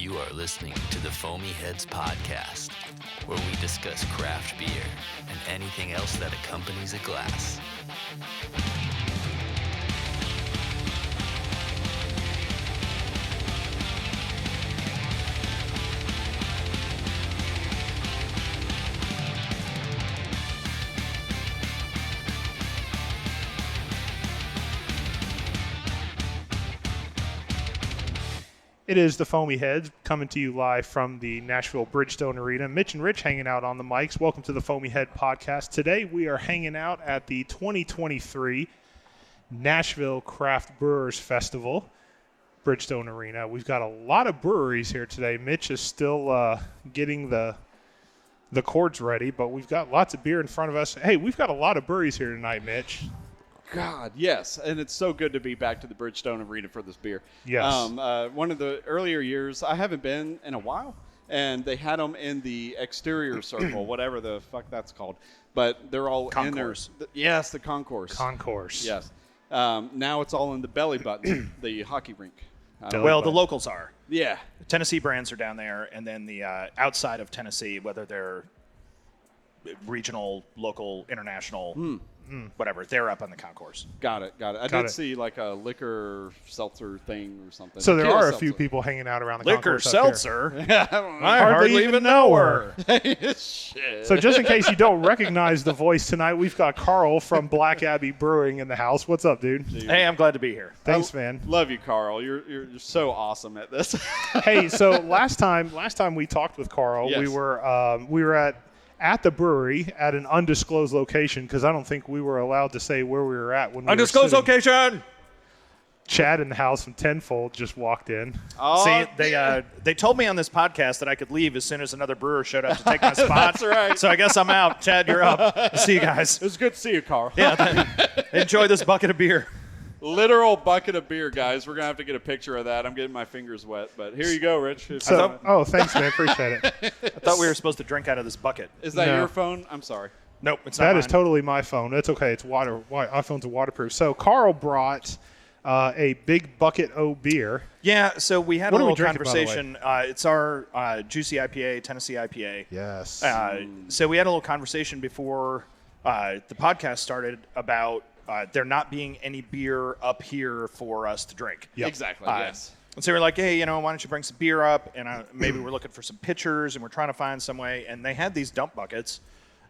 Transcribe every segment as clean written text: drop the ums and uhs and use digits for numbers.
You are listening to the Foamy Heads podcast, where we discuss craft beer and anything else that accompanies a glass. It is the Foamy Heads coming to you live from the Nashville Bridgestone Arena. Mitch and Rich hanging out on the mics. Welcome to the Foamy Head podcast. Today we are hanging out at the 2023 Nashville Craft Brewers Festival, Bridgestone Arena. We've got a lot of breweries here today. Mitch is still getting the cords ready, but we've got lots of beer in front of us. Hey, we've got a lot of breweries here tonight, Mitch. God, yes, and it's so good to be back to the Bridgestone Arena for this beer. Yes. One of the earlier years, I haven't been in a while, and they had them in the exterior circle, whatever the fuck that's called. But they're all concourse. In there. Yes, the concourse. Concourse. Yes. Now it's all in the belly button, the hockey rink. The locals are. Yeah. Tennessee brands are down there, and then the outside of Tennessee, whether they're regional, local, international, whatever, they're up on the concourse. Got it. I did see like a liquor seltzer thing or something. So there are a seltzer. few people hanging out around the Liquor concourse up here. seltzer? Yeah, I don't know. I hardly even know her. Shit. So just in case you don't recognize the voice tonight, we've got Carl from Black Abbey Brewing in the house. What's up, dude? Hey, I'm glad to be here. Thanks, man. Love you, Carl. You're so awesome at this. Hey, so last time we talked with Carl, Yes. we were at the brewery at an undisclosed location because I don't think we were allowed to say where we were at when we Undisclosed were sitting. location. Chad in the house from Tennfold just walked in. Oh, See, they told me on this podcast that I could leave as soon as another brewer showed up to take my spot. That's right. So I guess I'm out. Chad, you're up. See you guys. It was good to see you, Carl. Yeah. Enjoy this bucket of beer. Literal bucket of beer, guys. We're going to have to get a picture of that. I'm getting my fingers wet. But here you go, Rich. So, thanks, man. Appreciate it. I thought we were supposed to drink out of this bucket. Is that No. your phone? I'm sorry. Nope, it's not That mine. is totally my phone. It's okay. It's water. iPhones are waterproof. So Carl brought a big bucket o' beer. Yeah, so we had What a are we little drinking, by the way? conversation. It's our Juicy IPA, Tennessee IPA. Yes. So we had a little conversation before the podcast started about there not being any beer up here for us to drink. Yep. Exactly, yes. And so we're like, hey, why don't you bring some beer up? And maybe we're looking for some pitchers, and we're trying to find some way. And they had these dump buckets.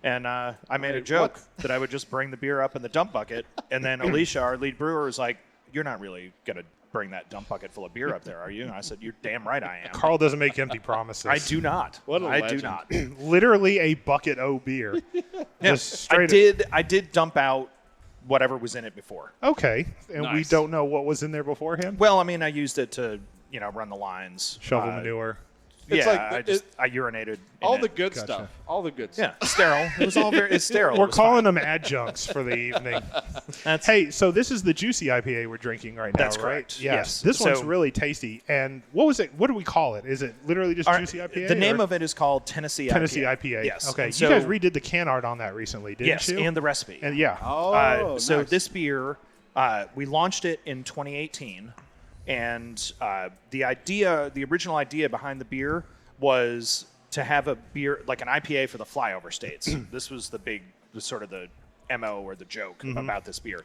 And I made a joke that I would just bring the beer up in the dump bucket. And then Alicia, our lead brewer, was like, you're not really going to bring that dump bucket full of beer up there, are you? And I said, you're damn right I am. Carl doesn't make empty promises. I do not. What a I do legend. not. Literally a bucket o' beer. Just I straight did dump out whatever was in it before. Okay. And we Nice. don't know what was in there beforehand? Well, I mean, I used it to, run the lines. Shovel manure. It's Yeah, like I urinated. in all it. the good Gotcha. stuff. All the good Yeah, stuff. sterile. It was all it's sterile. We're It was calling them adjuncts for the evening. That's Hey, so this is the Juicy IPA we're drinking right now, That's right? correct. Yes. Yes. This one's So- really tasty. And what was it? What do we call it? Is it literally just Juicy IPA? The name or of it is called Tennessee IPA. Tennessee IPA. Yes. Okay. And You so- guys redid the can art on that recently, didn't Yes, you? and the recipe. And yeah. Oh, So nice. this beer, we launched it in 2018, and the original idea behind the beer was to have a beer like an IPA for the flyover states. This was the sort of the MO or the joke about this beer.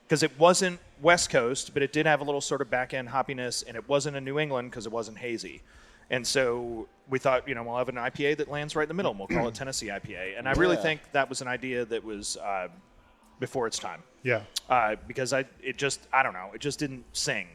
Because it wasn't West Coast, but it did have a little sort of back-end hoppiness, and it wasn't in New England because it wasn't hazy. And so we thought, we'll have an IPA that lands right in the middle, and we'll call it Tennessee IPA. And I really Yeah. think that was an idea that was before its time. Yeah. Because it just didn't sing.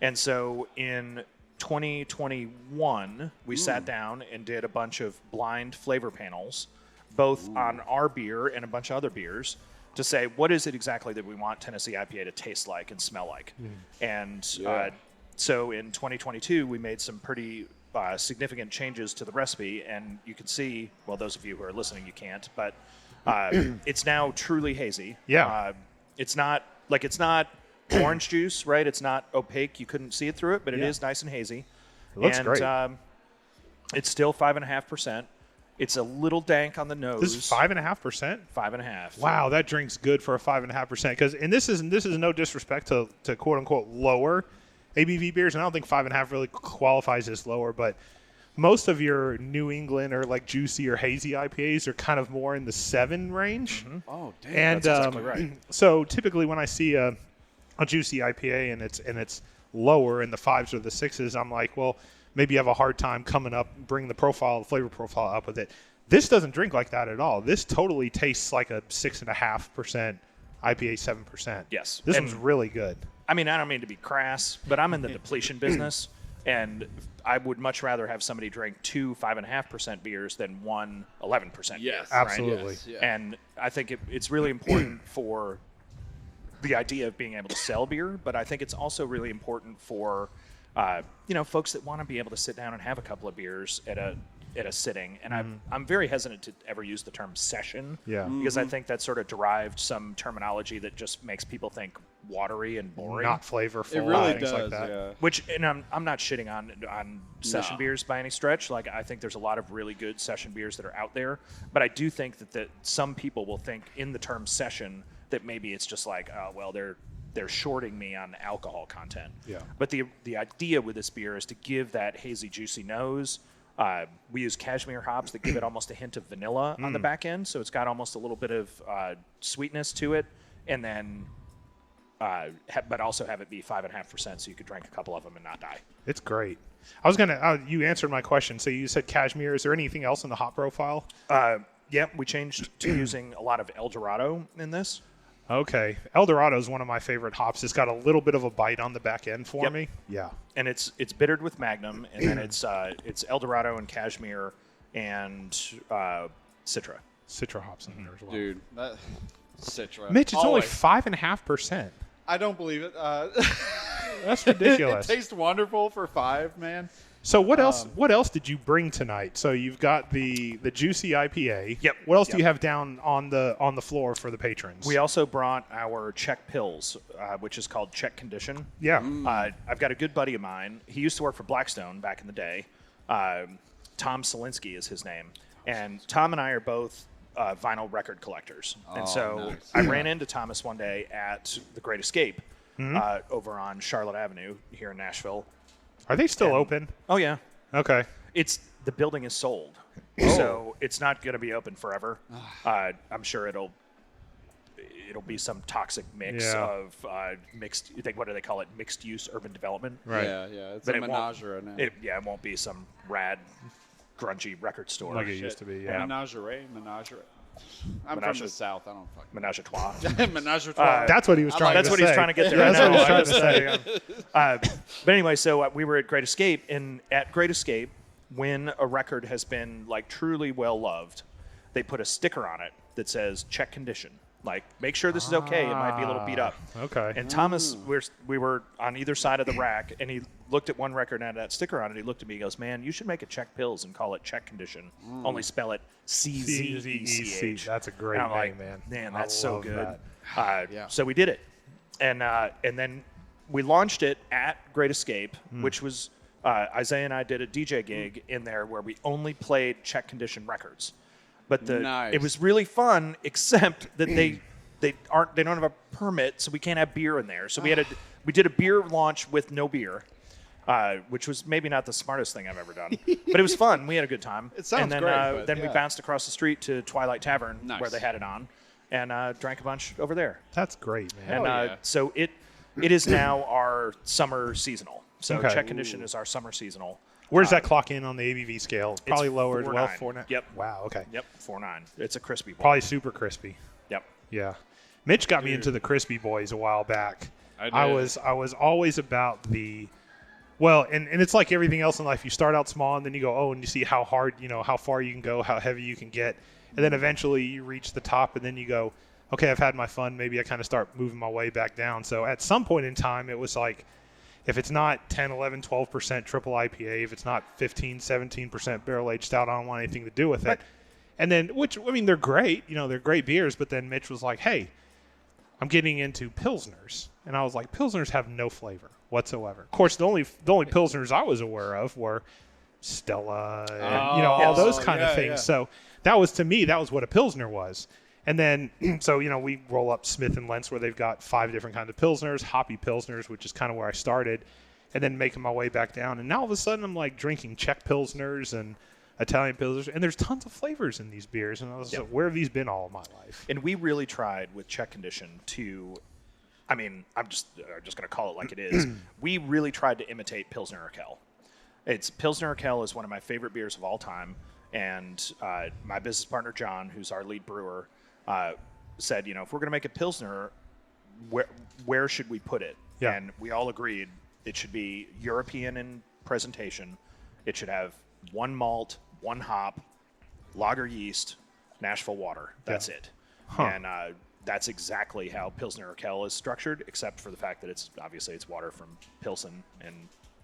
And so in 2021, we sat down and did a bunch of blind flavor panels, both on our beer and a bunch of other beers, to say what is it exactly that we want Tennessee IPA to taste like and smell like. And so in 2022, we made some pretty significant changes to the recipe, and you can see, well, those of you who are listening, you can't, but it's now truly hazy. Yeah. It's not orange juice, right? It's not opaque. You couldn't see it through it, but it is nice and hazy. It looks and, great. It's still 5.5%. It's a little dank on the nose. This is 5.5%? 5.5. Wow, that drink's good for a 5.5%. And this is no disrespect to quote unquote lower. ABV beers, and I don't think 5.5 really qualifies as lower, but most of your New England or like juicy or hazy IPAs are kind of more in the 7 range. Mm-hmm. Oh, damn. And That's exactly right. So typically when I see a juicy IPA and it's lower in the 5s or the 6s, I'm like, well, maybe you have a hard time coming up, bringing the flavor profile up with it. This doesn't drink like that at all. This totally tastes like a 6.5% IPA, 7%. Yes. This And- one's really good. I mean, I don't mean to be crass, but I'm in the depletion business, and I would much rather have somebody drink 2 5.5% beers than 1 11% beer. Yes. right? Absolutely. Yes, yeah. And I think it's really important for the idea of being able to sell beer, but I think it's also really important for folks that want to be able to sit down and have a couple of beers at a sitting. And I'm very hesitant to ever use the term session, Yeah. because I think that sort of derived some terminology that just makes people think watery and boring. Not flavorful. It really things does, like that. yeah. Which, and I'm not shitting on session No. beers by any stretch. Like, I think there's a lot of really good session beers that are out there, but I do think that some people will think in the term session that maybe it's just like, oh, well, they're shorting me on alcohol content. Yeah. But the idea with this beer is to give that hazy, juicy nose. We use cashmere hops that give it almost a hint of vanilla on the back end, so it's got almost a little bit of sweetness to it, and then but also have it be 5.5%, so you could drink a couple of them and not die. It's great. I was gonna. You answered my question. So you said cashmere. Is there anything else in the hop profile? Yeah, we changed to using a lot of El Dorado in this. Okay, El Dorado is one of my favorite hops. It's got a little bit of a bite on the back end for Yep. me. Yeah. And it's bittered with Magnum, and then it's El Dorado and Cashmere and Citra. Citra hops in there as well. Dude, that Citra. Mitch, it's only Always. 5.5%. I don't believe it. That's It ridiculous. tastes wonderful for 5, man. So what else? What else did you bring tonight? So you've got the juicy IPA. Yep. What else do Yep. you have down on the floor for the patrons? We also brought our Czech Pills, which is called Czech Condition. Yeah. I've got a good buddy of mine. He used to work for Blackstone back in the day. Tom Selinsky is his name. And Tom and I are both vinyl record collectors. And so nice. I ran into Thomas one day at The Great Escape over on Charlotte Avenue here in Nashville. Are they still open? Oh, yeah. Okay. The building is sold. So it's not going to be open forever. I'm sure it'll be some toxic mix Yeah. of mixed. What do they call it? Mixed use urban development. Right. Yeah, it's But a it won't- menagerie now. It won't be some rad, grungy record store. Like it used to be. Yeah. Menagerie. I'm Menage- from the South. I don't fucking Menage a trois. Menagerie. That's what he was trying That's to what say. he's trying to get there. Yeah, I that's what know, he was I trying to say. But anyway, so we were at Great Escape, and at Great Escape, when a record has been like truly well loved, they put a sticker on it that says "check condition." Like, make sure this is okay. It might be a little beat up. Okay. And Thomas, we were on either side of the rack, and he looked at one record and had that sticker on it. He looked at me, he goes, "Man, you should make a Czech Pills and call it Check Condition. Only spell it CZECH." That's a great And I'm name, like, man. that's I so love good. that. Yeah. So we did it, and then we launched it at Great Escape, Hmm. which was Isaiah and I did a DJ gig in there where we only played Check Condition records, but Nice. it was really fun, except that they don't have a permit, so we can't have beer in there. So we did a beer launch with no beer. Which was maybe not the smartest thing I've ever done, but it was fun. We had a good time. It sounds and then, great, but then we yeah. bounced across the street to Twilight Tavern, Nice. where they had it on, and drank a bunch over there. That's great, man. And yeah. so it is now our summer seasonal. So Okay. Check Condition is our summer seasonal. Where's that clock in on the ABV scale? Probably It's lower as well. 4.9. 4.9. Yep. Wow. Okay. Yep, 4.9. It's a crispy boy. Probably super crispy. Yep. Yeah. Mitch got me into the crispy boys a while back. I did. was always about the well, and it's like everything else in life. You start out small and then you go, and you see how hard, how far you can go, how heavy you can get. And then eventually you reach the top and then you go, okay, I've had my fun. Maybe I kind of start moving my way back down. So at some point in time, it was like, if it's not 10, 11, 12% triple IPA, if it's not 15, 17% barrel-aged stout, I don't want anything to do with it. And then, they're great. They're great beers. But then Mitch was like, hey, I'm getting into Pilsners. And I was like, Pilsners have no flavor whatsoever. Of course, the only Pilsners I was aware of were Stella and, all those kind of things. yeah. So that was, to me, that was what a Pilsner was. And then, so, we roll up Smith & Lentz where they've got 5 different kinds of Pilsners, hoppy Pilsners, which is kind of where I started. and then making my way back down. And now all of a sudden I'm like drinking Czech Pilsners and Italian Pilsners, and there's tons of flavors in these beers. And I was like, where have these been all of my life? And we really tried with Czech Condition to, I mean, I'm just going to call it like it is. We really tried to imitate Pilsner Urquell. Pilsner Urquell is one of my favorite beers of all time. And my business partner, John, who's our lead brewer, said, if we're going to make a Pilsner, where should we put it? Yeah. And we all agreed it should be European in presentation. It should have one malt, one hop, lager yeast, Nashville water. That's it. Huh. And that's exactly how Pilsner Urquell is structured, except for the fact that it's water from Pilsen in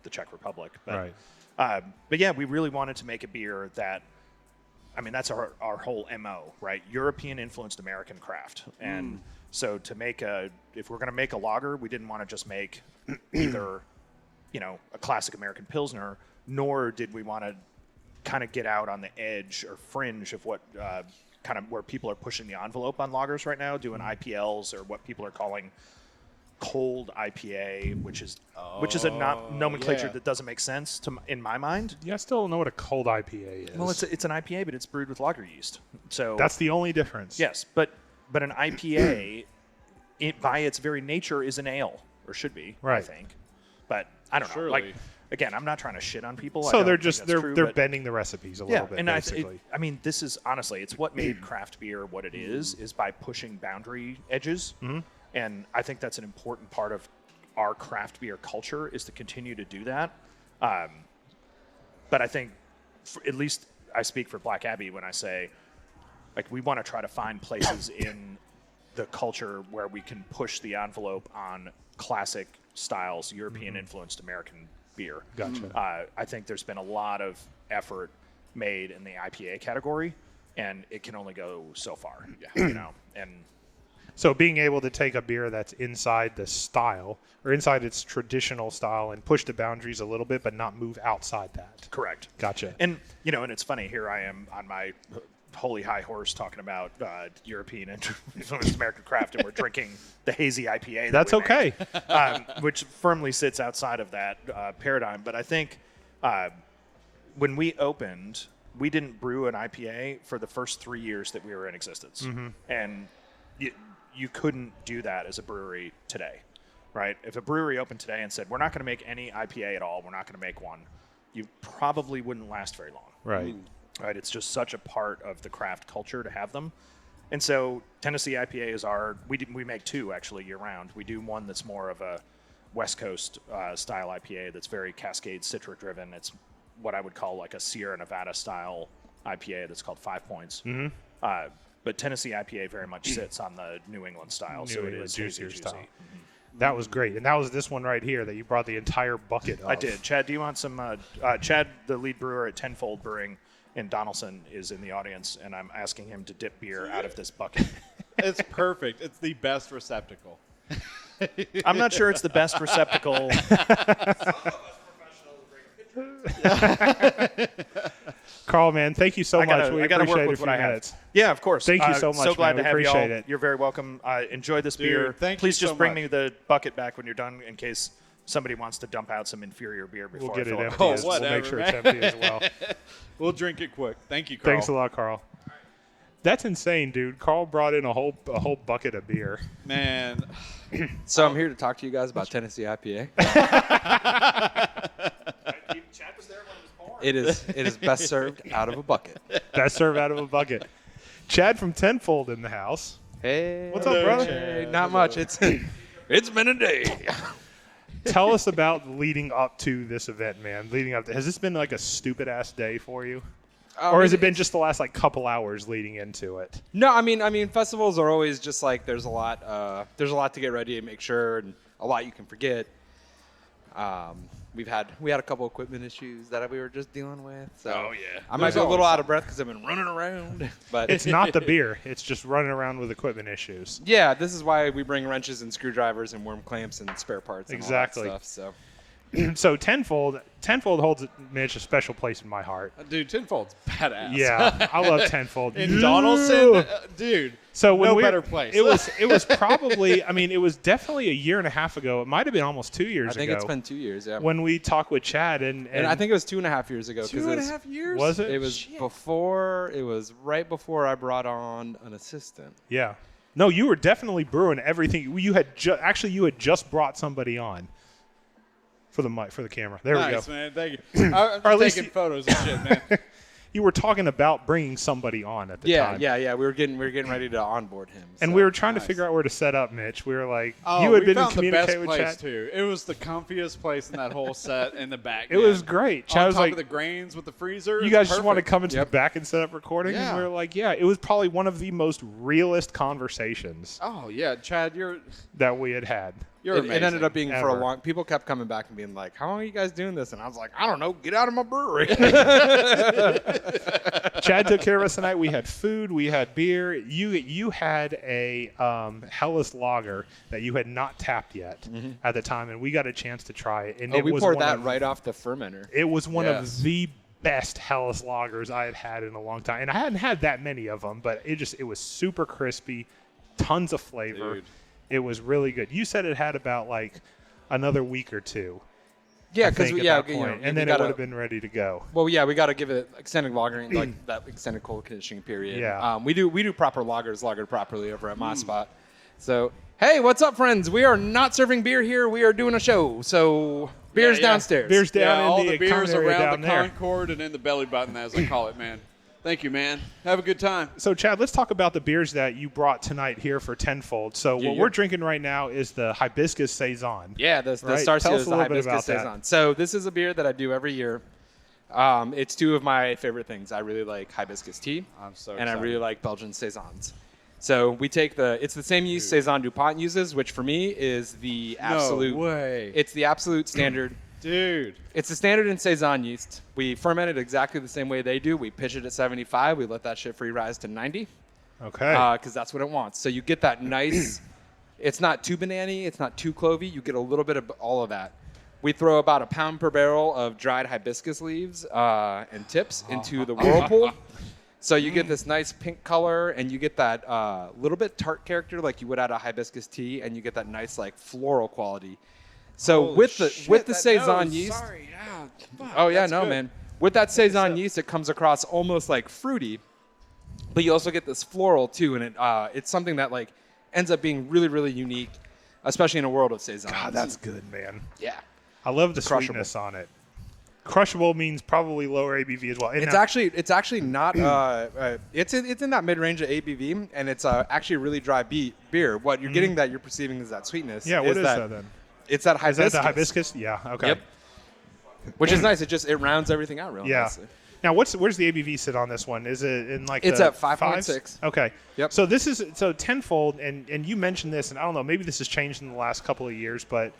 the Czech Republic. But, right. But yeah, we really wanted to make a beer that, that's our whole MO, right? European influenced American craft. And so if we're going to make a lager, we didn't want to just make either, a classic American Pilsner, nor did we want to kind of get out on the edge or fringe of what kind of where people are pushing the envelope on lagers right now, doing IPLs or what people are calling cold IPA, which is a nomenclature that doesn't make sense in my mind. Yeah, I still don't know what a cold IPA is. Well, it's an IPA, but it's brewed with lager yeast. So that's the only difference. Yes, but an IPA, by its very nature, is an ale, or should be, right. I think. But I don't know. Like, again, I'm not trying to shit on people. So they're bending the recipes a little bit, basically. This is honestly, it's what made craft beer what it is by pushing boundary edges. Mm-hmm. And I think that's an important part of our craft beer culture is to continue to do that. But I think, at least I speak for Black Abbey when I say, we want to try to find places in the culture where we can push the envelope on classic styles, European-influenced American beer. Gotcha. I think there's been a lot of effort made in the IPA category, and it can only go so far. And so being able to take a beer that's inside the style or inside its traditional style and push the boundaries a little bit, but not move outside that. Correct. Gotcha. And and it's funny. Here I am on my holy high horse talking about European influenced American craft, and we're drinking the hazy IPA. That's okay. Which firmly sits outside of that paradigm. But I think when we opened, we didn't brew an IPA for the first 3 years that we were in existence. Mm-hmm. And you couldn't do that as a brewery today, right? If a brewery opened today and said, we're not going to make any IPA at all, we're not going to make one, you probably wouldn't last very long. Right. Right. It's just such a part of the craft culture to have them. And so Tennessee IPA is we make two actually year round. We do one that's more of a West Coast style IPA that's very Cascade Citric driven. It's what I would call like a Sierra Nevada style IPA that's called 5 Points. Mm-hmm. But Tennessee IPA very much sits on the New England style. So it is juicier style. Mm-hmm. That was great. And that was this one right here that you brought the entire bucket of. I did. Chad, do you want some? Chad, the lead brewer at Tennfold Brewing in Donaldson, is in the audience, and I'm asking him to dip beer out of this bucket. It's perfect. It's the best receptacle. I'm not sure it's the best receptacle. Carl, man, thank you so much. We appreciate it. Minutes. Yeah, of course. Thank you so much. So glad to have you all. It. You're very welcome. Enjoy this beer. Please just bring me the bucket back when you're done, in case somebody wants to dump out some inferior beer before we'll get I fill it it. empty. We'll make sure it's empty as well. We'll drink it quick. Thank you, Carl. Thanks a lot, Carl. That's insane, dude. Carl brought in a whole bucket of beer. Man. So I'm here to talk to you guys about Tennessee IPA. Chad was there when it was born. It is best served out of a bucket. Best served out of a bucket. Chad from Tennfold in the house. Hey. What's up, brother? Hey, not much. It's been a day. Tell us about leading up to this event, man. Has this been like a stupid ass day for you? Or has it been just the last couple hours leading into it? No, I mean festivals are always just there's a lot to get ready and make sure, and a lot you can forget. We had a couple equipment issues that we were just dealing with. So I might be a little out of breath because I've been running around. But it's not the beer; it's just running around with equipment issues. Yeah, this is why we bring wrenches and screwdrivers and worm clamps and spare parts. And exactly. all that stuff. So So Tennfold holds, Mitch, a special place in my heart. Dude, Tennfold's badass. Yeah, I love Tennfold. In Donaldson, dude. So when no better place. It was probably, I mean, it was definitely a year and a half ago. It might have been almost 2 years ago. I think it's been 2 years, yeah. When we talked with Chad and I think it was 2.5 years ago. 2.5 years? Was it? It was right before I brought on an assistant. Yeah. No, you were definitely brewing everything. You had just brought somebody on for the mic, for the camera. There we go. Nice, man. Thank you. I'm Or at just least taking photos and shit, man. You were talking about bringing somebody on at the time. Yeah. We were getting ready to onboard him. And so. we were trying to figure out where to set up, Mitch. We were like, Oh, you had we been in found the best communication with place Chad. too. It was the comfiest place in that whole set in the back. It was great. Chad On was top like, of the grains with the freezer. you guys just want to come into Yep. the back and set up recording? Yeah. And we were like, yeah. It was probably one of the most realist conversations Oh yeah, Chad, you're that we had had. You're It amazing. ended up being for a Ever. long. People kept coming back and being like, "How long are you guys doing this?" And I was like, "I don't know. Get out of my brewery." Chad took care of us tonight. We had food. We had beer. You had a Hellas lager that you had not tapped yet at the time, and we got a chance to try it. And Oh, it we was poured one that of- right off the fermenter. It was one Yes. of the best Hellas lagers I had had in a long time, and I hadn't had that many of them. But it was super crispy, tons of flavor. Dude. It was really good. You said it had about like another week or two. Yeah, I because think, yeah, at that point, and we then it gotta- would have been ready to go. Well, yeah, we got to give it extended lagering, like that extended cold conditioning period. Yeah. We do proper lagers, lagered properly over at my spot. So, hey, what's up, friends? We are not serving beer here. We are doing a show. So, beer's Yeah, yeah. downstairs. Beer's down yeah, in all the the beers common area around down the there. Concord and in the belly button, as I call it, man. Thank you, man. Have a good time. So, Chad, let's talk about the beers that you brought tonight here for Tennfold. So, what Yeah. we're drinking right now is the Hibiscus Saison. Yeah, the Right. Starcia Tell us is a the little bit about hibiscus that. saison. So this is a beer that I do every year. It's two of my favorite things. I really like hibiscus tea, I'm so and I excited. really like Belgian saisons. So we take it's the same yeast Saison DuPont uses, which for me is the absolute. No way. It's the absolute standard. Dude. It's the standard in saison yeast. We ferment it exactly the same way they do. We pitch it at 75. We let that shit free rise to 90 Okay. because that's what it wants. So you get that nice. It's not too banana-y. It's not too clovey. You get a little bit of all of that. We throw about a pound per barrel of dried hibiscus leaves and tips into the whirlpool. So you get this nice pink color, and you get that little bit tart character like you would out of hibiscus tea, and you get that nice like floral quality. So Holy with shit, the that saison nose. yeast, Sorry, yeah. Fuck, oh yeah, that's no good. man, with that saison yeast, it comes across almost like fruity, but you also get this floral too, and it's something that like ends up being really really unique, especially in a world of saisons. God, that's good, man. yeah. I love the Crushable. sweetness on it. Crushable means probably lower ABV as well. And It's now- actually not. It's in that mid range of ABV, and it's actually really dry beer. What you're getting that you're perceiving is that sweetness. yeah. What is that then? It's that Is hibiscus. that the hibiscus? Yeah. Okay. Yep. Which is nice. It rounds everything out really Yeah. nicely. Now, where's the ABV sit on this one? Is it in like It's the at 5.6. fives? Okay. Yep. So this is Tennfold, and you mentioned this, and I don't know, maybe this has changed in the last couple of years, but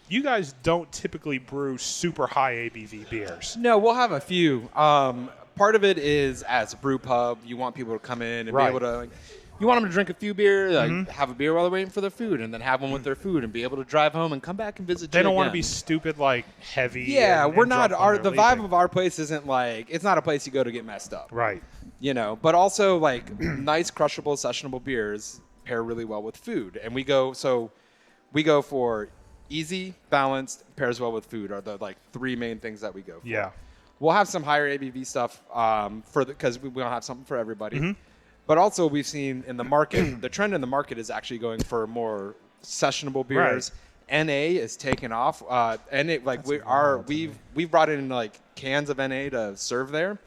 you guys don't typically brew super high ABV beers. No, we'll have a few. Part of it is as a brew pub, you want people to come in and Right. be able to. You want them to drink a few beer, have a beer while they're waiting for their food, and then have one with their food, and be able to drive home and come back and visit. They you don't want to again. be stupid, like heavy. Yeah, and we're not. drunk when The they're vibe leaving. of our place isn't like it's not a place you go to get messed up, Right. you know. But also like nice crushable, sessionable beers pair really well with food, and we go for easy, balanced, pairs well with food are the like three main things that we go for. Yeah. We'll have some higher ABV stuff because we don't have something for everybody. Mm-hmm. But also we've seen in the market, the trend in the market is actually going for more sessionable beers. NA is taking off. NA like we've brought in like cans of NA to serve there,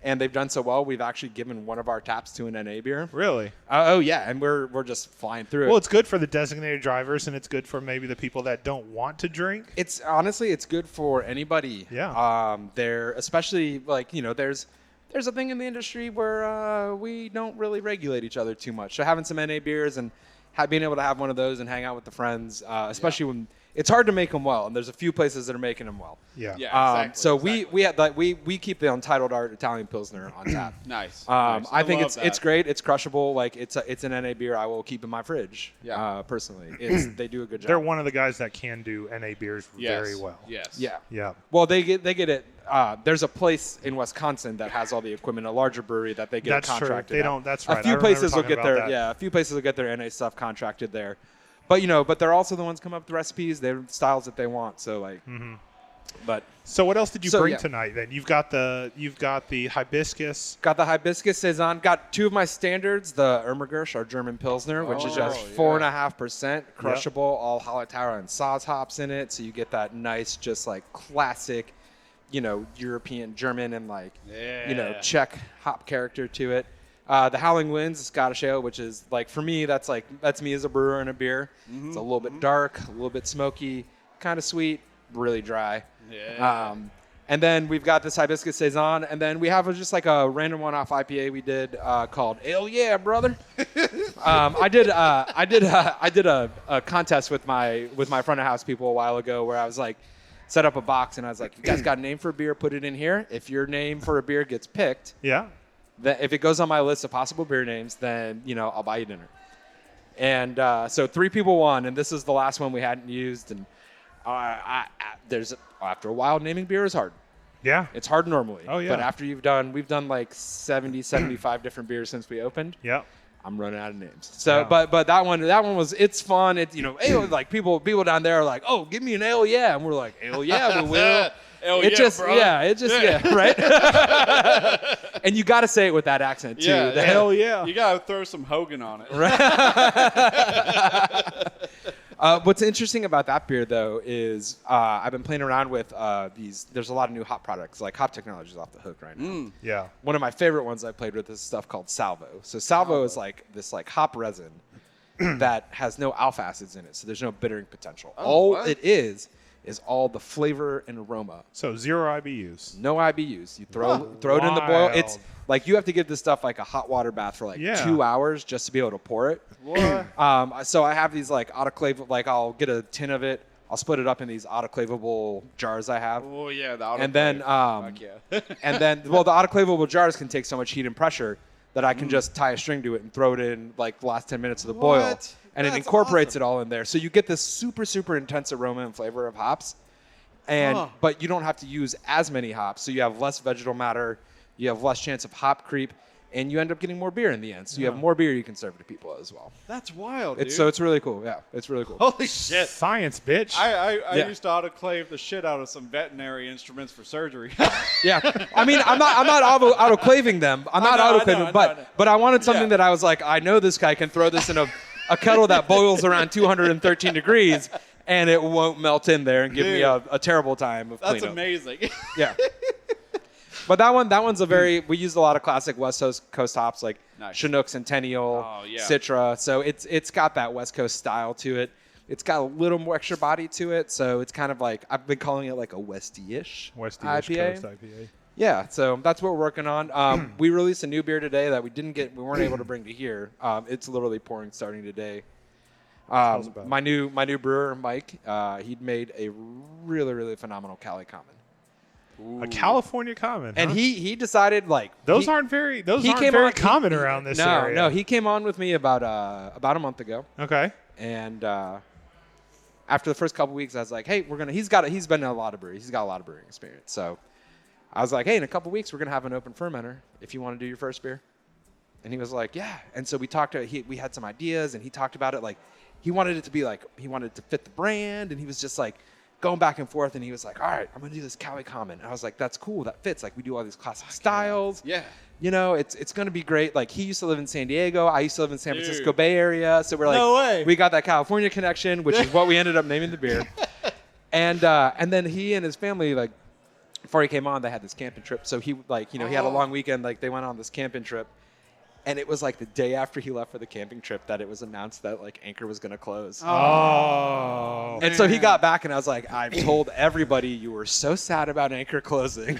and they've done so well. We've actually given one of our taps to an NA beer. Really? Oh yeah, and we're just flying through Well, it. it's good for the designated drivers, and it's good for maybe the people that don't want to drink. It's honestly, it's good for anybody. Yeah. There, especially like there's a thing in the industry where we don't really regulate each other too much. So having some NA beers and being able to have one of those and hang out with the friends, especially when it's hard to make them well, and there's a few places that are making them well. Yeah. Yeah, exactly. So exactly. we had like we keep the Untitled Art Italian Pilsner on tap. Nice. I think love it's that. great. It's crushable. Like it's an NA beer I will keep in my fridge. Yeah. Personally, they do a good job. They're one of the guys that can do NA beers Yes. very well. Yes. Yeah. Yeah. Well, they get it. There's a place in Wisconsin that has all the equipment, a larger brewery that they get That's it true. contracted. They at. don't. That's right. A few I remember places will talking get their about that. a few places will get their NA stuff contracted there. But they're also the ones come up with the recipes, their styles that they want. So like, but So what else did you So, bring yeah. tonight? Then you've got the hibiscus. got the hibiscus saison. Got two of my standards, the Ermagirsch, our German Pilsner, which is just 4.5% crushable, all Hallertauer and Saaz hops in it. So you get that nice, just like classic, European, German, and like, Czech hop character to it. The Howling Winds, a Scottish ale, which is like, for me, that's me as a brewer in a beer. It's a little bit dark, a little bit smoky, kind of sweet, really dry. Yeah. And then we've got this hibiscus saison, and then we have just like a random one-off IPA we did called Ale Yeah, Brother. I did a contest with my front of house people a while ago where I was like, set up a box and I was like, you guys got a name for a beer? Put it in here. If your name for a beer gets picked, Yeah. then if it goes on my list of possible beer names, then I'll buy you dinner. And so 3 people won, and this is the last one we hadn't used. And after a while, naming beer is hard. Yeah. It's hard normally. Oh, yeah. But after we've done like 70, 75 different beers since we opened. Yeah. I'm running out of names. So, Yeah. but that one was, it's fun. It's ale, like people down there are like, oh, give me an ale, yeah, and we're like, ale, yeah, we will. Right. And you got to say it with that accent too. Yeah, The hell yeah. You gotta throw some Hogan on it. What's interesting about that beer, though, is I've been playing around with these. There's a lot of new hop products. Like hop technology is off the hook right now. Yeah. One of my favorite ones I played with is stuff called Salvo. So Salvo is like this like hop resin that has no alpha acids in it, so there's no bittering potential. All what? it is all the flavor and aroma. So 0 IBUs. No IBUs. You throw it in the boil. It's Wild. like you have to give this stuff like a hot water bath for like 2 hours just to be able to pour it. What? So I have these like autoclave, like I'll get a tin of it. I'll split it up in these autoclavable jars I have. Oh yeah, the And then, autoclave. Fuck yeah. and then, well, the autoclavable jars can take so much heat and pressure that I can just tie a string to it and throw it in like the last 10 minutes of the boil. What? And it That's incorporates awesome. it all in there. So you get this super, super intense aroma and flavor of hops. And but you don't have to use as many hops. So you have less vegetal matter. You have less chance of hop creep. And you end up getting more beer in the end. So you have more beer you can serve to people as well. That's wild, dude. So it's really cool. Yeah, it's really cool. Holy shit. Science, bitch. I Yeah. used to autoclave the shit out of some veterinary instruments for surgery. Yeah, I mean, I'm not autoclaving them. I'm not I know, autoclaving I them, know. but I wanted something Yeah. that I was like, I know this guy can throw this in a kettle that boils around 213 degrees, and it won't melt in there and give me Dude. a terrible time of That's cleanup. amazing. Yeah. But that one's a we used a lot of classic West Coast hops like Nice. Chinook, Centennial, Oh, yeah. Citra. So it's got that West Coast style to it. It's got a little more extra body to it. So it's kind of like, I've been calling it like a Westy-ish West IPA. Coast IPA. Yeah, so that's what we're working on. We released a new beer today that we weren't able to bring to here. It's literally pouring starting today. us about it. My new brewer, Mike, he'd made a really, really phenomenal Cali Common. A California common. And huh? he decided like those he- aren't very he came on- common around this area. No, he came on with me about a month ago, Okay. and after the first couple weeks, I was like, hey, he's been in a lot of breweries. He's got a lot of brewing experience. So I was like, hey, in a couple weeks, we're gonna have an open fermenter if you want to do your first beer. And he was like, yeah. And so we we had some ideas, and he talked about it like he wanted it to fit the brand, and he was just like going back and forth, and he was like, all right, I'm gonna do this Cali Common. And I was like, that's cool, that fits. Like we do all these classic styles. Yeah. It's gonna be great. Like he used to live in San Diego, I used to live in San Dude. Francisco Bay Area, so we're like, No way. we got that California connection, which is what we ended up naming the beer. And then he and his family, like before he came on, they had this camping trip. So he he had a long weekend. Like they went on this camping trip. And it was like the day after he left for the camping trip that it was announced that like Anchor was going to close. Oh. And so he got back, and I was like, I've told everybody you were so sad about Anchor closing.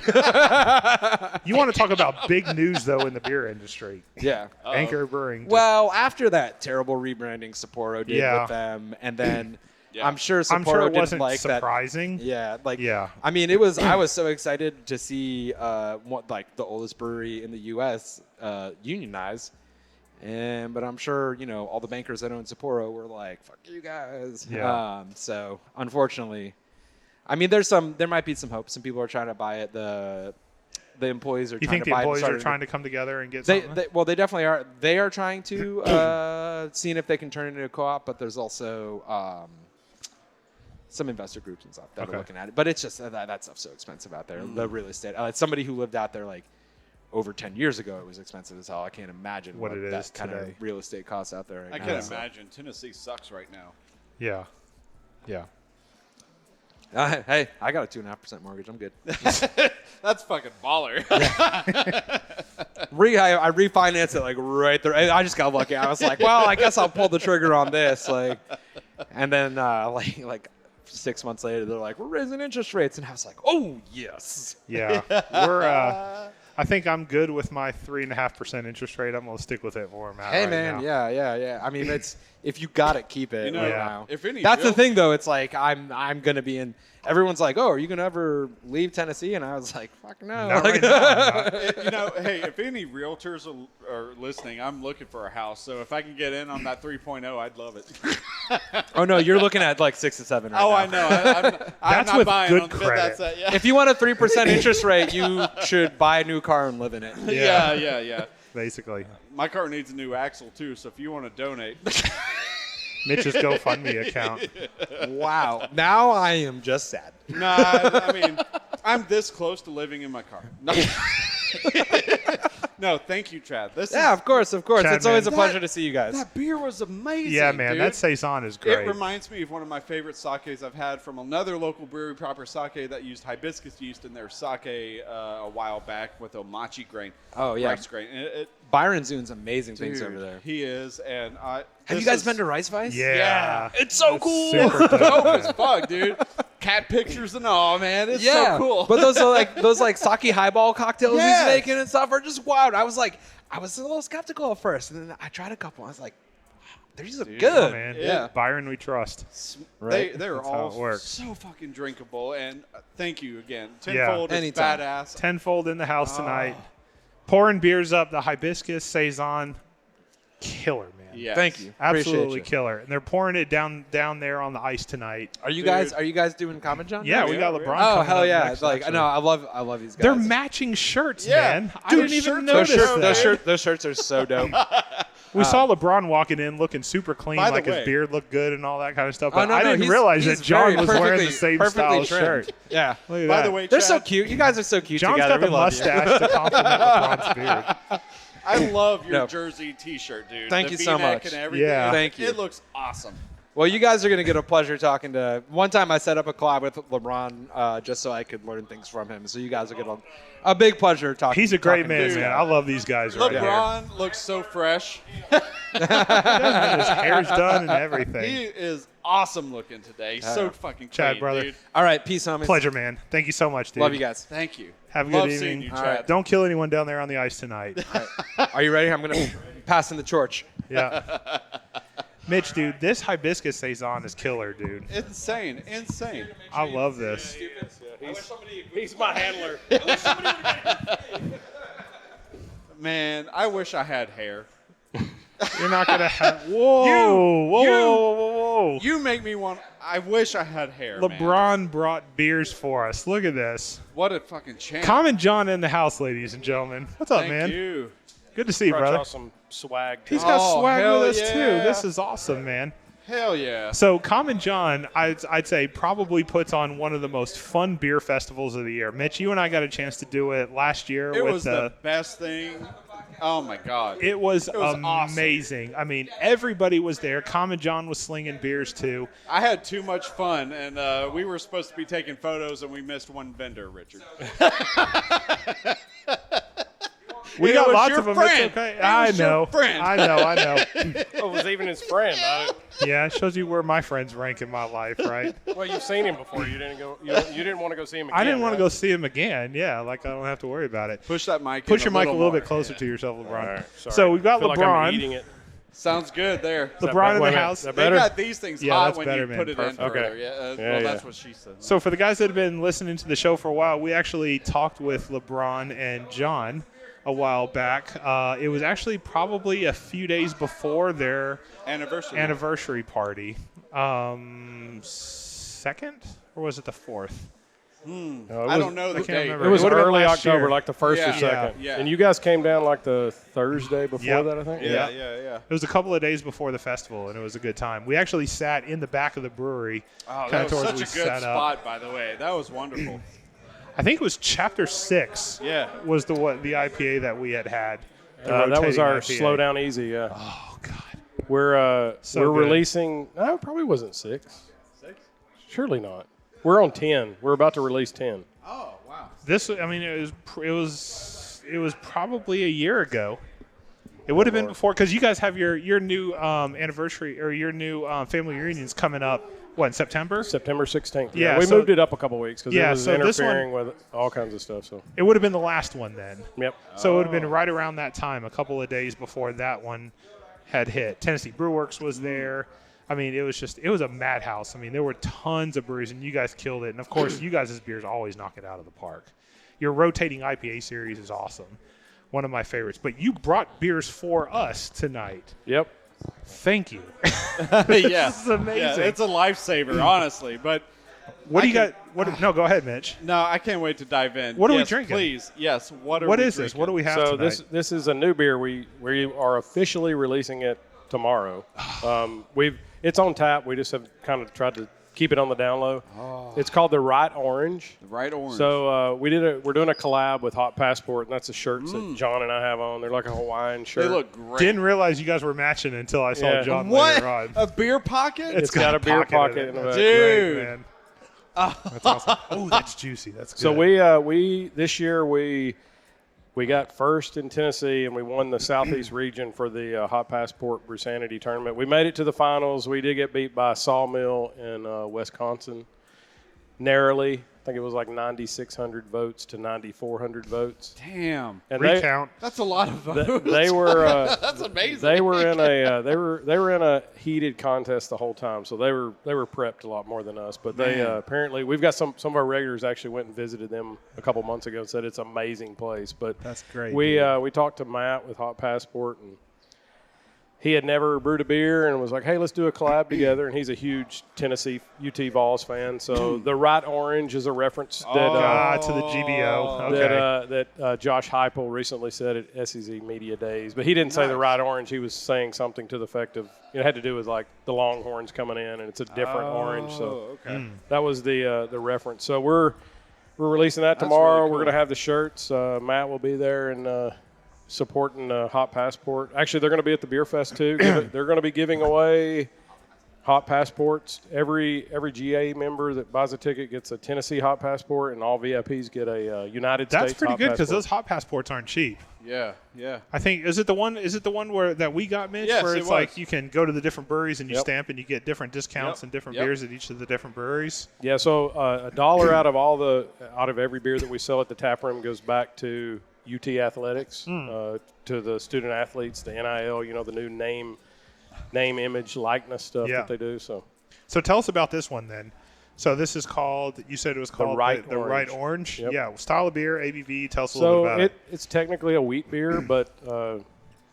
You want to talk about big news though in the beer industry? Yeah. Anchor Brewing. Well, after that terrible rebranding Sapporo did Yeah. with them, and then Yeah. I'm sure I'm Sapporo sure it didn't wasn't like that. surprising. Yeah, like Yeah. I mean, it was. I was so excited to see what like the oldest brewery in the U.S. Unionize, but I'm sure all the bankers that own Sapporo were like, "Fuck you guys." Yeah. So unfortunately, I mean, there might be some hope. Some people are trying to buy it. The employees are. You trying think to the buy employees it are trying to come together and get They something? well, they definitely are. They are trying to seeing if they can turn it into a co-op, but there's also some investor groups and stuff that Okay. are looking at it. But it's just that stuff's so expensive out there. The real estate. Somebody who lived out there like over 10 years ago, it was expensive as hell. I can't imagine What it that is kind today. of real estate costs out there. Right I now. can't So- imagine. Tennessee sucks right now. Yeah. Yeah. Hey, I got a 2.5% mortgage. I'm good. That's fucking baller. I refinanced it like right there. I just got lucky. I was like, well, I guess I'll pull the trigger on this. And then like 6 months later, they're like, we're raising interest rates, and I was like, oh yes. Yeah. We're. I think I'm good with my 3.5% interest rate. I'm gonna stick with it where I'm at. Hey right man, now. yeah. I mean, it's if you got it, keep it. right Yeah. now. if any That's the real- thing, though. It's like I'm gonna be in. Everyone's like, oh, are you gonna ever leave Tennessee? And I was like, fuck no. Not Like, right now, I'm not. hey, if any realtors are listening, I'm looking for a house. So if I can get in on that 3.0, I'd love it. oh no, you're looking at like 6 to 7 right now. I know. I'm That's not with buying good on the credit. bit. Yeah. If you want a 3% interest rate, you should buy a new car and live in it. Yeah. Basically, My car needs a new axle too. So if you want to donate, Mitch's GoFundMe account. Wow. Now I am just sad. nah. I mean, I'm this close to living in my car. No, no thank you, Chad. Yeah, of course. Chad, It's always a man. pleasure to see you guys. That beer was amazing. Yeah, man, dude. that saison is great. It reminds me of one of my favorite sakes I've had from another local brewery, Proper Sake, that used hibiscus yeast in their sake a while back with omachi grain. Oh, yeah. Rice grain. Byron's doing some amazing things Dude, over there. he is, and Have this you guys is been to Rice Vice? Yeah. It's so It's cool. super dope, dope man. as fuck, dude. Cat pictures and all, man. It's Yeah, so cool. But those sake highball cocktails Yes. he's making and stuff are just wild. I was a little skeptical at first, and then I tried a couple. I was like, they're just Oh, good. man. Yeah. Byron, we trust. Right? They're That's how all it works. so fucking drinkable, and thank you again. Yeah. Tenfold is Anytime. badass. Tenfold in the house tonight. Pouring beers up. The hibiscus saison, killer, man. Yes. Thank you. Absolutely Appreciate you. killer. And they're pouring it down there on the ice tonight. Are you Dude. guys doing Common John? Yeah, yeah, we got yeah. LeBron. Oh coming hell up yeah! next, Like actually. no, I love these guys. They're matching shirts, Yeah. man. I Dude, didn't even shirts are notice dope, that. Those shirts are so dope. We saw LeBron walking in looking super clean, By the like his way- beard looked good and all that kind of stuff. Oh, But no, I no, didn't he's- realize he's that John very was wearing the perfectly- same perfectly style trimmed. shirt. Yeah. Look at By that. the way, They're Chad, so cute. You guys are so cute John's together. got the We love you. mustache to compliment LeBron's beard. I love your No. Jersey T-shirt, dude. Thank The you so V-neck much. And everything. Yeah. Thank you. It looks awesome. Well, you guys are going to get a pleasure talking to. One time I set up a collab with LeBron just so I could learn things from him. So you guys will get a big pleasure talking. He's a great talking man, to man. this I guy. love these guys right here. LeBron looks so fresh. His hair's done and everything. He is awesome looking today. He's so fucking Chad, clean, brother. dude. All right, peace, homies. Pleasure, man. Thank you so much, dude. Love you guys. Thank you. Have a Love good seeing evening. you, Chad. Don't kill anyone down there on the ice tonight. Are you ready? I'm going to pass in the torch. Yeah. Mitch, dude, this hibiscus saison is killer, dude. Insane. I love this. He's my handler. Man, I wish I had hair. You're not gonna have. Whoa. You make me want. I wish I had hair. man. LeBron brought beers for us. Look at this. What a fucking champ. Common John in the house, ladies and gentlemen. What's up, Thank man? you. Good to see you, Brought brother. y'all some swag. He's got Oh, swag hell with us too. yeah. This is awesome, man. Hell yeah. So Common John, I'd say probably puts on one of the most fun beer festivals of the year. Mitch, you and I got a chance to do it last year It with was the best thing. Oh my god. It was awesome. amazing. I mean, everybody was there. Common John was slinging beers too. I had too much fun, and we were supposed to be taking photos, and we missed one vendor, Richard. We It got was lots your of them. friend. It's okay. It I was your know. friend. I know. Oh, it was even his friend. Yeah, it shows you where my friends rank in my life, right? Well, you've seen him before. You didn't go. You didn't want to go see him again. I didn't want to right? go see him again. Yeah, like I don't have to worry about it. Push that mic. Push in your mic a little more. bit closer to yourself, LeBron. All right, sorry. So we've got I feel LeBron. Like I'm eating it. Sounds good there. LeBron in wait the a minute, house. that They better? got these things Yeah, hot that's when better, you man. put it Perfect. in further. Okay. Yeah, Yeah, well, yeah. that's what she said. So for the guys that have been listening to the show for a while, we actually talked with LeBron and John a while back. It was actually probably a few days before their anniversary party. Second, or was it the fourth? I don't know the can't date. remember. It was It would've been early last October, year. like the first Yeah. or second. Yeah. And you guys came down like the Thursday before Yep. that, I think. Yeah. It was a couple of days before the festival, and it was a good time. We actually sat in the back of the brewery. Oh, kinda that was towards such we a good sat up. spot, by the way. That was wonderful. I think it was Chapter 6. Yeah. Was the IPA that we had. The That was rotating our IPA. Slow Down Easy, yeah. Oh God. We're So we're good. releasing. No, it probably wasn't 6. Surely not. We're on 10. We're about to release 10. Oh, wow. This, I mean, it was probably a year ago. It would have been before, because you guys have your new anniversary, or your new family reunions coming up. What, in September? September 16th. Yeah, we so- moved it up a couple weeks because Yeah, it was so this interfering with all kinds of stuff. So It would have been the last one then. yep. So it would have been right around that time, a couple of days before that one had hit. Tennessee Brewworks was there. I mean, it was a madhouse. I mean, there were tons of breweries, and you guys killed it. And, of course, you guys' beers always knock it out of the park. Your rotating IPA series is awesome. One of my favorites. But you brought beers for us tonight. Yep. Thank you. Yeah. This is amazing. Yeah, it's a lifesaver, honestly. But What do you I got? No, go ahead, Mitch. no, I can't wait to dive in. What are we Yes, drinking? Please. Yes. What Is this? What do we have So tonight? this is a new beer. We are officially releasing it tomorrow. It's on tap. We just have kind of tried to keep it on the down low. It's called the Right Orange. The right orange. So we're doing a collab with Hot Passport, and that's the shirts that John and I have on. They're like a Hawaiian shirt. they look great. Didn't realize you guys were matching until I saw Yeah. John what? later on. A beer pocket? It's got a beer pocket in the That's back. Dude. great, man. That's awesome. Oh, that's juicy. That's good. So we this year we got first in Tennessee, and we won the Southeast region for the Hot Passport Brusanity tournament. We made it to the finals. We did get beat by Sawmill in Wisconsin narrowly. I think it was like 9,600 votes to 9,400 votes. Damn. And recount. That's a lot of votes. they were That's amazing. they were in a heated contest the whole time, so they were prepped a lot more than us. But they apparently we've got some of our regulars actually went and visited them a couple months ago and said it's an amazing place. But That's great, We talked to Matt with Hot Passport, and he had never brewed a beer and was like, hey, let's do a collab together. And he's a huge Tennessee UT Vols fan. So the Right Orange is a reference to the GBO. Okay. that Josh Heupel recently said at SEC Media Days. But he didn't say the Right Orange. He was saying something to the effect of, it had to do with like the Longhorns coming in, and it's a different orange. So that was the reference. So we're releasing that tomorrow. really cool. We're going to have the shirts. Matt will be there and supporting Hot Passport. Actually, they're going to be at the Beer Fest too. They're going to be giving away Hot Passports. Every GA member that buys a ticket gets a Tennessee Hot Passport, and all VIPs get a United States. That's pretty Hot good, because Passport. those hot passports aren't cheap. Yeah. I think is it the one where that we got, Mitch? Yes, where it it's was. like you can go to the different breweries and you Yep. stamp and you get different discounts and different beers at each of the different breweries. Yeah, so $1 out of every beer that we sell at the tap room goes back to UT Athletics, to the student athletes, the NIL, the new name, image, likeness stuff Yeah. that they do. So tell us about this one then. So this is called, you said it was called Right the Right Orange. Yep. Yeah, style of beer, ABV. Tell us a little bit about it. it's technically a wheat beer, but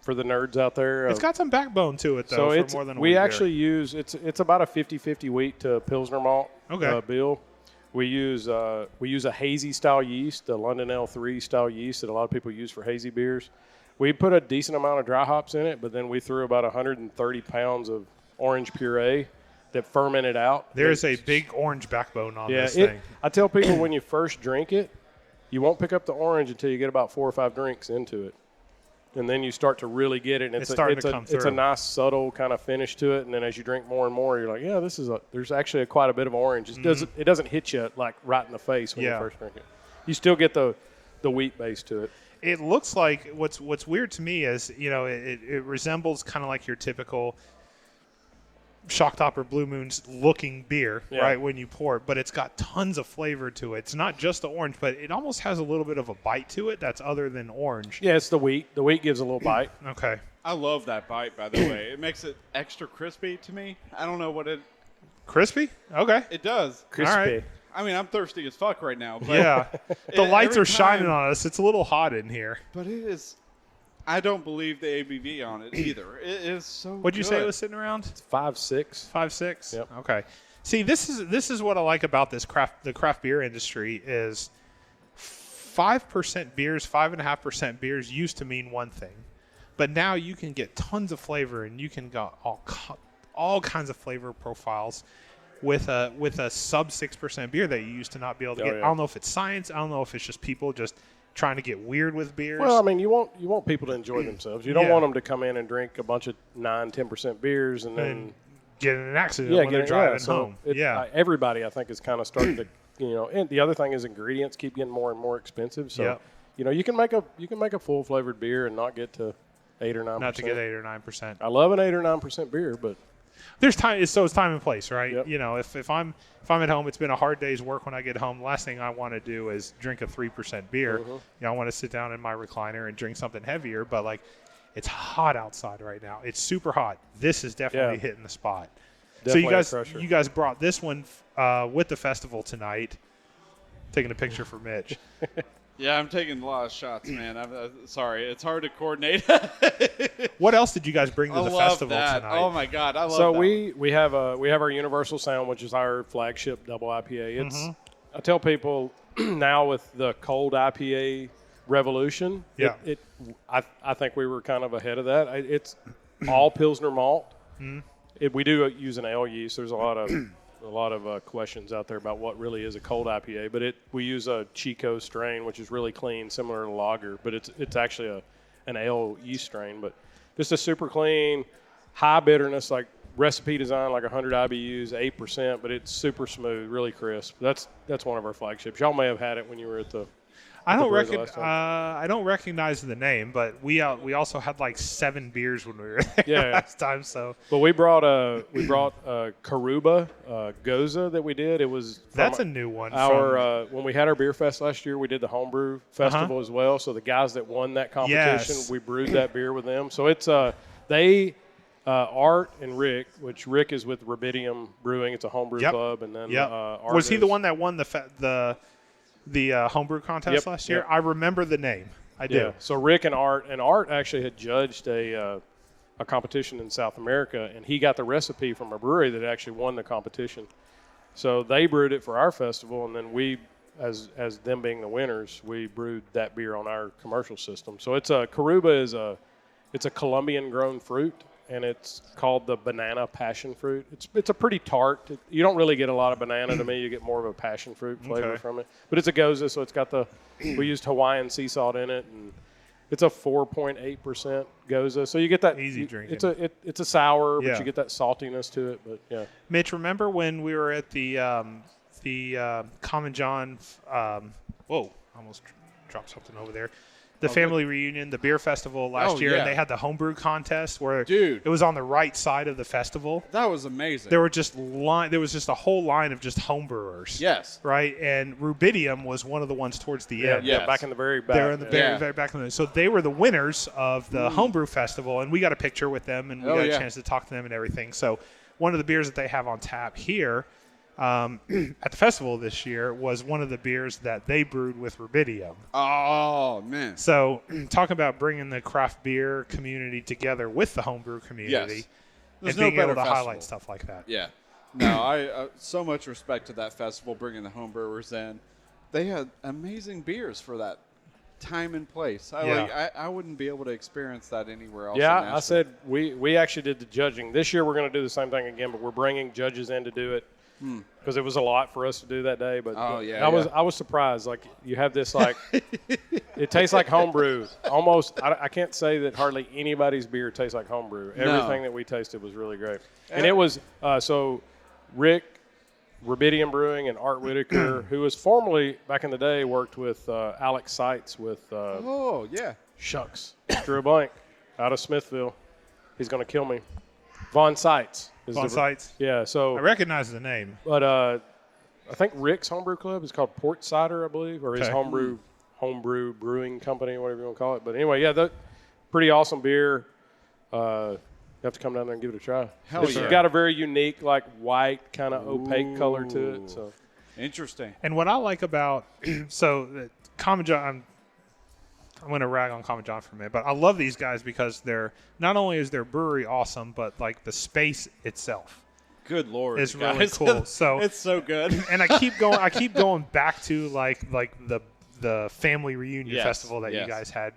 for the nerds out there, It's got some backbone to it, though, so for it's more than a we wheat beer. actually use it's about a 50-50 wheat to Pilsner malt bill. We use a hazy style yeast, the London L3 style yeast that a lot of people use for hazy beers. We put a decent amount of dry hops in it, but then we threw about 130 pounds of orange puree that fermented out. There's a big orange backbone on Yeah, this thing. I tell people when you first drink it, you won't pick up the orange until you get about 4 or 5 drinks into it. And then you start to really get it. And It's starting to come It's a through. nice, subtle kind of finish to it. And then as you drink more and more, you're like, yeah, there's actually quite a bit of orange. It doesn't hit you like right in the face when you first drink it. You still get the wheat base to it. It looks like what's weird to me is, it resembles kind of like your typical Shock Top or Blue Moon's looking beer, right, when you pour it, but it's got tons of flavor to it. It's not just the orange, but it almost has a little bit of a bite to it that's other than orange. Yeah, it's the wheat. The wheat gives a little bite. Okay. I love that bite, by the way. It makes it extra crispy to me. I don't know what it... Crispy? Okay. It does. Crispy. All right. I mean, I'm thirsty as fuck right now. But Yeah. The lights every are shining time- on us. It's a little hot in here. But it is... I don't believe the ABV on it either. It is so What'd you say it good. was sitting around? 5.6. 5.6? Yep. Okay. See, this is what I like about the craft beer industry is 5% beers, 5.5% beers used to mean one thing. But now you can get tons of flavor and you can get all kinds of flavor profiles with a sub 6% beer that you used to not be able to get. Yeah. I don't know if it's science. I don't know if it's just people just trying to get weird with beers. Well, I mean, you want people to enjoy themselves. You don't Yeah. want them to come in and drink a bunch of 9-10% beers and then get in an accident when they're driving home. Everybody, I think, is kind of starting to, And the other thing is ingredients keep getting more and more expensive. So, Yep. you can make a full flavored beer and not get to 8 or 9%. Not to get 8 or 9%. I love an 8 or 9% beer, but There's time. It's time and place, right? Yep. If I'm at home, it's been a hard day's work. When I get home, the last thing I want to do is drink a 3% beer. I want to sit down in my recliner and drink something heavier. But like, it's hot outside right now. It's super hot. This is definitely hitting the spot. Definitely a So crusher. you guys brought this one with the festival tonight. Taking a picture for Mitch. Yeah, I'm taking a lot of shots, man. I'm sorry. It's hard to coordinate. What else did you guys bring to I the love festival that. tonight? Oh my God, I love so that. we have our Universal Sound, which is our flagship double IPA. It's I tell people now with the cold IPA revolution, Yeah. I think we were kind of ahead of that. It's all Pilsner malt. We do use an ale yeast. There's a lot of questions out there about what really is a cold IPA, but we use a Chico strain, which is really clean, similar to lager, but it's actually an ale yeast strain, but just a super clean, high bitterness, like recipe design, like 100 IBUs, 8%, but it's super smooth, really crisp. That's one of our flagships. Y'all may have had it when you were at the. I don't Brewers last time. I don't recognize the name, but we also had like 7 beers when we were there last time. So, But we brought a Karuba Goza that we did. It was that's a new one. when we had our beer fest last year, we did the homebrew festival as well. So the guys that won that competition, Yes. we brewed that beer with them. So it's Art and Rick, which Rick is with Rubidium Brewing. It's a homebrew club, and then Art was he the is- one that won the homebrew contest last year? yep. I remember the name. I do. Yeah. So Rick and Art actually had judged a competition in South America, and he got the recipe from a brewery that actually won the competition. So they brewed it for our festival, and then we, as them being the winners, we brewed that beer on our commercial system. So Karuba it's a Colombian grown fruit, and it's called the banana passion fruit. It's a pretty tart. You don't really get a lot of banana to me. You get more of a passion fruit flavor from it. But it's a Goza, so it's got we used Hawaiian sea salt in it, and it's a 4.8% Goza. So you get that Easy drinking. It's a sour, Yeah. but you get that saltiness to it. But yeah, Mitch, remember when we were at the Common John? Almost dropped something over there. The family reunion, the beer festival last year, yeah. and they had the homebrew contest where Dude. it was on the right side of the festival. That was amazing. There was just a whole line of just homebrewers. Yes. Right, and Rubidium was one of the ones towards the end. Yes. back in the very back. They're in the yeah. very back of the. So they were the winners of the homebrew festival, and we got a picture with them, and we got a chance to talk to them and everything. So one of the beers that they have on tap here at the festival this year was one of the beers that they brewed with Rubidium. Oh man. So talking about bringing the craft beer community together with the homebrew community, Yes. and There's no being able better to festival. highlight stuff like that. Yeah. No, I so much respect to that festival bringing the homebrewers in. They had amazing beers for that time and place. I wouldn't be able to experience that anywhere else. in Yeah, Nashville. I said we actually did the judging. This year we're going to do the same thing again, but we're bringing judges in to do it because it was a lot for us to do that day. But I was surprised. Like you have this it tastes like homebrew. Almost, I can't say that hardly anybody's beer tastes like homebrew. Everything that we tasted was really great, and it was so Rick. Rubidium Brewing and Art Whitaker, who was formerly back in the day worked with Alex Seitz with Shucks, drew a blank out of Smithville. He's going to kill me. Von Seitz. Von Seitz. Yeah, so I recognize the name. but I think Rick's homebrew club is called Port Cider, I believe, or his Okay. homebrew brewing company, whatever you want to call it. But anyway, yeah, pretty awesome beer. you have to come down there and give it a try. Hell yeah. It's got a very unique, like white kind of opaque color to it. So interesting. And what I like about Common John, I'm going to rag on Common John for a minute, but I love these guys because they're not only is their brewery awesome, but like the space itself. Good Lord, is guys. really cool. So it's so good. And I keep going back to like the family reunion festival that you guys had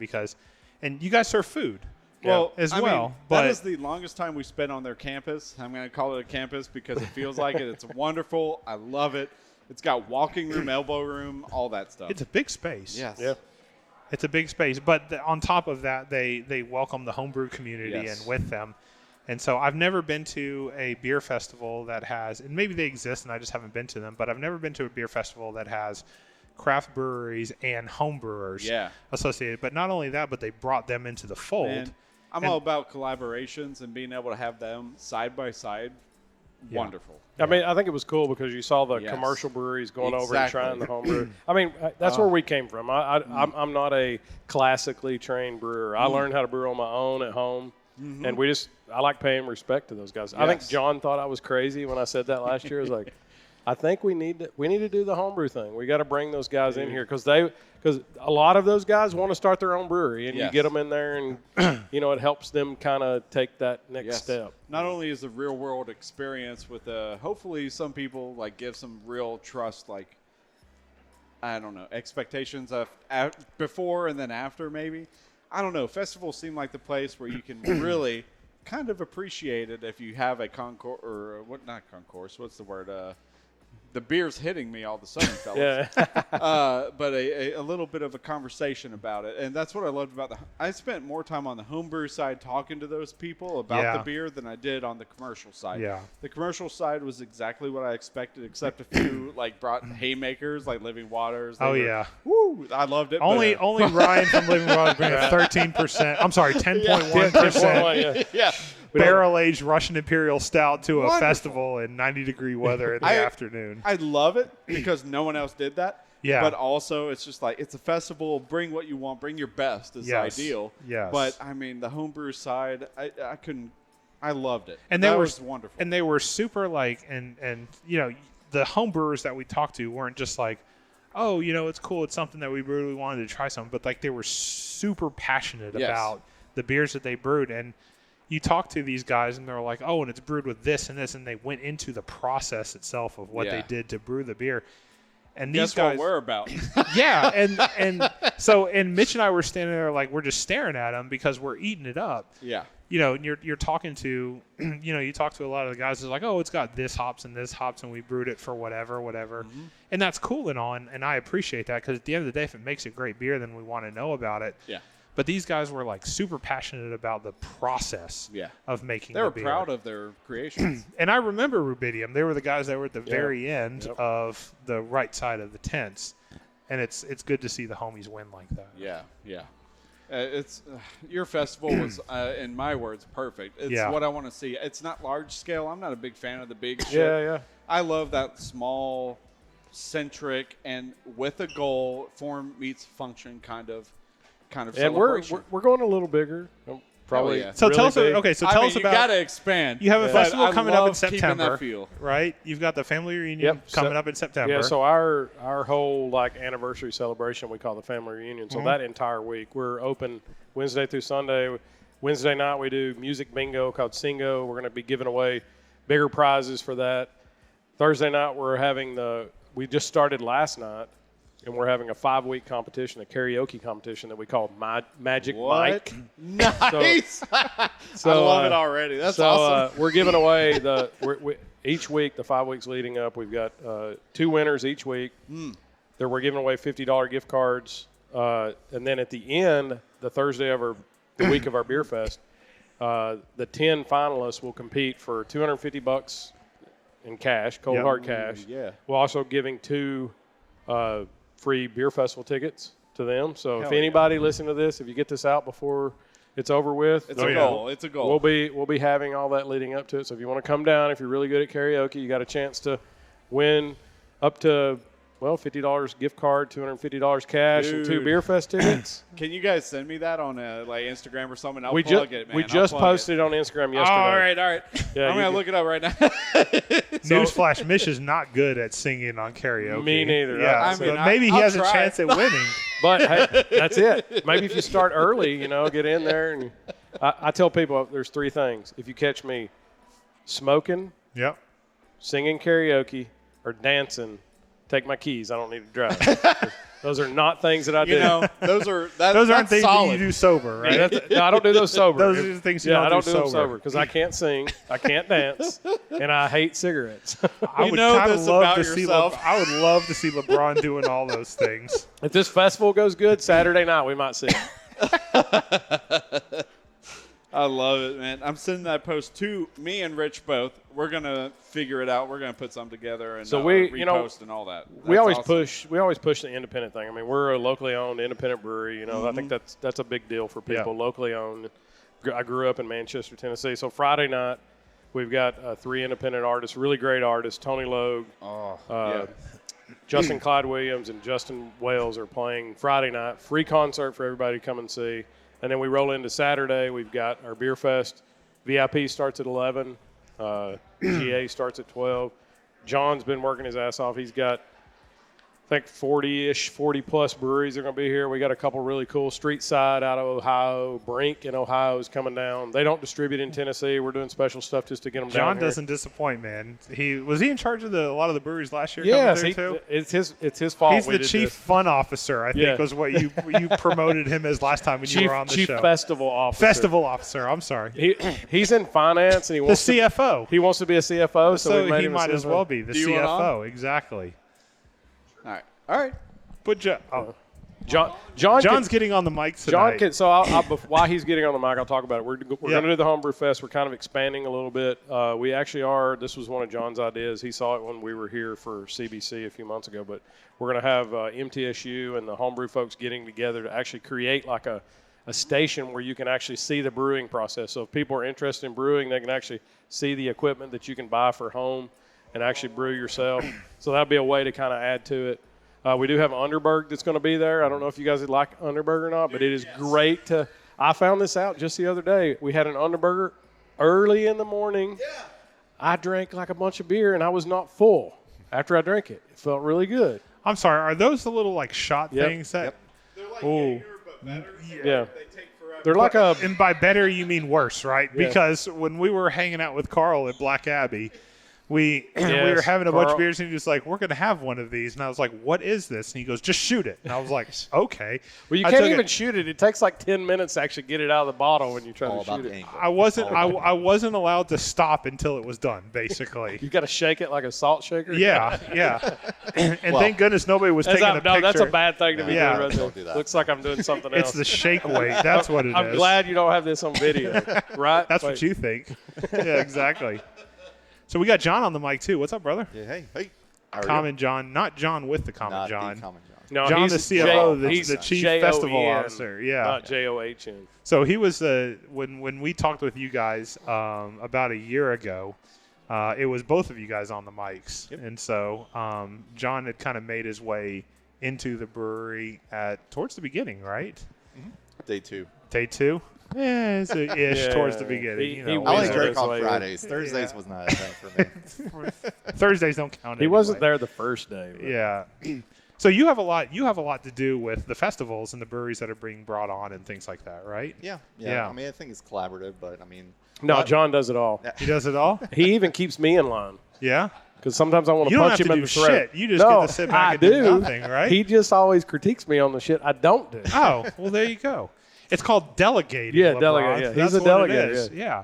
and you guys serve food. Well, as I well. mean, but that is the longest time we spent on their campus. I'm going to call it a campus because it feels like it. It's wonderful. I love it. It's got walking room, elbow room, all that stuff. It's a big space. Yes. yeah. It's a big space. But on top of that, they welcome the homebrew community in with them. And so I've never been to a beer festival that has, and maybe they exist and I just haven't been to them, but I've never been to a beer festival that has craft breweries and home brewers associated. But not only that, but they brought them into the fold. Man, I'm all about collaborations and being able to have them side by side. Wonderful. I mean, I think it was cool because you saw the commercial breweries going over and trying the home brew. I mean, that's where we came from. I'm not a classically trained brewer. I learned how to brew on my own at home, and I like paying respect to those guys. I think John thought I was crazy when I said that last year. I was like, I think we need to do the homebrew thing. We got to bring those guys in here because a lot of those guys want to start their own brewery, and you get them in there, and it helps them kind of take that next step. Not only is a real world experience with hopefully some people like give some real trust, like I don't know, expectations of before and then after maybe. I don't know. Festivals seem like the place where you can really kind of appreciate it if you have a concourse or not concourse. What's the word? The beer's hitting me all of a sudden, fellas. But a little bit of a conversation about it. And that's what I loved about I spent more time on the homebrew side talking to those people about the beer than I did on the commercial side. Yeah. The commercial side was exactly what I expected, except a few like brought haymakers like Living Waters. Woo! I loved it. Only Ryan from Living Waters bringing 13%. I'm sorry, 10.1%. Yeah. Barrel-aged Russian Imperial Stout to a festival in 90-degree weather in the afternoon. I love it because no one else did that. Yeah. But also, it's just like it's a festival. Bring what you want. Bring your best is ideal. Yes. But I mean, the homebrew side, I couldn't. I loved it. And that was wonderful. And they were super and the homebrewers that we talked to weren't just like, oh, it's cool. It's something that we really wanted to try something. But like they were super passionate about the beers that they brewed. And you talk to these guys and they're like, oh, and it's brewed with this and this, and they went into the process itself of what they did to brew the beer. And these guys, what we're about. and Mitch and I were standing there like we're just staring at them because we're eating it up. Yeah. And you're talking to, you talk to a lot of the guys. It's like, oh, it's got this hops, and we brewed it for whatever, and that's cool and all, and I appreciate that because at the end of the day, if it makes a great beer, then we want to know about it. Yeah. But these guys were like super passionate about the process of making the beer. They were proud of their creations. And I remember Rubidium. They were the guys that were at the very end of the right side of the tents. And it's good to see the homies win like that. Yeah. It's your festival was, in my words, perfect. It's what I want to see. It's not large scale. I'm not a big fan of the big shit. Yeah. I love that small, centric, and with a goal, form meets function kind of and celebration. we're going a little bigger. Probably. So really tell us. big. Okay. So tell us you about. got to expand. You have a festival coming up in keeping September, that feel. right? You've got the family reunion coming up in September. Yeah. So our whole like anniversary celebration we call the family reunion. So that entire week we're open Wednesday through Sunday. Wednesday night we do music bingo called Singo. We're going to be giving away bigger prizes for that. Thursday night we're having we just started last night. And we're having a 5-week competition, a karaoke competition that we call Magic Mike. Nice. So, I love it already. That's awesome. We're giving away each week, the 5 weeks leading up, we've got 2 winners each week. We're giving away $50 gift cards. And then at the end, the Thursday of the week of our beer fest, the 10 finalists will compete for $250 in cash, cold hard cash. Yeah. We're also giving 2 free beer festival tickets to them. So if anybody listening to this, if you get this out before it's over with, it's a goal. It's a goal. We'll be having all that leading up to it. So if you want to come down, if you're really good at karaoke, you got a chance to win up to $50 gift card, $250 cash, and 2 Dude. Beer Fest tickets. Can you guys send me that on like Instagram or something? I'll we plug it, man. We I'll just plug posted it on Instagram yesterday. All right. Yeah, I'm you gonna can- look it up right now. Newsflash: Mitch is not good at singing on karaoke. Me neither. Yeah, I so mean, maybe he I'll has a try. chance at winning. But hey, that's it. Maybe if you start early, get in there. And I tell people there's 3 things. If you catch me smoking, Yep. singing karaoke, or dancing, take my keys. I don't need to drive. Those are not things that I do. those are Those aren't that's things solid. that you do sober, right? No, I don't do those sober. Those are the things you I don't don't do do them sober. sober because I can't sing, I can't dance, and I hate cigarettes. I You would know kinda this love about to see. yourself. I would love to see LeBron doing all those things. If this festival goes good, Saturday night we might see it. I love it, man. I'm sending that post to me and Rich both. We're gonna figure it out. We're gonna put something together and So we, repost and all that. We That's always awesome. push the independent thing. I mean, we're a locally owned independent brewery. I think that's a big deal for people. Yeah. Locally owned. I grew up in Manchester, Tennessee. So Friday night, we've got 3 independent artists, really great artists. Tony Logue, Justin Clyde Williams, and Justin Wales are playing Friday night. Free concert for everybody to come and see. And then we roll into Saturday. We've got our Beer Fest. VIP starts at 11. GA starts at 12. John's been working his ass off. He's got, I think, 40-plus breweries are going to be here. We got a couple really cool street side out of Ohio. Brink in Ohio is coming down. They don't distribute in Tennessee. We're doing special stuff just to get them down John here. doesn't disappoint, man. Was he in charge of a lot of the breweries last year? Yes, coming there too? it's his fault. He's we the did chief this. fun officer, I think, Yeah. was what you promoted him as last time when you were on the Chief show. festival officer. Festival officer. I'm sorry. He's in finance and he The wants to, CFO. he wants to be a CFO, So we made he him a might as CFO. well be the Do you want CFO. Exactly. All right. But John's getting on the mic tonight. John can. So while he's getting on the mic, I'll talk about it. We're going to do the Homebrew Fest. We're kind of expanding a little bit. We actually are. This was one of John's ideas. He saw it when we were here for CBC a few months ago. But we're going to have MTSU and the Homebrew folks getting together to actually create like a station where you can actually see the brewing process. So if people are interested in brewing, they can actually see the equipment that you can buy for home and actually brew yourself. So that'll be a way to kind of add to it. We do have Underberg that's going to be there. I don't know if you guys would like Underberg or not, but it is great to – I found this out just the other day. We had an Underberger early in the morning. Yeah. I drank like a bunch of beer, and I was not full after I drank it. It felt really good. I'm sorry. Are those the little like shot Yep. things that? They're like Ooh. but better. Yeah. They take forever. They're like a And by better, you mean worse, right? Yeah. Because when we were hanging out with Carl at Black Abbey, we were Yes, having a bunch Carl. of beers, and he was like, "We're going to have one of these." And I was like, "What is this?" And he goes, "Just shoot it." And I was like, "Okay." well, you I can't took even it- shoot it. It takes like 10 minutes to actually get it out of the bottle when you try All to about shoot the it. angle. I wasn't allowed to stop until it was done, basically. You got to shake it like a salt shaker. Yeah. And Well, thank goodness nobody was taking a picture. that's a bad thing to be Yeah. doing right Don't there. do that. Looks like I'm doing something It's else. the shake weight. That's what it is. I'm glad you don't have this on video, right? That's Wait. what you think. Yeah, exactly. So we got John on the mic too. What's up, brother? Yeah, hey. How are Common John, not John with the Common Not John. the Common John. No, John, he's the CFO, he's the chief J-O-N, festival officer. Yeah. not J-O-H-N. So he was when we talked with you guys about a year ago. It was both of you guys on the mics, and so John had kind of made his way into the brewery towards the beginning, right? Day 2. Day 2. Yeah, it's ish Yeah. towards the beginning. He you know, I only Yeah. drank on Later. Fridays. Thursdays was not a thing for me. Thursdays don't count. He wasn't anyway. there the first day. but- Yeah. So you have a lot to do with the festivals and the breweries that are being brought on and things like that, right? Yeah. Yeah. I mean, I think it's collaborative, but I mean, No, John does it all. He does it all. He even keeps me in line Yeah. because sometimes I want You to don't punch have him to in do the throat. shit. You just no, get to sit back I and do do nothing, right? He just always critiques me on the shit I don't do. Oh, well, there you go. It's called delegating. Yeah, LeBron. delegate, yeah. That's He's a what it delegate, is. Yeah.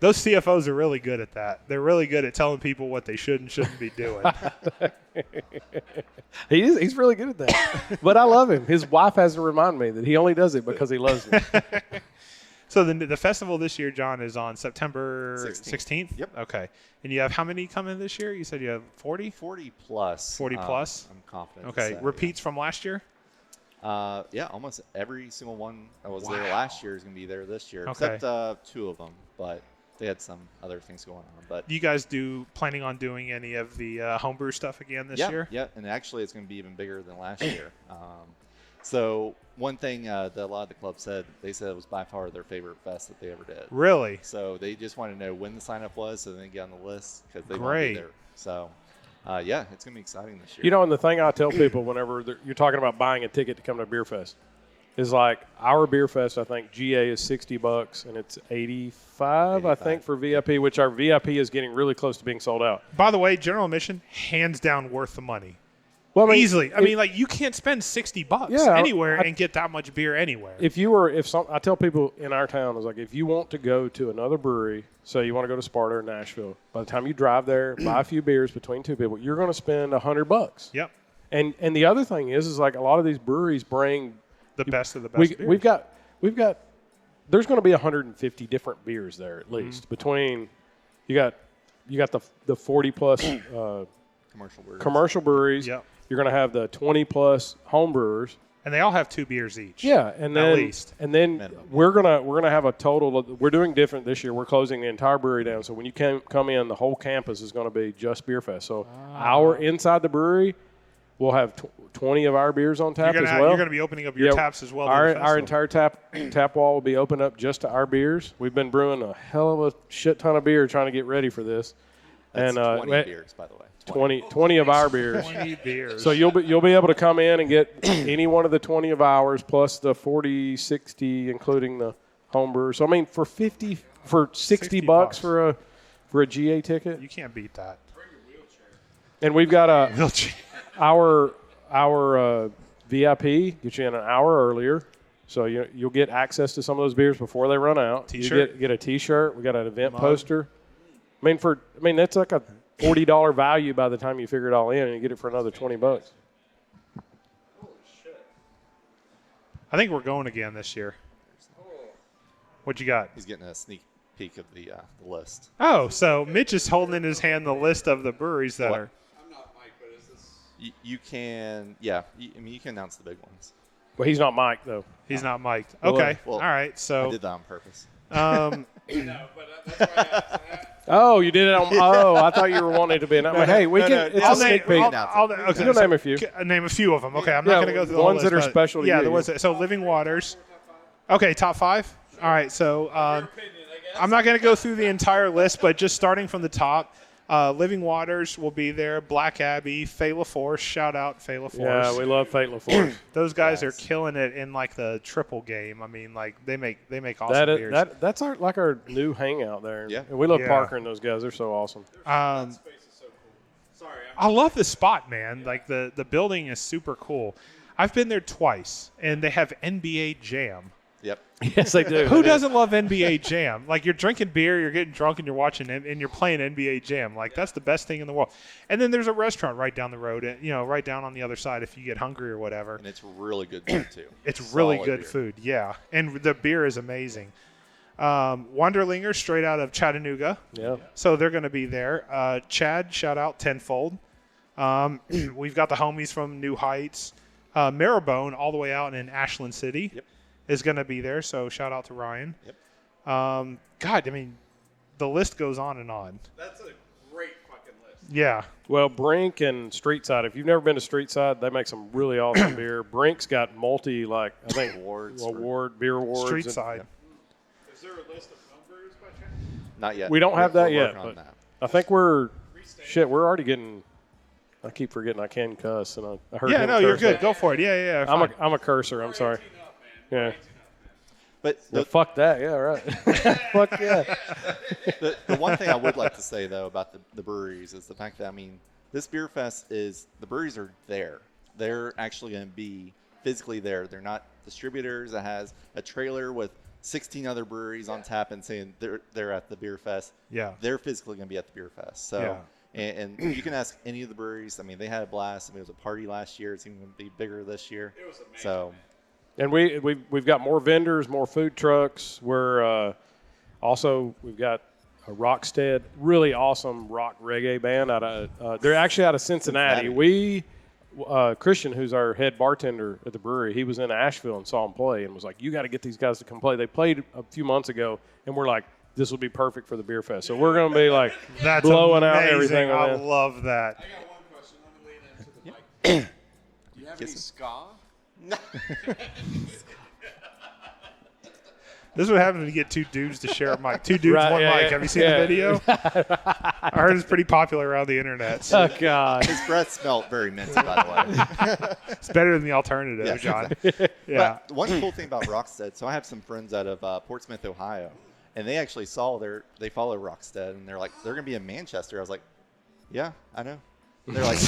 Those CFOs are really good at that. They're really good at telling people what they should and shouldn't be doing. He's really good at that. But I love him. His wife has to remind me that he only does it because he loves me. So the festival this year, John, is on September 16th. Yep. Okay. And you have how many coming this year? You said you have 40? 40 plus. 40 plus? I'm confident. to Okay. say, Repeats from last year? Yeah, almost every single one that was there last year is going to be there this year, Okay. except 2 of them. But they had some other things going on. But You guys planning on doing any of the homebrew stuff again this year? Yeah, and actually it's going to be even bigger than last year. So one thing that a lot of the clubs said, they said it was by far their favorite fest that they ever did. Really? So they just want to know when the sign up was so they can get on the list because they want to Great. be there. So, yeah, it's going to be exciting this year. You know, and the thing I tell people whenever you're talking about buying a ticket to come to a beer fest is like our beer fest, I think GA is $60 and it's 85, I think, for VIP, which our VIP is getting really close to being sold out. By the way, general admission, hands down worth the money. Well, I mean, Easily. I mean, like, you can't spend $60 anywhere and get that much beer anywhere. I tell people in our town, is like, if you want to go to another brewery, say you want to go to Sparta or Nashville, by the time you drive there, buy a few beers between two people, you're going to spend $100. Yep. And the other thing is like a lot of these breweries bring The best of the best beers. We've got there's going to be 150 different beers there at least between you got the 40 plus commercial breweries. Yep. You're going to have the 20 plus home brewers. And they all have 2 beers each. Yeah, and then at least. and then we're gonna have a total. We're doing different this year. We're closing the entire brewery down. So when you come in, the whole campus is going to be just beer fest. So our inside the brewery, we'll have 20 of our beers on tap as well. You're going to be opening up your taps as well. Our entire tap wall will be open up just to our beers. We've been brewing a hell of a shit ton of beer trying to get ready for this. That's 20 beers, by the way. 20 of our beers. 20 beers. So you'll be able to come in and get any one of the 20 of ours plus the 40, 60, including the home brewer. So I mean, for $60 for a GA ticket, you can't beat that. and we've got a Wheelchair. our VIP get you in an hour earlier, so you'll get access to some of those beers before they run out. T-shirt. You get a T-shirt. We got an event poster. I mean that's like a $40 value by the time you figure it all in, and you get it for another $20. I think we're going again this year. What you got? He's getting a sneak peek of the list. Oh, so Mitch is holding in his hand the list of the breweries that are. I'm not Mike, but is this? You can, yeah. I mean, you can announce the big ones. Well, he's not Mike though. He's not mic'd. Okay. Well, all right. I So, did that on purpose. No, but that's why I asked that. Oh, you did it on. Oh, I thought you were wanting to be an. Hey, we can. It's a sneak peek. okay, You'll name a few. Name a few of them. Okay, I'm not going to go through the whole ones that list, are but special to yeah, you. there was so Living Waters. Okay, top 5. All right, so I'm not going to go through the entire list, but just starting from the top, Living Waters will be there. Black Abbey, Fay LaForce. Shout out Fay LaForce. Yeah, we love Fate LaForce. Those guys are killing it in like the triple game. I mean, like they make awesome beers. That's our new hangout there. Yeah. And we love Yeah. Parker and those guys. They're so awesome. That space is so cool. Sorry, I love the spot, man. Like the building is super cool. I've been there twice, and they have NBA Jam. Yep. Yes, they do. Who doesn't love NBA Jam? Like you're drinking beer, you're getting drunk, and you're watching and you're playing NBA Jam. Like that's the best thing in the world. And then there's a restaurant right down the road, right down on the other side if you get hungry or whatever. And it's really good food, too. It's really Solid good beer. food, yeah. And the beer is amazing. Wanderlinger, straight out of Chattanooga. Yeah. So they're going to be there. Chad, shout out Tenfold. We've got the homies from New Heights. Marrowbone, all the way out in Ashland City, is going to be there. So shout out to Ryan. Yep. God, I mean, the list goes on and on. that's a great fucking list. Yeah. Well, Brink and Streetside. If you've never been to Streetside, they make some really awesome beer. Brink's got Awards for- beer awards. Street and- side. Is there a list of homebrews by chance? Not yet. We don't have that We're yet, working on but that. I think we're already getting. I keep forgetting I can cuss, and I heard. Yeah, him no, you're curse. good. Go for it. Yeah. fine. I'm a cursor. I'm sorry. Yeah. But Well, fuck that. Yeah, right. Fuck yeah. the one thing I would like to say, though, about the breweries is the fact that, I mean, this beer fest the breweries are there. They're actually going to be physically there. They're not distributors that has a trailer with 16 other breweries on tap and saying they're at the beer fest. Yeah. They're physically going to be at the beer fest. So, Yeah. and you can ask any of the breweries. I mean, they had a blast. I mean, it was a party last year. It's even going to be bigger this year. It was amazing. So, And we've got more vendors, more food trucks. We're we've got a Rockstead, really awesome rock reggae band they're actually out of Cincinnati. We Christian, who's our head bartender at the brewery, he was in Asheville and saw them play and was like, "You got to get these guys to come play." They played a few months ago, and we're like, this will be perfect for the beer fest. So we're going to be like That's blowing amazing. out everything. I on love that. I got one question. Let me lean into the mic. Do you have any ska? This is what happens when you get two dudes to share a mic. Two dudes, Right, one yeah, mic. yeah. Have you seen the video? I heard it's pretty popular around the internet. So Oh, God. His breath smelled very minty, by the way. it's better than the alternative, Yeah, John. exactly. Yeah. But one cool thing about Rockstead, so I have some friends out of Portsmouth, Ohio, and they actually they follow Rockstead, and they're like, they're going to be in Manchester. I was like, yeah, I know. And they're like,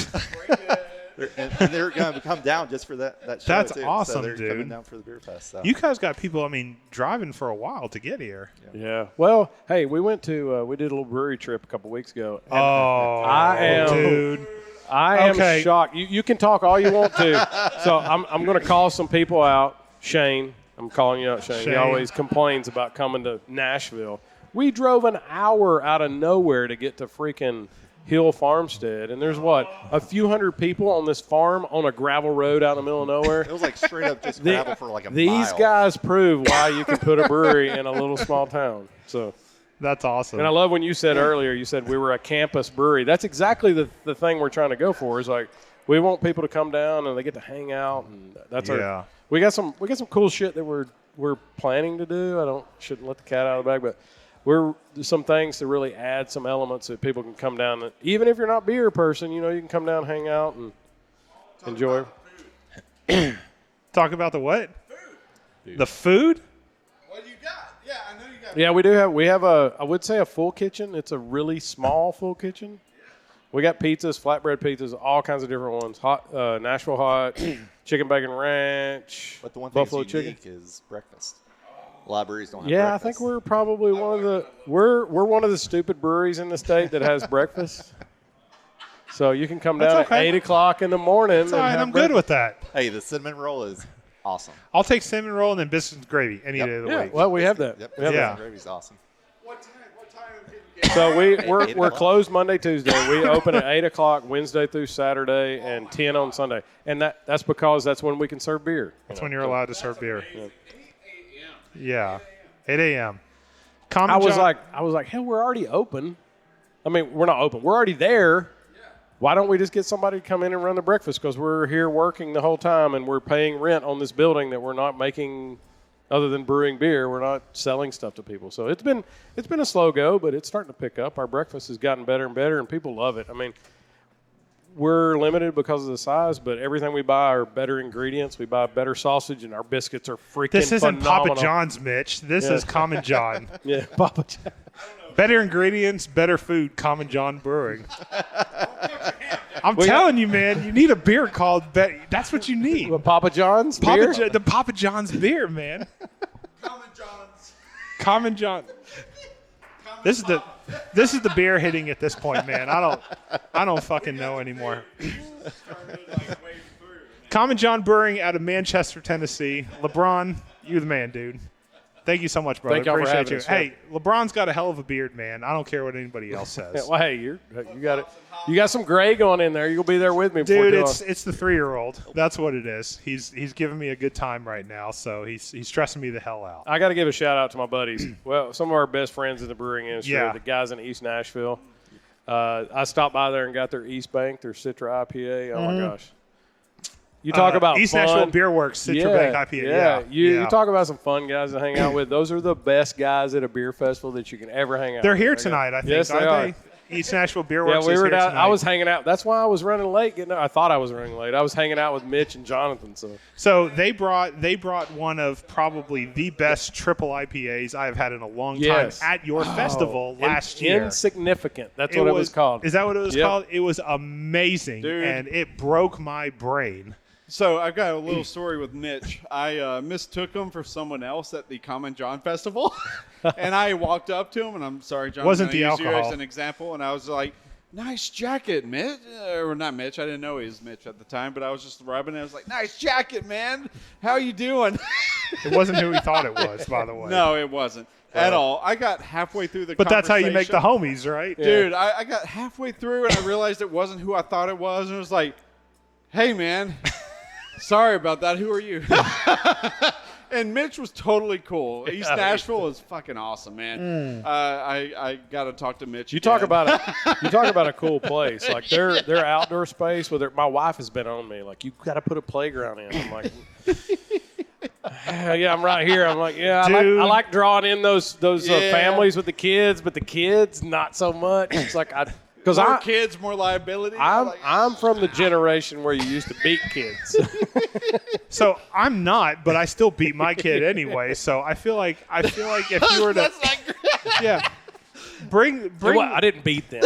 they're going to come down just for that show. That's too. awesome, so they're dude. coming down for the beer fest. So. You guys got people, driving for a while to get here. Yeah. Well, hey, we went to we did a little brewery trip a couple weeks ago. and Oh, dude. I am Okay. shocked. You can talk all you want to. So I'm going to call some people out. Shane, I'm calling you out, Shane. He Shane. always complains about coming to Nashville. We drove an hour out of nowhere to get to freaking Hill Farmstead, and there's a few hundred people on this farm on a gravel road out in the middle of nowhere. It was like straight up just gravel for like a These mile. guys prove why you can put a brewery in a little small town. So, That's awesome. and I love when you said earlier, you said we were a campus brewery. That's exactly the thing we're trying to go for. Is like we want people to come down and they get to hang out, and that's Yeah. we got some cool shit that we're planning to do. Shouldn't let the cat out of the bag, but we're some things to really add some elements that people can come down. And even if you're not a beer person, you can come down, hang out, and enjoy. Talk about the what? Food. The food? What do you got? Yeah, I know you got. Yeah, we have I would say a full kitchen. It's a really small full kitchen. We got pizzas, flatbread pizzas, all kinds of different ones. Hot Nashville hot, chicken bacon ranch, But the one thing buffalo that's chicken. unique is breakfast. A lot of breweries don't have Yeah, breakfast. I think we're probably we're one of the stupid breweries in the state that has breakfast. So you can come down That's okay. at 8 o'clock in the morning. All right, and have I'm good with that. Hey, the cinnamon roll is awesome. I'll take cinnamon roll and then biscuits and gravy any day of the Yeah, week. well, we have that. Yep. We have Yeah. that. Gravy's awesome. What time can you get? So we're 8 o'clock. closed Monday, Tuesday. We open at 8 o'clock Wednesday through Saturday and 10 on Sunday. And that's because that's when we can serve beer. That's when you're allowed to serve beer. Yeah. 8 a.m. I was like, hell, we're already open. I mean, we're not open. We're already there. Why don't we just get somebody to come in and run the breakfast? Because we're here working the whole time and we're paying rent on this building that we're not making other than brewing beer. We're not selling stuff to people. So it's been a slow go, but it's starting to pick up. Our breakfast has gotten better and better, and people love it. I mean, we're limited because of the size, but everything we buy are better ingredients. We buy better sausage, and our biscuits are freaking This isn't phenomenal. Papa John's, Mitch. This is Common John. Yeah, Papa John. Better ingredients, better food, Common John Brewing. I'm telling you, man, you need a beer called that's what you need. What, Papa John's beer? The Papa John's beer, man. Common John's. Common John. This is the beer hitting at this point, man. I don't fucking know anymore. Common John Brewing out of Manchester, Tennessee. LeBron, you the man, dude. Thank you so much, brother. Thank y'all for Appreciate having you. us, man. Hey, LeBron's got a hell of a beard, man. I don't care what anybody else says. Well, hey, you got it. You got some gray going in there. You'll be there with me, before Dude, too long. it's the 3-year-old. That's what it is. He's giving me a good time right now, so he's stressing me the hell out. I got to give a shout out to my buddies. Well, some of our best friends in the brewing industry, Yeah. the guys in East Nashville. I stopped by there and got their East Bank, their Citra IPA. Oh my gosh! You talk about East fun. Nashville Beer Works, Citra Bank IPA. Yeah, You talk about some fun guys to hang out with. Those are the best guys at a beer festival that you can ever hang out. They're with. here tonight, I think. Yes, they aren't are. they? East Nashville Beer Yeah, Works. we is were here down. tonight. I was hanging out. That's why I was running late. I thought I was running late. I was hanging out with Mitch and Jonathan. So they brought one of probably the best triple IPAs I have had in a long time Yes. at your festival last year. Insignificant. That's what it was called. Is that what it was Yep. called? It was amazing, Dude. and it broke my brain. So I've got a little story with Mitch. I mistook him for someone else at the Common John Festival, and I walked up to him, and I'm sorry, John, Wasn't I'm gonna the use you alcohol. as an example, and I was like, "Nice jacket, Mitch," or not Mitch. I didn't know he was Mitch at the time, but I was just rubbing it. I was like, "Nice jacket, man. How you doing?" It wasn't who we thought it was, by the way. No, it wasn't at all. I got halfway through the But that's how you make the conversation. homies, right? Dude, I got halfway through and I realized it wasn't who I thought it was. And it was like, hey, man, sorry about that. Who are you? And and Mitch was totally cool. East Nashville is fucking awesome, man. I got to talk to Mitch. You talk about a cool place. Like their outdoor space. My wife has been on me. Like, you got to put a playground in. I'm like, yeah, I'm right here. I'm like, yeah, I like drawing in those families with the kids, but the kids not so much. It's like because more kids, more liability. I'm from the generation where you used to beat kids. So I'm not, but I still beat my kid anyway. So I feel like if you were to, That's not great. yeah, bring. Well, I didn't beat them.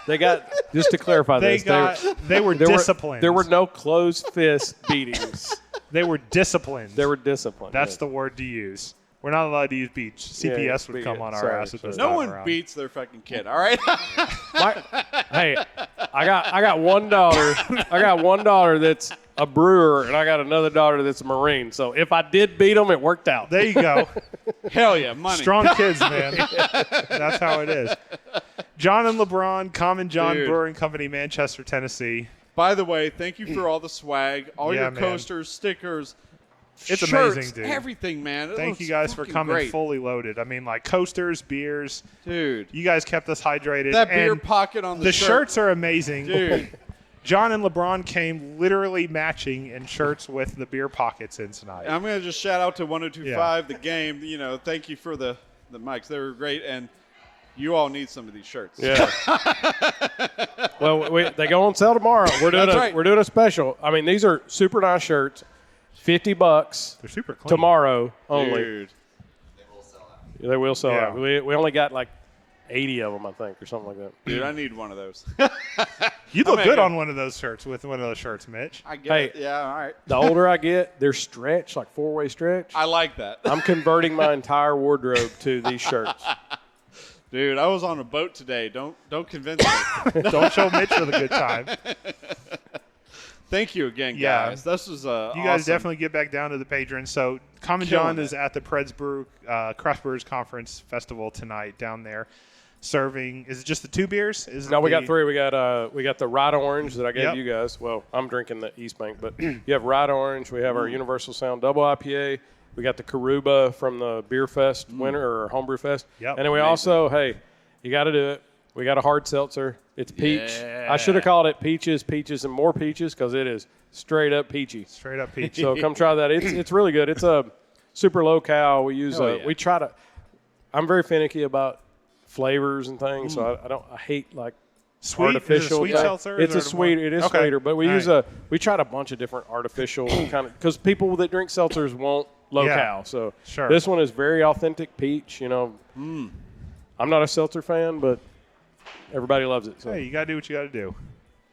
They got, just to clarify they were disciplined. There were no closed fist beatings. They were disciplined. They were disciplined. That's the word to use. We're not allowed to use beach. CPS would come on our ass if this No time one around. beats their fucking kid. All right. Hey, I got one daughter. I got one daughter that's a brewer, and I got another daughter that's a Marine. So if I did beat them, it worked out. There you go. Hell yeah, money. Strong kids, man. That's how it is. John and LeBron, Common John Dude. Brewing Company, Manchester, Tennessee. By the way, thank you for all the swag, all Yeah, your man. coasters, stickers. It's shirts, amazing, dude. Everything, man. It Thank looks you guys for fucking coming great. fully loaded. I mean, like coasters, beers. Dude. You guys kept us hydrated. That beer and pocket on the the shirt. shirts are amazing. Dude. John and LeBron came literally matching in shirts with the beer pockets in tonight. I'm going to just shout out to 1025, the game. You know, thank you for the mics. They were great. And you all need some of these shirts. Yeah. Well, they go on sale tomorrow. We're doing a special. I mean, these are super nice shirts. $50 They're super clean. tomorrow only. Dude. They will sell Yeah. out. We only got like 80 of them, I think, or something like that. Dude, I need one of those. You look I'm good gonna- on one of those shirts with one of those shirts, Mitch. I get Hey. it. Yeah, all right. The older I get, they're stretched, like four-way stretch. I like that. I'm converting my entire wardrobe to these shirts. Dude, I was on a boat today. Don't convince me. Don't show Mitch with a good time. Thank you again, Yeah. guys. This was You guys definitely get back down to the patrons. So Common Killing John it. is at the Preds Brew Craft Brewers Conference Festival tonight down there, serving. Is it just the two beers? No, we got three. We got the Ride Orange that I gave Yep. you guys. Well, I'm drinking the East Bank, but you have Ride Orange. We have our Universal Sound Double IPA. We got the Karuba from the Beer Fest winter or Homebrew Fest. Yep. And then we also, hey, you got to do it. We got a hard seltzer. It's peach. Yeah. I should have called it peaches, and more peaches because it is straight up peachy. Straight up peach. So come try that. It's really good. It's a super low cal. We use Hell yeah. we try to. I'm very finicky about flavors and things, so I hate like Sweet? artificial. Is it a sweet thing. seltzer? It's Is a it more- sweet. It is Okay. sweeter, but we All use right. we tried a bunch of different artificial kind of because people that drink seltzers want low Yeah. cal. So Sure. this one is very authentic peach. You know, I'm not a seltzer fan, but everybody loves it. So. Hey, you got to do what you got to do.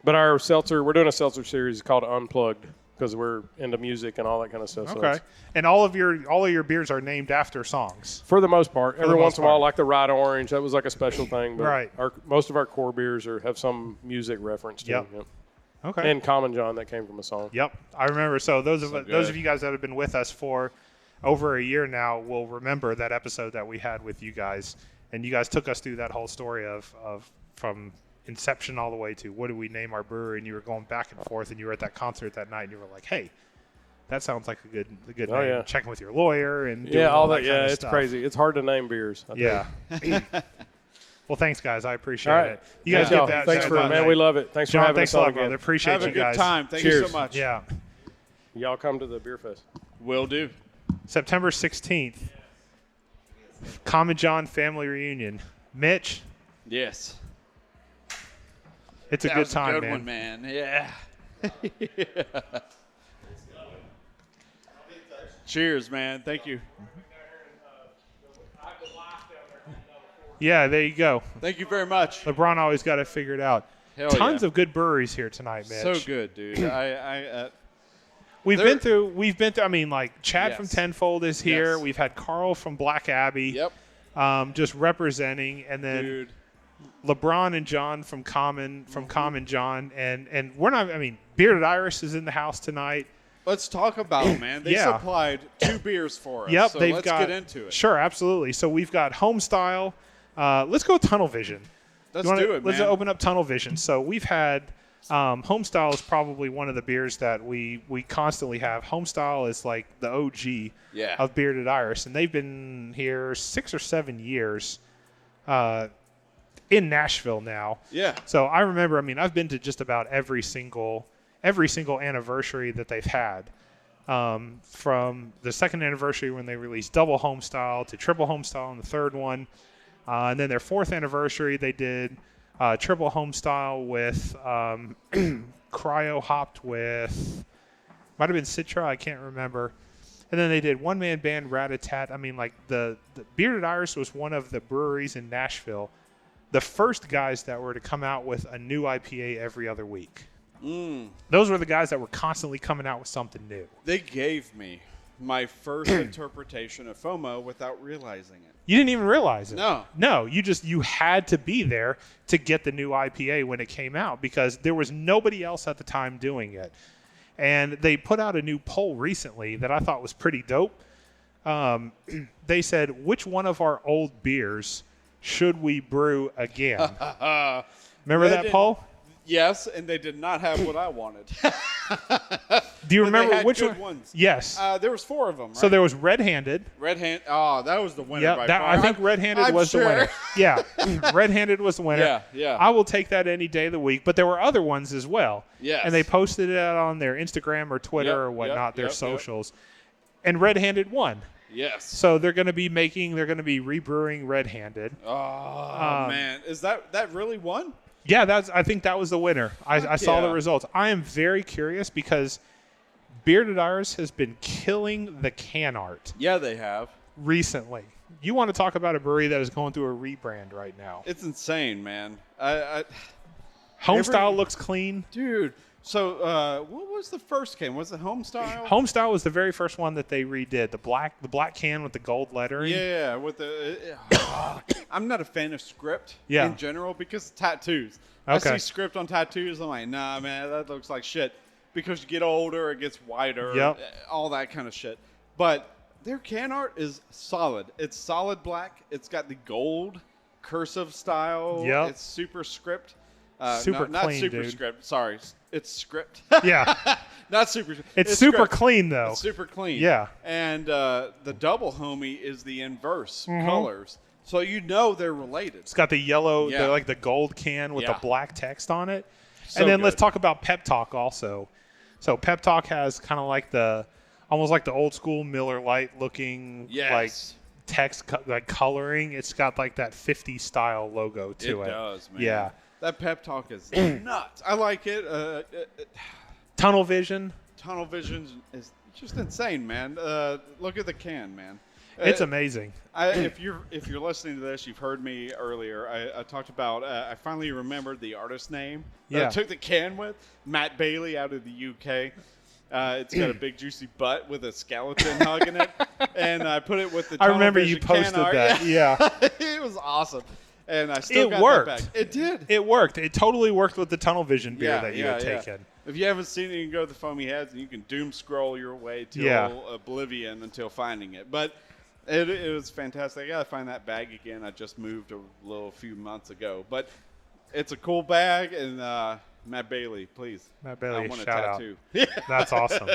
But our seltzer, we're doing a seltzer series called Unplugged because we're into music and all that kind of stuff. So Okay. it's- And all of your beers are named after songs. for the most part, every the once most in a while, part. like the Ride Orange, that was like a special thing. But Right. most of our core beers have some music reference to Yep. them. Okay. And Common John, that came from a song. Yep, I remember. So those of good. you guys that have been with us for over a year now will remember that episode that we had with you guys, and you guys took us through that whole story of from inception all the way to what do we name our brewery, and you were going back and forth, and you were at that concert that night, and you were like, hey, that sounds like a good Oh, name. yeah. Checking with your lawyer and doing Yeah, all that. kind Yeah, of it's stuff. crazy. It's hard to name beers. I think. Yeah. Well, thanks, guys. I appreciate All right. it. You guys Y'all. get that. Thanks that for done. man. We love it. Thanks John, for having thanks us a on lot, again. brother. Appreciate Have a you good guys. time. Thank you Cheers. so much. Yeah. Y'all come to the beer fest. Will do. September 16th, Common John family reunion. Mitch, Yes. it's a That good was time, a good man. one, man. Yeah. Cheers, man. Thank you. Yeah, there you go. Thank you very much. LeBron always got it figured out. Hell Tons yeah. of good breweries here tonight, Mitch. So good, dude. We've There- been through. I mean, like Chad from Yes. Tenfold is here. Yes. We've had Carl from Black Abbey. Yep. Just representing, and then Dude. LeBron and John from Common John, and we're not. I mean, Bearded Iris is in the house tonight. Let's talk about it, man. They Yeah. supplied 2 beers for us. Yep, so they've let's got. get into it. Sure, absolutely. So we've got Home Style. Let's go Tunnel Vision. Let's You wanna- do it, Let's man. open up Tunnel Vision. So we've had Homestyle is probably one of the beers that we constantly have. Homestyle is like the OG of Bearded Iris, and they've been here 6 or 7 years in Nashville now. Yeah. So I remember, I've been to just about every single anniversary that they've had. From the second anniversary when they released double Homestyle to triple Homestyle on the third one. And then their fourth anniversary, they did triple Homestyle with cryo hopped with, might have been Citra, I can't remember. And then they did one-man band Rat-a-tat. The Bearded Iris was one of the breweries in Nashville, the first guys that were to come out with a new IPA every other week. Those were the guys that were constantly coming out with something new. They gave me my first interpretation of FOMO without realizing it. You didn't even realize it. No, you had to be there to get the new IPA when it came out because there was nobody else at the time doing it. And they put out a new poll recently that I thought was pretty dope. They said, which one of our old beers should we brew again? Remember that poll? Yes, and they did not have what I wanted. Do you remember which good one? ones? Yes. There was 4 of them, right? So there was Red-Handed. Oh, that was the winner by far. I think Red-Handed was the winner. Yeah, Red-Handed was the winner. Yeah. I will take that any day of the week. But there were other ones as well. Yes. And they posted it on their Instagram or Twitter or whatnot, their socials. And Red-Handed won. Yes. So they're going to be rebrewing Red-Handed. Oh, man. Is that really won? Yeah, I think that was the winner. I saw the results. I am very curious because Bearded Iris has been killing the can art. Yeah, they have. Recently. You want to talk about a brewery that is going through a rebrand right now. It's insane, man. Homestyle looks clean. Dude. So what was the first can? Was it Homestyle? Homestyle was the very first one that they redid. The black can with the gold lettering. Yeah, with the I'm not a fan of script in general because of tattoos. Okay. I see script on tattoos, I'm like, nah, man, that looks like shit. Because you get older, it gets whiter, all that kind of shit. But their can art is solid. It's solid black. It's got the gold cursive style. Yep. It's super script. Not clean, super dude. script. Sorry, it's script. Yeah. Not super. It's super script. clean though. It's super clean. Yeah. And the double homie is the inverse colors, so you know they're related. It's got the yellow, the gold can with the black text on it. So and then good. let's talk about Pep Talk also. So Pep Talk has kind of like almost like the old school Miller Lite looking like text like coloring. It's got like that 50s style logo to it. It does, man. Yeah. That Pep Talk is nuts. I like it. Tunnel Vision. Tunnel Vision is just insane, man. Look at the can, man. It's amazing. If you're listening to this, you've heard me earlier. I talked about. I finally remembered the artist name that I took the can with. Matt Bailey out of the UK. It's got a big juicy butt with a skeleton hugging it, and I put it with the. I remember Vision you posted can art. that. Yeah. It was awesome. And I still got worked. that back. It did. It worked. It totally worked with the Tunnel Vision beer that you had taken. If you haven't seen it, you can go to the Foamy Heads and you can doom scroll your way to oblivion until finding it. But it was fantastic. I got to find that bag again. I just moved a few months ago. But it's a cool bag. And Matt Bailey, please. Matt Bailey, I want shout a out. tattoo. That's awesome.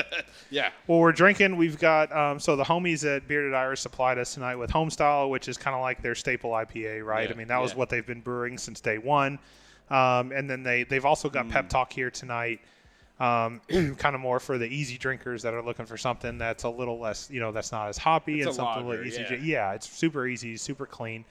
Yeah. Well, we're drinking. We've got so the homies at Bearded Iris supplied us tonight with Homestyle, which is kind of like their staple IPA, right? Yeah, that was what they've been brewing since day one. And then they've also got Pep Talk here tonight, kind of more for the easy drinkers that are looking for something that's a little less, that's not as hoppy It's and a something lager, a little easy. yeah. It's super easy, super clean.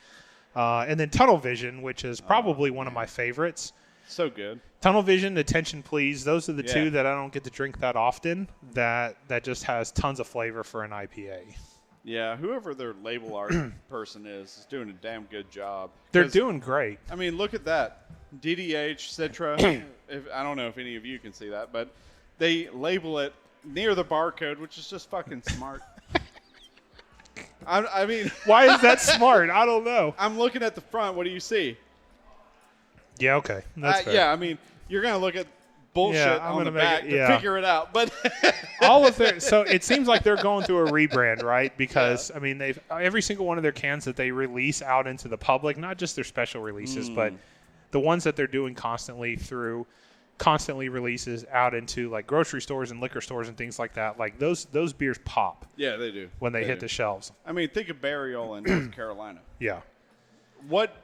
And then Tunnel Vision, which is probably one of my favorites. So good. Tunnel Vision, Attention Please. Those are the two that I don't get to drink that often. That just has tons of flavor for an IPA. Yeah, whoever their label art person is doing a damn good job. They're doing great. I mean, look at that. DDH, Citra. I don't know if any of you can see that, but they label it near the barcode, which is just fucking smart. I mean, why is that smart? I don't know. I'm looking at the front. What do you see? Yeah, okay. That's fair. Yeah, I mean, you're going to look at bullshit on the back to figure it out. But all of their so it seems like they're going through a rebrand, right? Because I mean, they've every single one of their cans that they release out into the public, not just their special releases, but the ones that they're doing constantly through constantly releases out into like grocery stores and liquor stores and things like that. Like those beers pop. Yeah, they do. When they hit the shelves. I mean, think of Burial in North Carolina. Yeah. What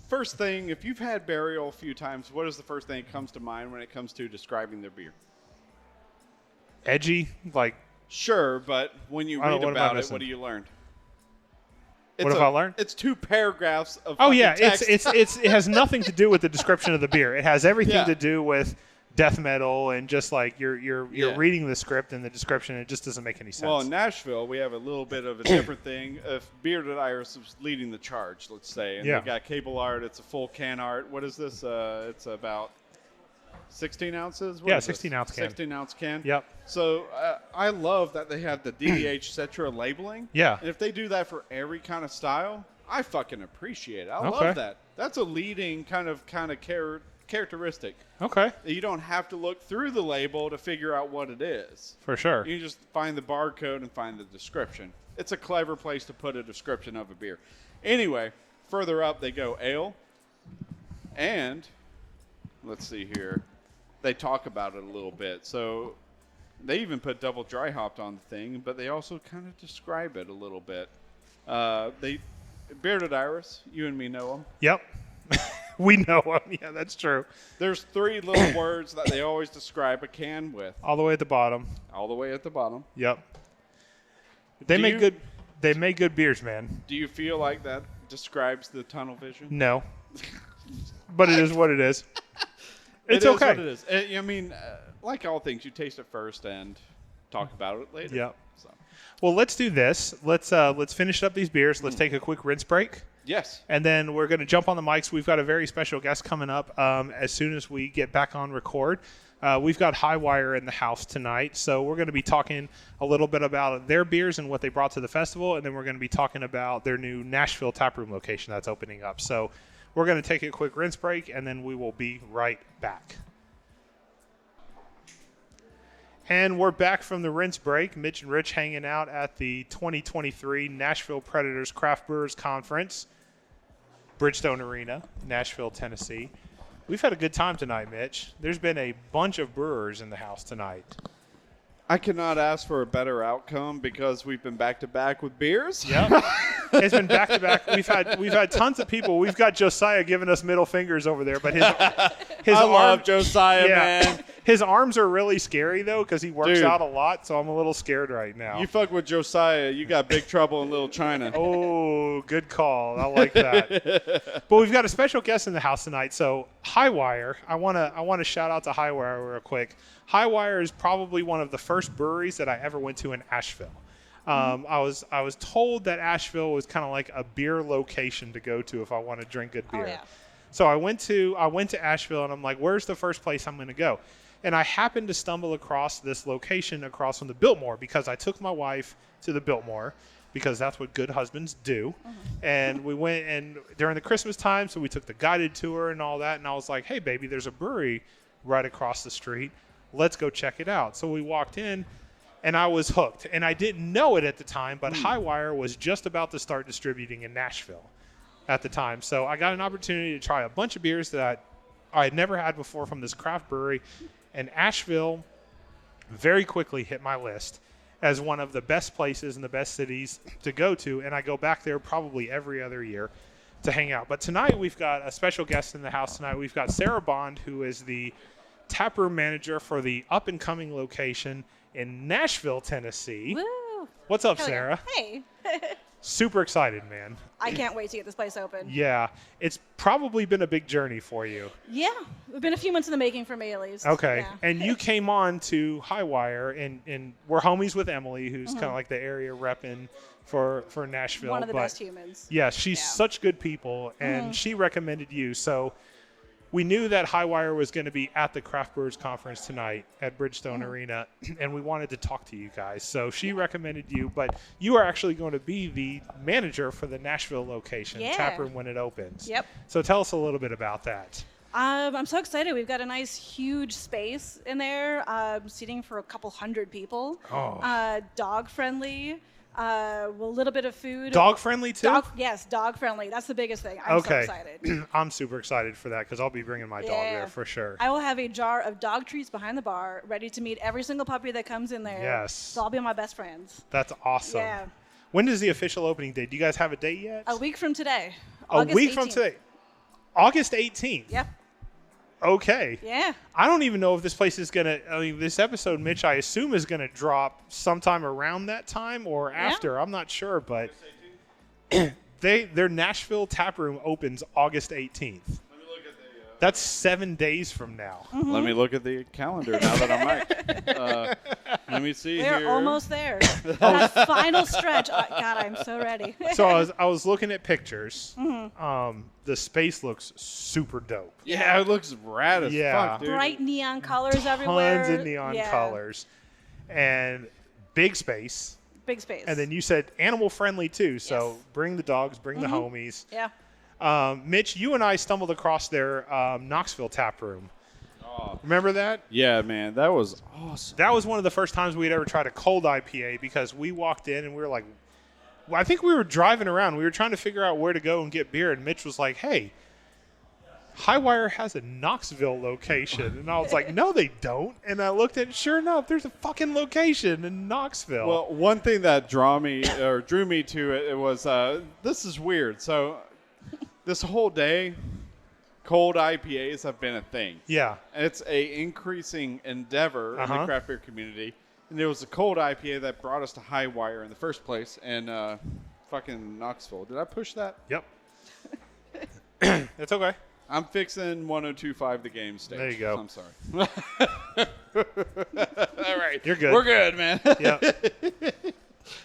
first thing, if you've had Burial a few times, what is the first thing that comes to mind when it comes to describing their beer? Edgy, like. Sure, but when you read about it, what do you learn? What have I learned? It's 2 paragraphs of text. It's it has nothing to do with the description of the beer. It has everything to do with death metal and just like you're reading the script and the description. It just doesn't make any sense. Well, in Nashville, we have a little bit of a different thing. If Bearded Iris was leading the charge, let's say, and they got cable art, it's a full can art. What is this? It's about 16 ounces? 16-ounce can. 16-ounce can. Yep. So I love that they have the DDH Cetra labeling. Yeah. And if they do that for every kind of style, I fucking appreciate it. I love that. That's a leading kind of characteristic. Okay. You don't have to look through the label to figure out what it is. For sure. You just find the barcode and find the description. It's a clever place to put a description of a beer. Anyway, further up they go ale. And let's see here. They talk about it a little bit. So they even put double dry hopped on the thing, but they also kind of describe it a little bit. Bearded Iris, you and me know them. Yep. We know them. Yeah, that's true. There's 3 little words that they always describe a can with. All the way at the bottom. All the way at the bottom. Yep. They make good beers, man. Do you feel like that describes the tunnel vision? No. But it is what it is. It's okay. It is what it is. I mean, like all things, you taste it first and talk about it later. Yep. So. Well, let's do this. Let's finish up these beers. Let's take a quick rinse break. Yes. And then we're going to jump on the mics. We've got a very special guest coming up as soon as we get back on record. We've got Highwire in the house tonight, so we're going to be talking a little bit about their beers and what they brought to the festival, and then we're going to be talking about their new Nashville taproom location that's opening up. So we're going to take a quick rinse break, and then we will be right back. And we're back from the rinse break. Mitch and Rich hanging out at the 2023 Nashville Predators Craft Brewers Conference, Bridgestone Arena, Nashville, Tennessee. We've had a good time tonight, Mitch. There's been a bunch of brewers in the house tonight. I cannot ask for a better outcome because we've been back-to-back with beers. Yep. It's been back-to-back. We've had tons of people. We've got Josiah giving us middle fingers over there, but his I love Josiah, man. His arms are really scary, though, because he works out a lot, so I'm a little scared right now. You fuck with Josiah, you got big trouble in Little China. Oh, good call. I like that. But we've got a special guest in the house tonight. So Highwire, I want to shout out to Highwire real quick. Highwire is probably one of the first breweries that I ever went to in Asheville. I was told that Asheville was kind of like a beer location to go to if I want to drink good beer. Oh, yeah. So I went to Asheville, and I'm like, where's the first place I'm going to go? And I happened to stumble across this location across from the Biltmore because I took my wife to the Biltmore because that's what good husbands do. And we went and during the Christmas time, so we took the guided tour and all that. And I was like, hey, baby, there's a brewery right across the street. Let's go check it out. So we walked in, and I was hooked. And I didn't know it at the time, but Highwire was just about to start distributing in Nashville at the time. So I got an opportunity to try a bunch of beers that I had never had before from this craft brewery. And Asheville very quickly hit my list as one of the best places and the best cities to go to. And I go back there probably every other year to hang out. But tonight we've got a special guest in the house tonight. We've got Sarah Bond, who is the taproom manager for the up-and-coming location in Nashville, Tennessee. Woo! What's up, Hell Sarah? Yeah. Hey. Super excited, man. I can't wait to get this place open. Yeah. It's probably been a big journey for you. Yeah. It's been a few months in the making for me, at least. Okay. Yeah. And you came on to Highwire, and we're homies with Emily, who's kind of like the area repping for Nashville. One of the best humans. Yeah, she's such good people, and she recommended you. So we knew that Highwire was going to be at the Craft Brewers Conference tonight at Bridgestone Arena, and we wanted to talk to you guys. So she recommended you, but you are actually going to be the manager for the Nashville location, taproom, when it opens. Yep. So tell us a little bit about that. I'm so excited. We've got a nice, huge space in there, seating for a couple hundred people. Oh. Dog friendly. A little bit of food. Dog friendly too? Yes, dog friendly. That's the biggest thing. I'm so excited. I'm super excited for that because I'll be bringing my dog there for sure. I will have a jar of dog treats behind the bar, ready to meet every single puppy that comes in there. Yes. So I'll be my best friends. That's awesome. Yeah. When is the official opening date? Do you guys have a date yet? A week from today. A week from today. August 18th. Yep. Okay. Yeah. I don't even know if this place is going to, this episode, Mitch, I assume is going to drop sometime around that time or after. I'm not sure, but their Nashville tap room opens August 18th. That's 7 days from now. Mm-hmm. Let me look at the calendar now that I'm right. Let me see We're here. almost there. That final stretch. Oh, God, I'm so ready. So I was looking at pictures. Mm-hmm. The space looks super dope. Yeah, it looks rad as fuck, dude. Bright neon colors everywhere. Tons of neon colors. And big space. Big space. And then you said animal friendly too. So bring the dogs, bring the homies. Yeah. Mitch, you and I stumbled across their Knoxville tap room. Oh. Remember that? Yeah, man, that was awesome. That was one of the first times we'd ever tried a cold IPA because we walked in and we were like, well, I think we were driving around. We were trying to figure out where to go and get beer. And Mitch was like, hey, Highwire has a Knoxville location. And I was like, no, they don't. And I looked at it. Sure enough, there's a fucking location in Knoxville. Well, one thing that drew me to it was this is weird. So this whole day, cold IPAs have been a thing. Yeah. And it's a increasing endeavor in the craft beer community. And it was the cold IPA that brought us to Highwire in the first place in fucking Knoxville. Did I push that? Yep. It's okay. I'm fixing 102.5 the game stage. There you go. I'm sorry. All right. You're good. We're good, man. Yep.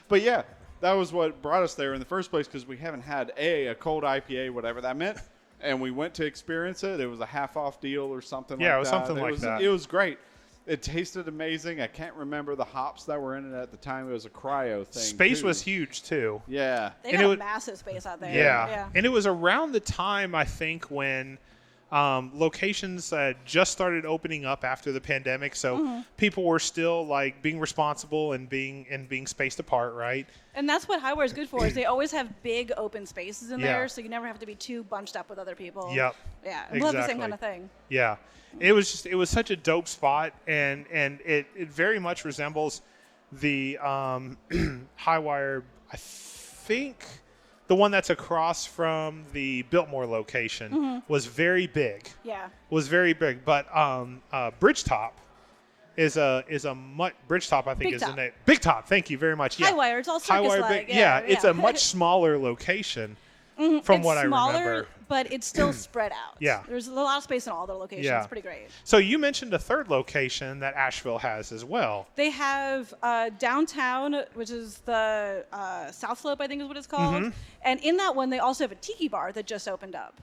But yeah, that was what brought us there in the first place because we haven't had a cold IPA, whatever that meant. And we went to experience it. It was a half-off deal or something like that. Yeah, it was something like that. It was great. It tasted amazing. I can't remember the hops that were in it at the time. It was a cryo thing. Space too. was huge, too. Yeah. They got massive space out there. Yeah. And it was around the time, I think, when locations just started opening up after the pandemic. So people were still, like, being responsible and being spaced apart, right? And that's what Highwire is good for, is they always have big open spaces in there, so you never have to be too bunched up with other people. Yep. Yeah. And we'll have the same kind of thing. Yeah. It was such a dope spot, and it very much resembles the Highwire, I think the one that's across from the Biltmore location was very big. Yeah. Was very big. But Bridgetop is a Bridgetop, I think, is the name. Big Top, thank you very much. Yeah. Highwire, it's all circus-like. Yeah, it's a much smaller location from what I remember. But it's still spread out. Yeah. There's a lot of space in all their locations. Yeah. It's pretty great. So you mentioned a third location that Asheville has as well. They have downtown, which is the South Slope, I think is what it's called. And in that one, they also have a tiki bar that just opened up.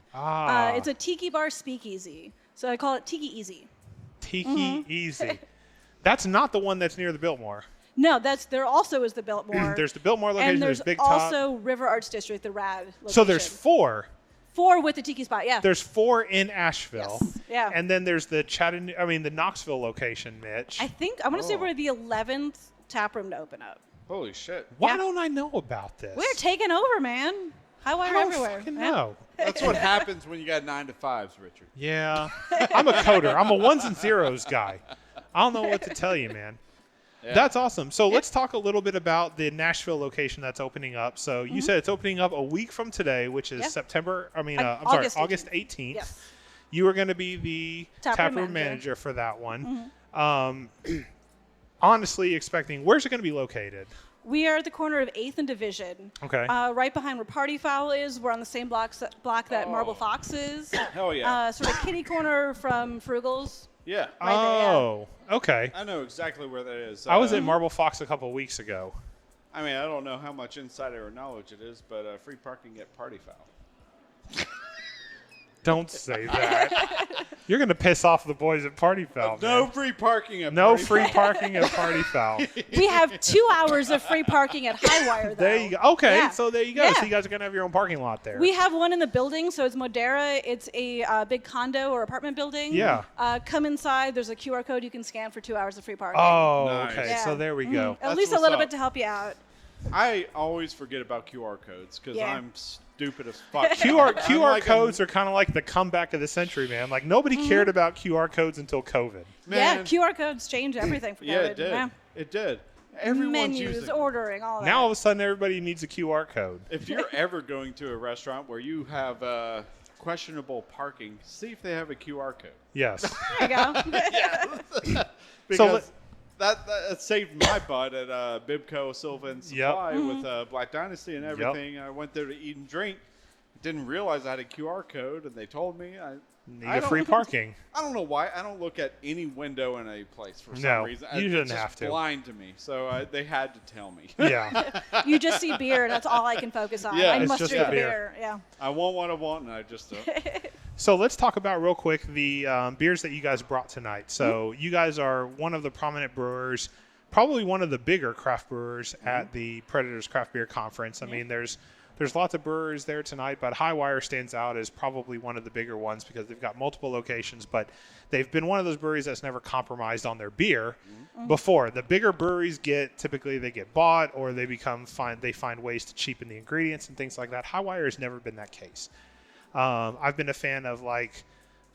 It's a tiki bar speakeasy. So I call it Tiki Easy. Tiki Easy. That's not the one that's near the Biltmore. No, there also is the Biltmore. There's the Biltmore location. And there's Big Top. also River Arts District, the RAD location. So there's 4. 4 with the tiki spot, yeah. There's 4 in Asheville. Yes. Yeah. And then there's the the Knoxville location, Mitch. I want to say we're the 11th tap room to open up. Holy shit. Why don't I know about this? We're taking over, man. Highwire everywhere. I don't fucking know. That's what happens when you got 9 to 5s, Richard. Yeah. I'm a coder. I'm a ones and zeros guy. I don't know what to tell you, man. Yeah. That's awesome. So let's talk a little bit about the Nashville location that's opening up. So you said it's opening up a week from today, which is August 18th. Yes. You are going to be the taproom manager for that one. Honestly, where's it going to be located? We are at the corner of 8th and Division. Okay. Right behind where Party Foul is. We're on the same block that Marble Fox is. Hell yeah. Sort of kitty corner from Frugal's. Yeah. Oh, okay. I know exactly where that is. I was at Marble Fox a couple of weeks ago. I mean, I don't know how much insider knowledge it is, but free parking at Party Foul. Don't say that. You're going to piss off the boys at Party Foul. No free parking at No Party free Foul. parking at Party Foul. We have 2 hours of free parking at Highwire, though. There you go. Okay, Yeah. so there you go. Yeah. So you guys are going to have your own parking lot there. We have one in the building, so it's Modera. It's a big condo or apartment building. Yeah. Come inside. There's a QR code you can scan for 2 hours of free parking. Oh, Nice. okay. Yeah. So there we go. At That's least a what's little up. bit to help you out. I always forget about QR codes because Yeah. I'm stupid as fuck. QR codes are kind of like the comeback of the century, man. Like nobody cared about QR codes until COVID. Yeah, Man, QR codes change everything for yeah, COVID. it did. Yeah. It did. Everyone's Menus, using. ordering, all that. Now all of a sudden everybody needs a QR code. If you're ever going to a restaurant where you have questionable parking, see if they have a QR code. Yes. There you go. Because that saved my butt at Bibco Silva and Supply with Black Dynasty and everything. I went there to eat and drink. Didn't realize I had a QR code, and they told me Need free parking. I don't know why. I don't look at any window in a place for some No, reason. you shouldn't it's just have to. blind to me, so they had to tell me. Yeah. You just see beer. That's all I can focus on. Yeah, I it's must just drink the the beer. beer. Yeah. I want what I want, and I just So let's talk about real quick the beers that you guys brought tonight. So you guys are one of the prominent brewers, probably one of the bigger craft brewers at the Predators Craft Beer Conference. I mean, there's lots of brewers there tonight, but Highwire stands out as probably one of the bigger ones because they've got multiple locations, but they've been one of those breweries that's never compromised on their beer before. The bigger breweries typically they get bought or they find ways to cheapen the ingredients and things like that. Highwire has never been that case. I've been a fan of like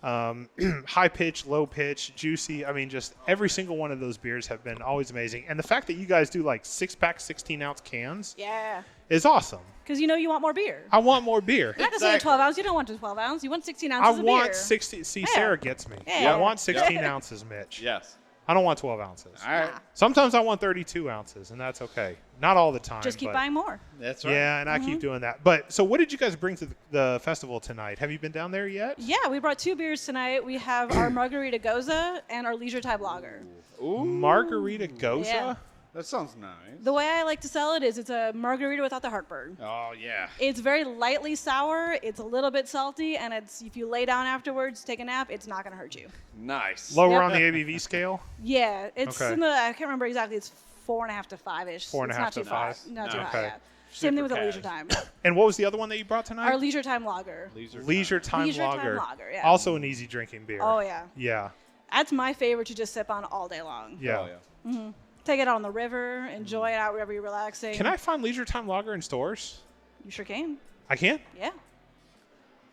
high pitch, low pitch, juicy. I mean, just every single one of those beers have been always amazing. And the fact that you guys do like 6-pack, 16-ounce cans Yeah. is awesome. Because you want more beer. I want more beer. Not necessarily 12 ounce. You don't want just 12 ounce. You want 16 ounces I of want beer. 60. See, Yeah. Sarah gets me. Yeah. I want 16 ounces, Mitch. yes. I don't want 12 ounces. All right, Sometimes I want 32 ounces, and that's okay. Not all the time. Just keep but buying more. that's right. Yeah, and I keep doing that. But so what did you guys bring to the festival tonight? Have you been down there yet? Yeah, we brought 2 beers tonight. We have our Margarita Goza and our Leisure Time Lager. Ooh, Margarita Goza? Yeah. that sounds nice. The way I like to sell it is it's a margarita without the heartburn. Oh yeah. It's very lightly sour. It's a little bit salty, and if you lay down afterwards, take a nap, it's not going to hurt you. Nice. Lower Yep. on the ABV scale? Yeah, it's Okay. in the, I can't remember exactly. It's 4.5 to 5-ish. 4.5 it's not to too high. 5. Not too Okay. high. Yeah. Same thing with the Super Leisure cash. Time. And what was the other one that you brought tonight? Our Leisure Time Lager. Leisure Time Leisure Time Lager. Lager, yeah. Also an easy drinking beer. Oh yeah, Yeah. that's my favorite to just sip on all day long. Yeah. Oh yeah. Take it out on the river, enjoy it out wherever you're relaxing. Can I find Leisure Time Lager in stores? You sure can. I can? Yeah.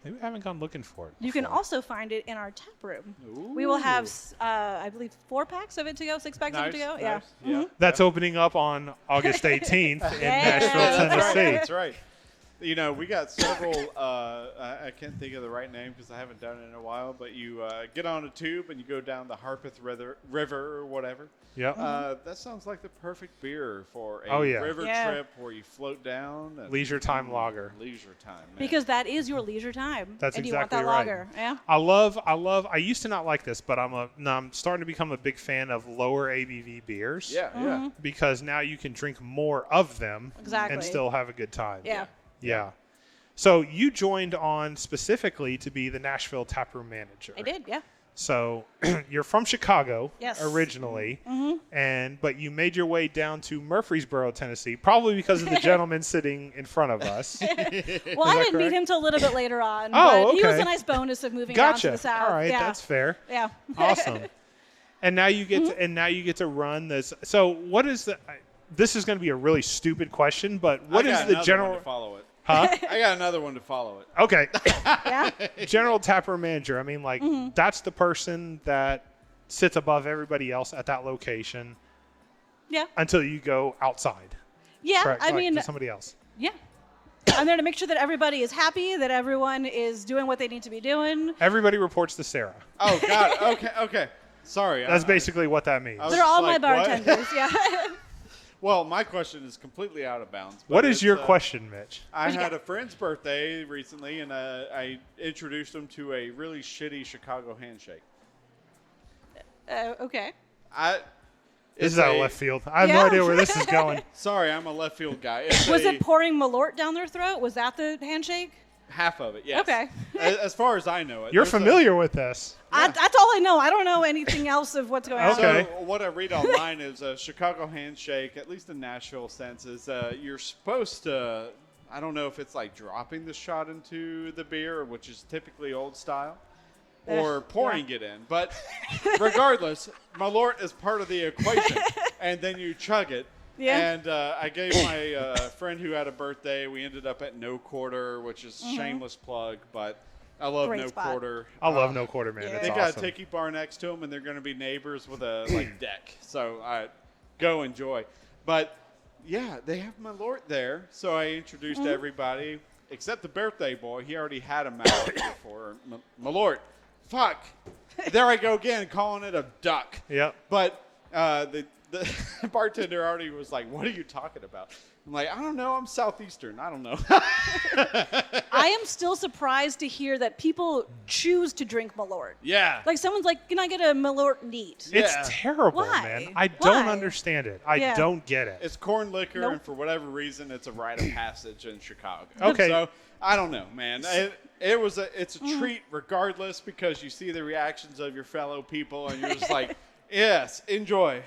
Maybe I haven't gone looking for it. You can before. also find it in our tap room. We will have, I believe, 4 packs of it to go, 6 packs of it to go. Yeah. Yeah. That's opening up on August 18th in Yeah. Nashville, That's Tennessee. That's right. You know, we got several. I can't think of the right name because I haven't done it in a while. But you get on a tube and you go down the Harpeth River or whatever. Yep. That sounds like the perfect beer for a Oh, yeah. river Yeah. trip where you float down. And Leisure Time Lager. Leisure time. Man. Because that is your leisure time. That's and exactly you want that right. lager. Yeah. I used to not like this, but I'm starting to become a big fan of lower ABV beers. Yeah, yeah. Because now you can drink more of them Exactly. and still have a good time. Yeah. Yeah. So you joined on specifically to be the Nashville taproom manager. I did. Yeah. So you're from Chicago Yes. originally, but you made your way down to Murfreesboro, Tennessee, probably because of the gentleman sitting in front of us. Well, I that didn't correct? meet him till a little bit later on. Oh, but he was okay. a nice bonus of moving down to Gotcha. the south. All right, yeah. that's fair. Yeah. Awesome. And now you get to run this. So what is the? This is going to be a really stupid question, but what I is got the another general? one to follow it? Huh? I got another one to follow it. Okay. Yeah. General taproom manager. I mean, like that's the person that sits above everybody else at that location Yeah. until you go outside. Yeah. Correct, I like, mean, to somebody else. yeah. I'm there to make sure that everybody is happy, that everyone is doing what they need to be doing. Everybody reports to Sarah. Oh God. Okay. Sorry. That's basically what that means. I was They're all just my like, what? bartenders. Yeah. Well, my question is completely out of bounds. but What is it's, your question, Mitch? I What you had got? a friend's birthday recently, and I introduced him to a really shitty Chicago handshake. Okay. This It's is out of a- left field. I have no Yeah. idea where this is going. Sorry, I'm a left field guy. It's Was a- it pouring Malort down their throat? Was that the handshake? half of it? Yes. Okay. As far as I know it. You're There's a- familiar with this. That's all I know. I don't know anything else of what's going Okay. So what I read online is a Chicago handshake, at least in Nashville sense, is you're supposed to, I don't know if it's like dropping the shot into the beer, which is typically old style, or pouring it in. But regardless, Malort is part of the equation, and then you chug it. Yeah. And I gave my friend who had a birthday, we ended up at No Quarter, which is a shameless plug, but I love Great No spot. Quarter. I love No Quarter, man. Yeah. It's They awesome. got a tiki bar next to them, and they're going to be neighbors with a deck. So go enjoy. But, yeah, they have Malort there. So I introduced everybody, except the birthday boy. He already had a Malort before. Malort. Fuck. There I go again, calling it a duck. Yep. But the bartender already was like, what are you talking about? I'm like, I don't know. I'm Southeastern. I don't know. I am still surprised to hear that people choose to drink Malort. Yeah. Like someone's like, can I get a Malort neat? Yeah. It's terrible, Why? man. I don't Why? understand it. I Yeah. don't get it. It's corn liquor, Nope. and for whatever reason, it's a rite of passage in Chicago. Okay. So I don't know, man. It's a treat regardless because you see the reactions of your fellow people, and you're just like, yes, enjoy.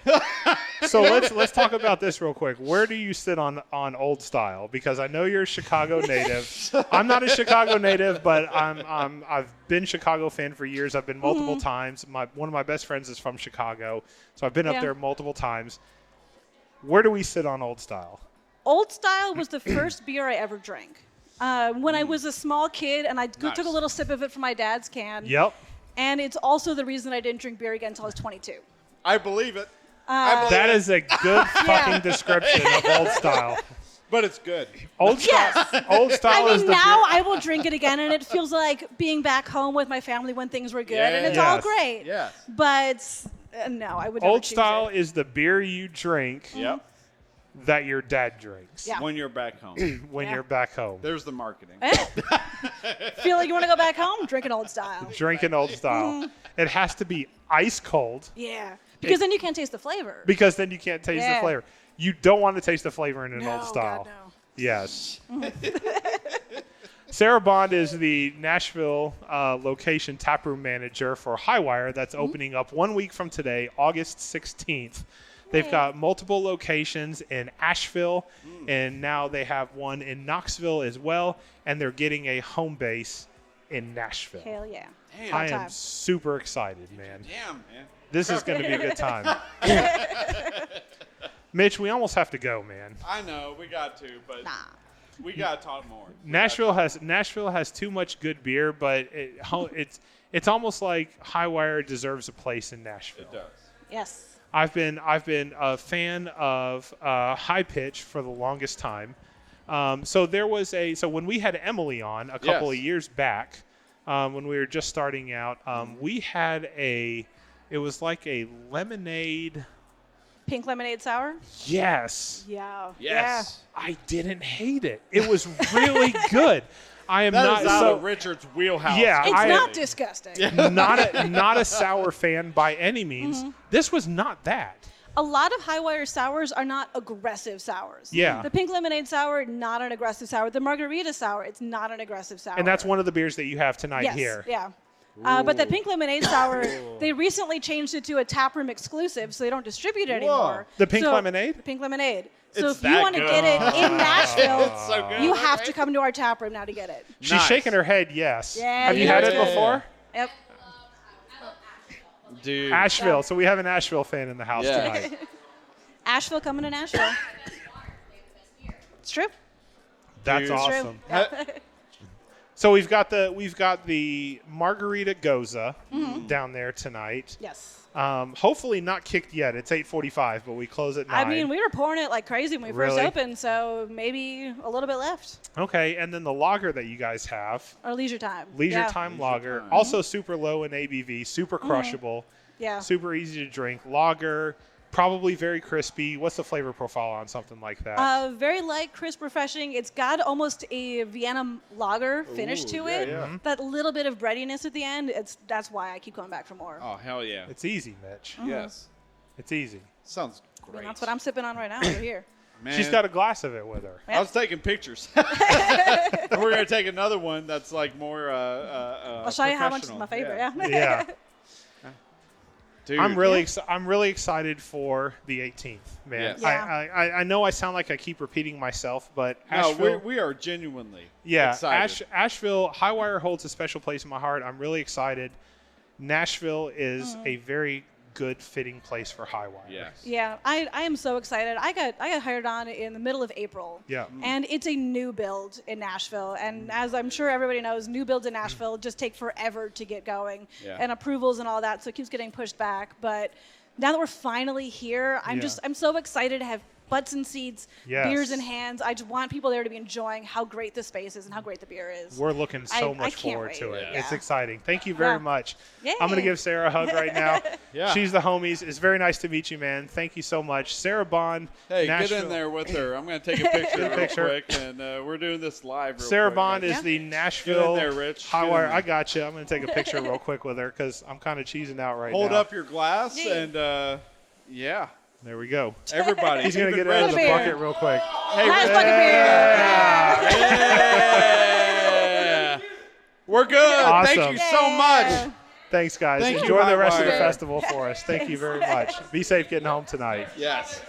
So let's talk about this real quick. Where do you sit on Old Style? Because I know you're a Chicago native. I'm not a Chicago native, but I've been Chicago fan for years. I've been multiple times. One of my best friends is from Chicago, so I've been up Yeah. there multiple times. Where do we sit on Old Style? Old Style was the first beer I ever drank. When I was a small kid, and I took a little sip of it from my dad's can. Yep. And it's also the reason I didn't drink beer again until I was 22. I believe it. I believe That it. is a good fucking description of Old Style. But it's good. Old Style. Old Style I is mean, the now beer- I will drink it again, and it feels like being back home with my family when things were good, and it's all Yes. great. Yes. But no, I would never Old choose Style it. is the beer you drink Yep. that your dad drinks Yeah. When you're back home. when Yeah. you're back home. There's the marketing. Feel like you want to go back home? Drink an Old Style. Drinking Old Style. It has to be ice cold Yeah. Because then you can't taste the flavor. because then you can't taste the Yeah. flavor. You don't want to taste the flavor in an No, Old Style. God, no. Yes. Sarah Bond is the Nashville location taproom manager for Highwire that's opening up 1 week from today, August 16th. They've got multiple locations in Asheville, and now they have one in Knoxville as well, and they're getting a home base in Nashville. Hell yeah. I Time. am super excited, man. Damn, man. This is going to be a good time. Mitch, we almost have to go, man. I know. We got to, but Nah. we got to talk more. Nashville has too much good beer, but it's almost like Highwire deserves a place in Nashville. It does. Yes. I've been a fan of High Pitch for the longest time. So when we had Emily on a couple of years back, when we were just starting out, we had it was like a lemonade. Pink lemonade sour? Yes. Yeah. Yes. I didn't hate it. It was really good. I am That not is out so of Richard's wheelhouse. Yeah, It's I- not disgusting. not a sour fan by any means. This was not that. A lot of Highwire sours are not aggressive sours. Yeah. The pink lemonade sour, not an aggressive sour. The margarita sour, it's not an aggressive sour. And that's one of the beers that you have tonight yes, here. Yeah. But that pink lemonade sour, they recently changed it to a taproom exclusive, so they don't distribute it anymore. The pink So- lemonade? The pink lemonade. So It's if you that want to good. get it in Nashville, It's so good. you have to come to our taproom now to get it. She's Nice. shaking her head yes. Yeah, have you yeah, had it yeah. before? Yep. Dude. Asheville. So we have an Asheville fan in the house Yeah. tonight. Asheville coming to Nashville. It's true. That's Dude. awesome. Ha- So we've got the Margarita Goza down there tonight. Yes. Hopefully not kicked yet. It's 8:45, but we close at 9. I mean, we were pouring it like crazy when we first Really? opened, so maybe a little bit left. Okay, and then the lager that you guys have, Or leisure time. Leisure Yeah. Time Lager, also super low in ABV, super crushable, Yeah. super easy to drink. Lager, probably very crispy. What's the flavor profile on something like that? Very light, crisp, refreshing. It's got almost a Vienna lager finish to it. yeah. That little bit of breadiness at the end. That's why I keep coming back for more. Oh, hell yeah. It's easy, Mitch. Yes. It's easy. Sounds I mean, great. that's what I'm sipping on right now over here. Man, She's got a glass of it with her. I was taking pictures. And we're going to take another one that's like more I'll show you how much is my favorite. Yeah. Yeah. Dude. I'm really excited for the 18th, man. Yes. Yeah. I know I sound like I keep repeating myself, but No, Asheville, we are genuinely yeah, excited. Asheville, Highwire holds a special place in my heart. I'm really excited. Nashville is a very good fitting place for Highwire. Yes. Yeah, I am so excited. I got hired on in the middle of April. Yeah. And it's a new build in Nashville. And as I'm sure everybody knows, new builds in Nashville just take forever to get going. Yeah. And approvals and all that, so it keeps getting pushed back. But now that we're finally here, I'm so excited to have butts and seats, beers in hands. I just want people there to be enjoying how great the space is and how great the beer is. We're looking so much forward to it. Yeah. It's exciting. Thank you very much. Yay. I'm going to give Sarah a hug right now. Yeah. She's the homies. It's very nice to meet you, man. Thank you so much. Sarah Bond, Hey, Nashville. get in there with her. I'm going to take a picture real quick, and we're doing this live real Sarah quick. Bond is Yeah. the Nashville Get in there, Rich. Highwire. Get in I got you. I'm going to take a picture real quick with her because I'm kind of cheesing out right now. Hold up your glass, Yay. and yeah. There we go. Everybody. He's going to even get out of the Beer. bucket real quick. Nice fucking beer. Yeah. We're good. Awesome. Thank you so much. Thanks, guys. Thank you, Enjoy the rest of the Highwire. festival for us. Thank you very much. Be safe getting home tonight. Yes.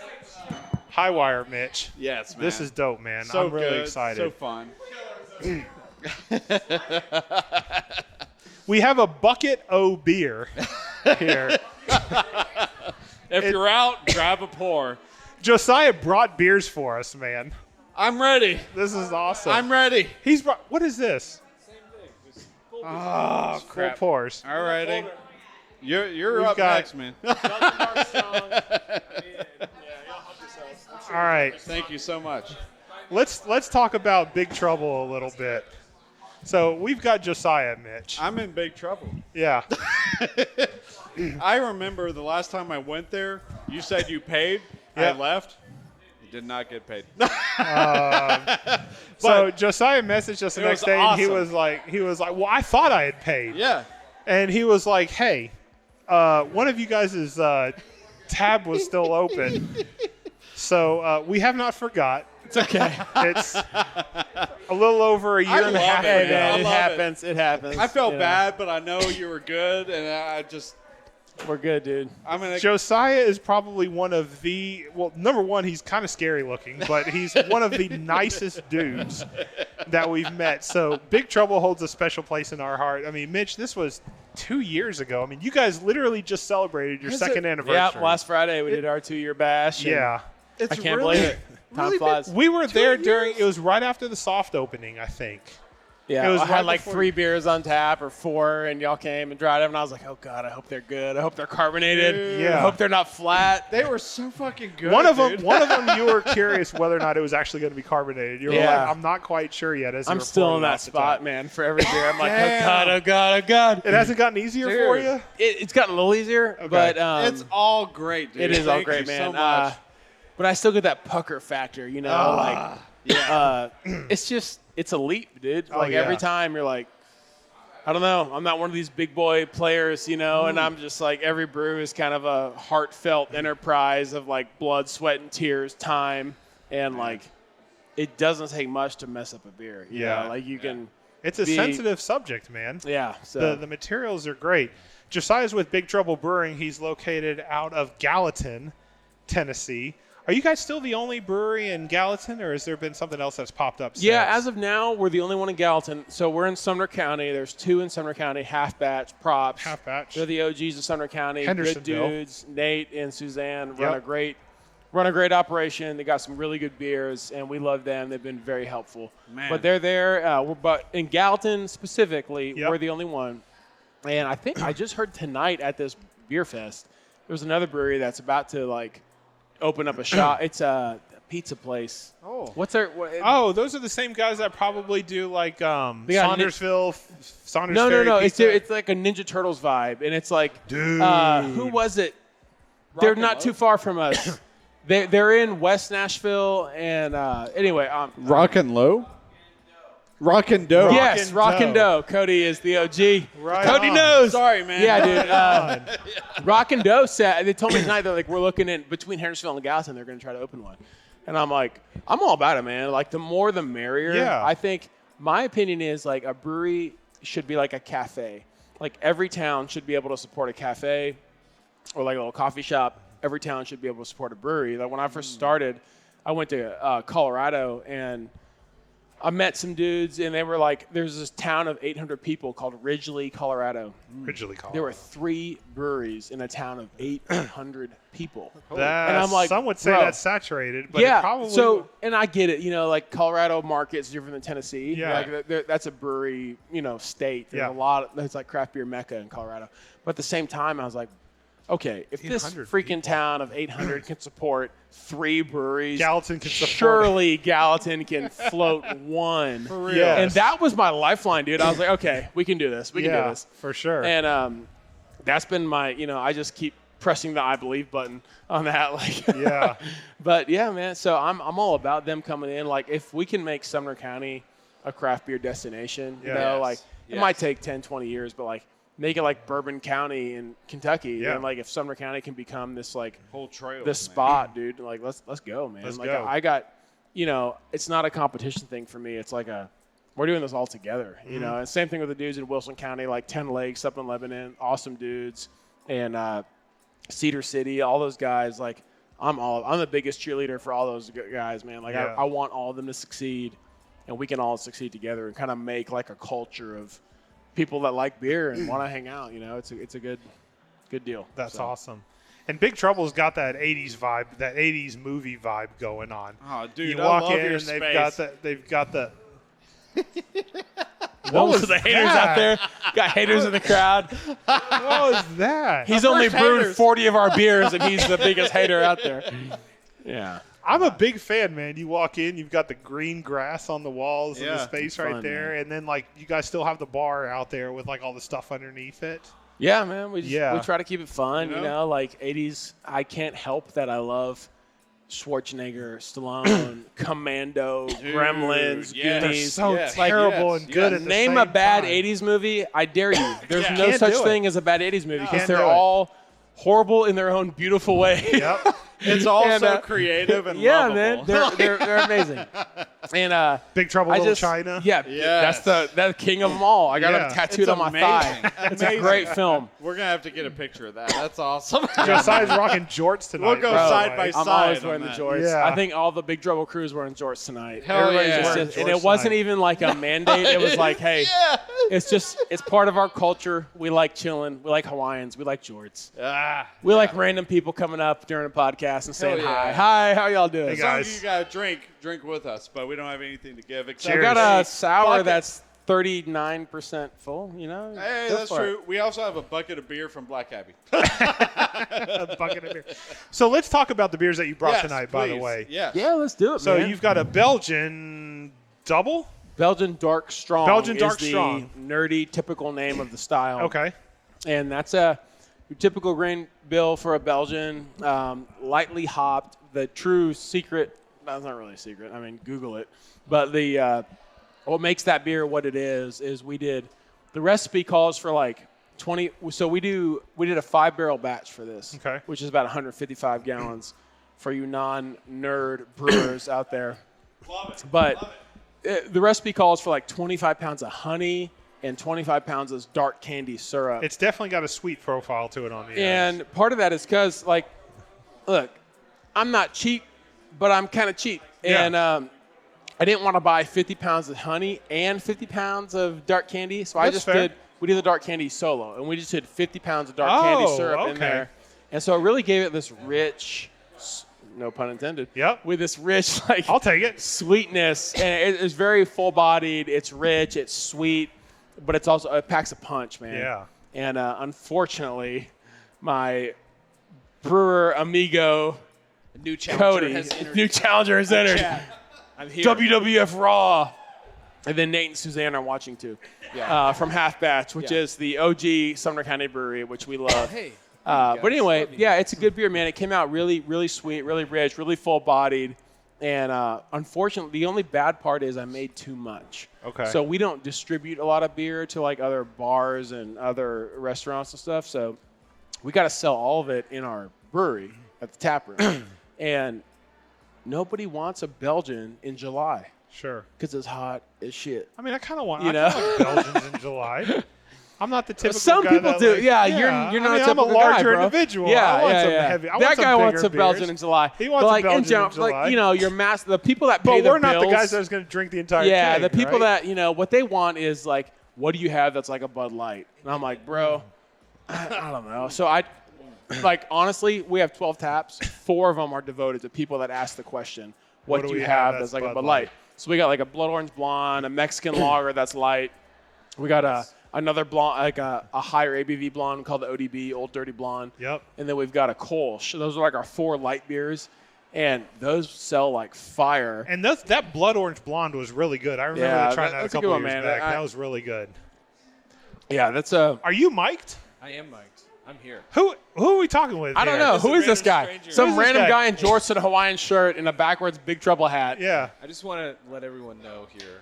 Highwire, Mitch. Yes, man. This is dope, man. so I'm really good. excited. So fun. We have a bucket o' beer here. If you're out, grab a pour. Josiah brought beers for us, man. I'm ready. This is awesome. I'm ready. He's brought. What is this? Oh, Full crap. pours. All righty. You're We've up got- next, man. All right. Thank you so much. Let's talk about Big Trouble a little bit. So we've got Josiah, Mitch. I'm in big trouble. Yeah. I remember the last time I went there, you said you paid. I Yeah. left. You did not get paid. So Josiah messaged us the It next was day, and awesome. he was like, well, I thought I had paid. Yeah. And he was like, hey, one of you guys' tab was still open. So we have not forgot. It's okay. It's a little over a year and a love half it, Hey, ago. man, I it love happens. It happens. I felt you know. bad, but I know you were good, and I just We're good, dude. I'm gonna. Josiah is probably one of the, well, number one, he's kind of scary looking, but he's one of the nicest dudes that we've met. So Big Trouble holds a special place in our heart. I mean, Mitch, this was 2 years ago. I mean, you guys literally just celebrated your second anniversary. Yeah, last Friday we did our 2-year bash. and Yeah. It's I can't really, believe it. Time really flies. We were there during, it was right after the soft opening, I think. Yeah, It was I right had like before- 3 beers on tap or 4, and y'all came and tried them, and I was like, oh, God, I hope they're good. I hope they're carbonated. Dude. Yeah. I hope they're not flat. They were so fucking good. One of dude. them, you were curious whether or not it was actually going to be carbonated. You were Yeah. like, I'm not quite sure yet. As you I'm were still pouring in it that off the spot, top. man, for every beer. I'm like, oh, Damn. God, oh, God, oh, God. It hasn't gotten easier Dude. for you? It's gotten a little easier, but It's all great, dude. it is all Thank great, you man. So much. But I still get that pucker factor, you know? It's just, it's a leap, dude. Like, yeah. every time you're like, I don't know. I'm not one of these big boy players, you know, and I'm just like, every brew is kind of a heartfelt enterprise of like blood, sweat, and tears, time. And like, it doesn't take much to mess up a beer. You Yeah. know? Like, you can, It's a be- sensitive subject, man. yeah. So, The materials are great. Josiah's with Big Trouble Brewing. He's located out of Gallatin, Tennessee. Are you guys still the only brewery in Gallatin, or has there been something else that's popped up since? yeah, as of now, we're the only one in Gallatin. So we're in Sumner County. There's 2 in Sumner County, Half Batch, Props. Half Batch. They're the OGs of Sumner County. Good Hendersonville. dudes. Nate and Suzanne Yep. run a great operation. They got some really good beers, and we love them. They've been very helpful. Man. But they're there. But in Gallatin specifically, Yep. we're the only one. And I think I just heard tonight at this beer fest, there's another brewery that's about to like open up a shop. It's a pizza place. Oh. What's their? Oh, those are the same guys that probably do like got Saundersville, Saunders No. Ferry It's pizza. it's like a Ninja Turtles vibe, and it's like, Dude. who was it? They're not too far from us. They're in West Nashville, and anyway, Rock and Low? Rock and Dough. yes, and Rock and Dough. Dough. Cody is the OG. Right Cody on. knows. Sorry, man. Yeah, dude. Rock and Dough said they told me tonight they're like we're looking in between Hendersonville and Gallatin. They're going to try to open one, and I'm like, I'm all about it, man. Like the more the merrier. Yeah. I think my opinion is like a brewery should be like a cafe. Like every town should be able to support a cafe or like a little coffee shop. Every town should be able to support a brewery. Like when I first started, I went to Colorado and I met some dudes, and they were like, there's this town of 800 people called Ridgely, Colorado. Ridgely, Colorado. There were 3 breweries in a town of 800 people. And I'm like, some would say bro. that's saturated, but Yeah, it probably so, and I get it, like Colorado market's different than Tennessee. Yeah. Like, that's a brewery, state. There's there's like craft beer mecca in Colorado. But at the same time, I was like, okay, if this 800 freaking town of 800 can support 3 breweries, Gallatin can support surely Gallatin can float one. For real. Yes. And that was my lifeline, dude. I was like, okay, we can do this. We can do this. For sure. And that's been my, I just keep pressing the I believe button on that. Like, Yeah. But yeah, man. So I'm all about them coming in. Like, if we can make Sumner County a craft beer destination, it might take 10, 20 years, but like make it like Bourbon County in Kentucky. Yeah. And like if Sumner County can become this like Whole trail. this spot, dude, like let's go, man. Let's like go. I got, it's not a competition thing for me. It's like we're doing this all together, And same thing with the dudes in Wilson County, like 10 Lakes up in Lebanon, awesome dudes, and Cedar City, all those guys. Like I'm the biggest cheerleader for all those guys, man. Like I want all of them to succeed, and we can all succeed together and kind of make like a culture of people that like beer and want to hang out. It's a good deal. That's awesome. And Big Trouble's got that 80s vibe, that 80s movie vibe going on. Oh, dude, you I walk love in your and they've got the What was the haters out there? Got haters in the crowd. What was that? He's only brewed 40 of our beers, and he's the biggest hater out there. Yeah. I'm a big fan, man. You walk in, you've got the green grass on the walls and the Yeah. space It's right fun, there, man. and then like you guys still have the bar out there with like all the stuff underneath it. Yeah, man. We Yeah. try to keep it fun, You know? like 80s. I can't help that I love Schwarzenegger, Stallone, Commando, Gremlins, yes. Goonies. So Yes. terrible Yes. and good Yes. at the Name same a bad time. 80s movie, I dare you. There's no Can't such do it. thing as a bad 80s movie because Can't they're do it. all horrible in their own beautiful way. Yep. It's all And, so creative and yeah, lovable. man. They're amazing. And Big Trouble I Little just, China. Yeah, Yes. that's the king of them all. I got Yeah. it tattooed It's on my amazing. thigh. It's a Amazing. great film. We're going to have to get a picture of that. That's awesome. Josiah's rocking jorts tonight. We'll go by the side way. by I'm side always on wearing the that. jorts. Yeah. I think all the Big Trouble crews wearing jorts tonight. Hell Everybody's yeah. just, Wearing and jorts it wasn't tonight. even like a mandate. It was like, hey, it's part of our culture. We like chilling. We like Hawaiians. We like jorts. We like random people coming up during a podcast and saying Hell yeah. hi. Hi, how y'all doing? Hey, Some of guys. you got to drink with us, but we don't have anything to give. Except I got a sour bucket. that's 39% full, Hey, Go that's for it. true. We also have a bucket of beer from Black Abbey. A bucket of beer. So let's talk about the beers that you brought Yes, tonight, by the please. way. Yes. Yeah, let's do it, So man. you've got a Belgian double. Belgian Dark Strong Belgian is Dark the Strong. nerdy, typical name of the style. Okay. And that's your typical grain bill for a Belgian, lightly hopped. The true secret, that's not really a secret. I mean, Google it. But what makes that beer what it is the recipe calls for like 20. So we did a 5-barrel batch for this, Okay. which is about 155 gallons for you non-nerd brewers out there. But the recipe calls for like 25 pounds of honey and 25 pounds of dark candy syrup. It's definitely got a sweet profile to it on the edge. And part of that is because, like, look, I'm not cheap, but I'm kind of cheap. Yeah. And I didn't want to buy 50 pounds of honey and 50 pounds of dark candy. So That's fair. we did the dark candy solo. And we just did 50 pounds of dark candy syrup in okay. there. And so it really gave it this rich, no pun intended, Yep. with this rich, like, I'll take it. sweetness. And it's very full-bodied. It's rich. It's sweet. But it packs a punch, man. Yeah. And unfortunately, my brewer amigo New challenger Cody, has entered. new challenger has entered. Chat. I'm here. WWF Raw. And then Nate and Suzanne are watching too. Yeah. From Half Batch, which Yeah. is the OG Sumner County Brewery, which we love. Hey. But anyway, yeah, it's a good beer, man. It came out really, really sweet, really rich, really full-bodied. And unfortunately, the only bad part is I made too much. Okay. So we don't distribute a lot of beer to like other bars and other restaurants and stuff. So we got to sell all of it in our brewery at the tap room. And nobody wants a Belgian in July Sure. because it's hot as shit. I mean, I kind of want You I kinda like Belgians in July. I'm not the typical Some guy people that, do. like, Yeah, you're not a I'm a typical larger guy, bro. individual. Yeah, I want some yeah. heavy. I want That some guy wants bigger a Belgian beers. in July. He wants but a like, Belgian in general, July. like, the people that pay But the we're not the bills, guys that's going to drink the entire yeah, keg, the people right? that, what they want is like, what do you have that's like a Bud Light? And I'm like, bro, I don't know. So honestly, we have 12 taps. 4 of them are devoted to people that ask the question, what do you have that's like a Bud Light? So we got like a Blood Orange Blonde, a Mexican lager that's light. We got another blonde, like a higher ABV blonde called the ODB, Old Dirty Blonde. Yep. And then we've got a Kolsch. Those are like our 4 light beers. And those sell like fire. And that Blood Orange Blonde was really good. I remember trying that a couple years back. That was really good. Yeah, that's Are you mic'd? I am mic'd. I'm here. Who are we talking with? I don't know. Who is this guy? Stranger. Some Who is this random guy? guy in jorts and a Hawaiian shirt and a backwards Big Trouble hat. Yeah. I just want to let everyone know here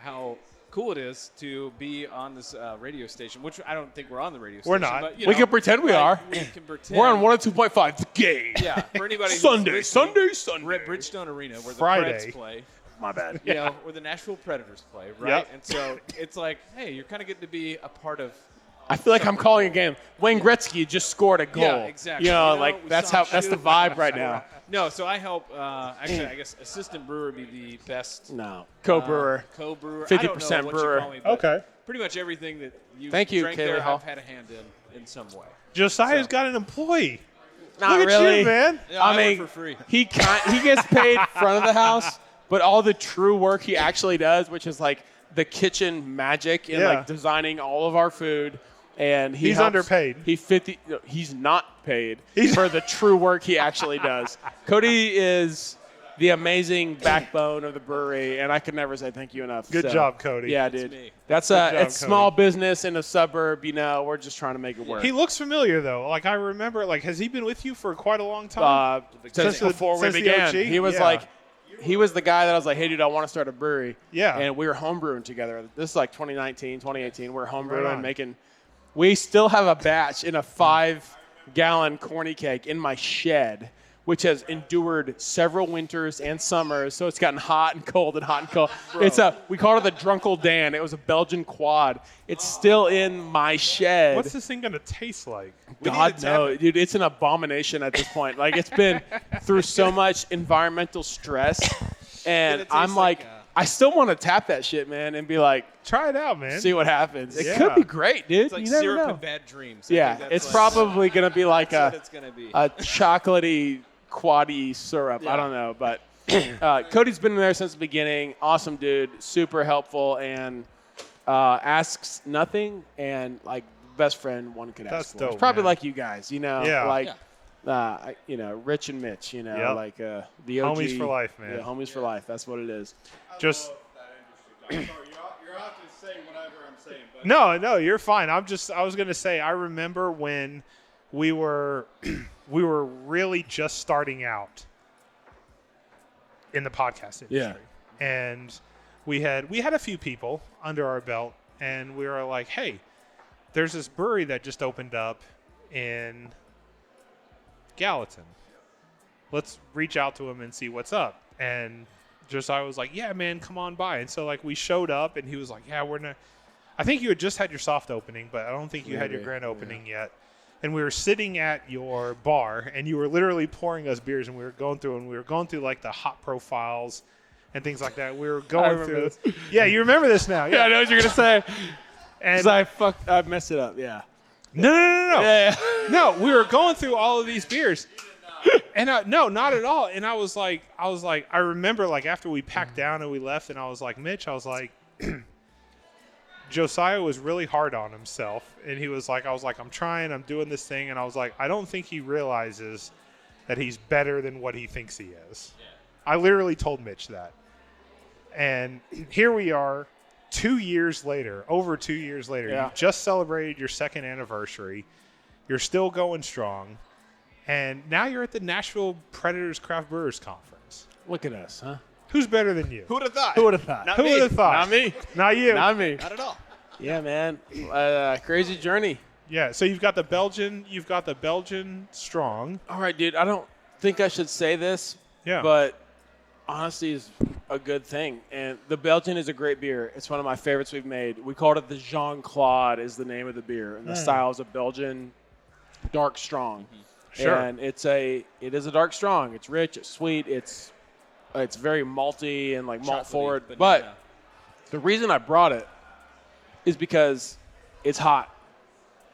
how cool it is to be on this radio station, which I don't think we're on the radio station. We're not. But, We can pretend we are. We can pretend. We're on 102.5, The Game. Yeah, for anybody who's Sunday. We're at Bridgestone Arena where Friday. the Preds play. My bad. You know, where the Nashville Predators play, right? Yep. And so it's like, hey, you're kind of getting to be a part of. I feel like I'm calling a game. Wayne Gretzky just scored a goal. Yeah, exactly. Like we that's saw him that's the shoot. vibe right now. No, so I help. Actually, I guess assistant brewer would be the best. No, co-brewer. Co-brewer. 50% I don't know what brewer. You call me, but Okay. Pretty much everything that you Thank you, drank Kaylee there, Hall. I've had a hand in some way. Josiah's got an employee. Not Look really. at you, man. Yeah, I I mean, work for free. he gets paid front of the house, but all the true work he actually does, which is like the kitchen magic and Yeah. like designing all of our food. And He's helps- underpaid. He's not paid for the true work he actually does. Cody is the amazing backbone of the brewery, and I could never say thank you enough. Good job, Cody. Yeah, That's dude. me. That's Good job, it's small business in a suburb. We're just trying to make it work. He looks familiar though. Like I remember. Like has he been with you for quite a long time? Since before we since the began, OG? he was Yeah. he was the guy that I was like, hey, dude, I want to start a brewery. Yeah. And we were homebrewing together. This is like 2019, 2018. We're homebrewing Right on. making. We still have a batch in a 5-gallon corny cake in my shed, which has endured several winters and summers. So it's gotten hot and cold and hot and cold. We call it the Drunkle Dan. It was a Belgian quad. It's still in my shed. What's this thing gonna taste like? God no, dude, it's an abomination at this point. Like it's been through so much environmental stress, and It tastes I'm like I still want to tap that shit, man, and be like, Try it out, man. see what happens. It Yeah. could be great, dude. It's like you never syrup know. and bad dreams. I Yeah, think that's it's like- probably gonna be like That's what a it's gonna be. chocolatey, quaddy syrup. I Yeah. don't know, but Cody's been there since the beginning. Awesome dude, super helpful, and asks nothing, and like best friend one could That's ask for. dope, It's probably man. like you guys, Yeah. like. Rich and Mitch, Yep. like the OG. Homies for life, man. Yeah, homies for life. That's what it is. Just Sorry, you're allowed to say whatever I'm saying, but no, you're fine. I was gonna say I remember when we were really just starting out in the podcast industry. And we had a few people under our belt, and we were like, hey, there's this brewery that just opened up in Gallatin. Let's reach out to them and see what's up. And Josiah was like, yeah, man, come on by. And so, like, we showed up, and he was like, yeah, we're not. I think you had just had your soft opening, but I don't think you had your grand opening yet. And we were sitting at your bar, and you were literally pouring us beers, and we were going through like the hot profiles and things like that. We were going through. Yeah, you remember this now. Yeah, I know what you're gonna say. And Because I messed it up. Yeah. No. Yeah. No, we were going through all of these beers. And no, not at all. And I was like, I remember like after we packed down and we left, and I was like, Mitch, I was like, Josiah was really hard on himself. And he was like, I'm trying, I'm doing this thing. And I was like, I don't think he realizes that he's better than what he thinks he is. I literally told Mitch that. And here we are. 2 years later, over 2 years later, Yeah. you just celebrated your second anniversary. You're still going strong. And now you're at the Nashville Predators Craft Brewers Conference. Look at us, huh? Who's better than you? Who would have thought? Who would have thought? Not Who me. would have thought? Not me. Not you. Not me. Not at all. Yeah, man. Crazy journey. Yeah, so you've got the Belgian strong. All right, dude. I don't think I should say this, Yeah. but honesty is a good thing. And the Belgian is a great beer. It's one of my favorites we've made. We called it the Jean-Claude is the name of the beer. And the style is a Belgian dark strong. Sure. And it is a dark strong. It's rich, it's sweet, it's very malty and like malt forward. But the reason I brought it is because it's hot.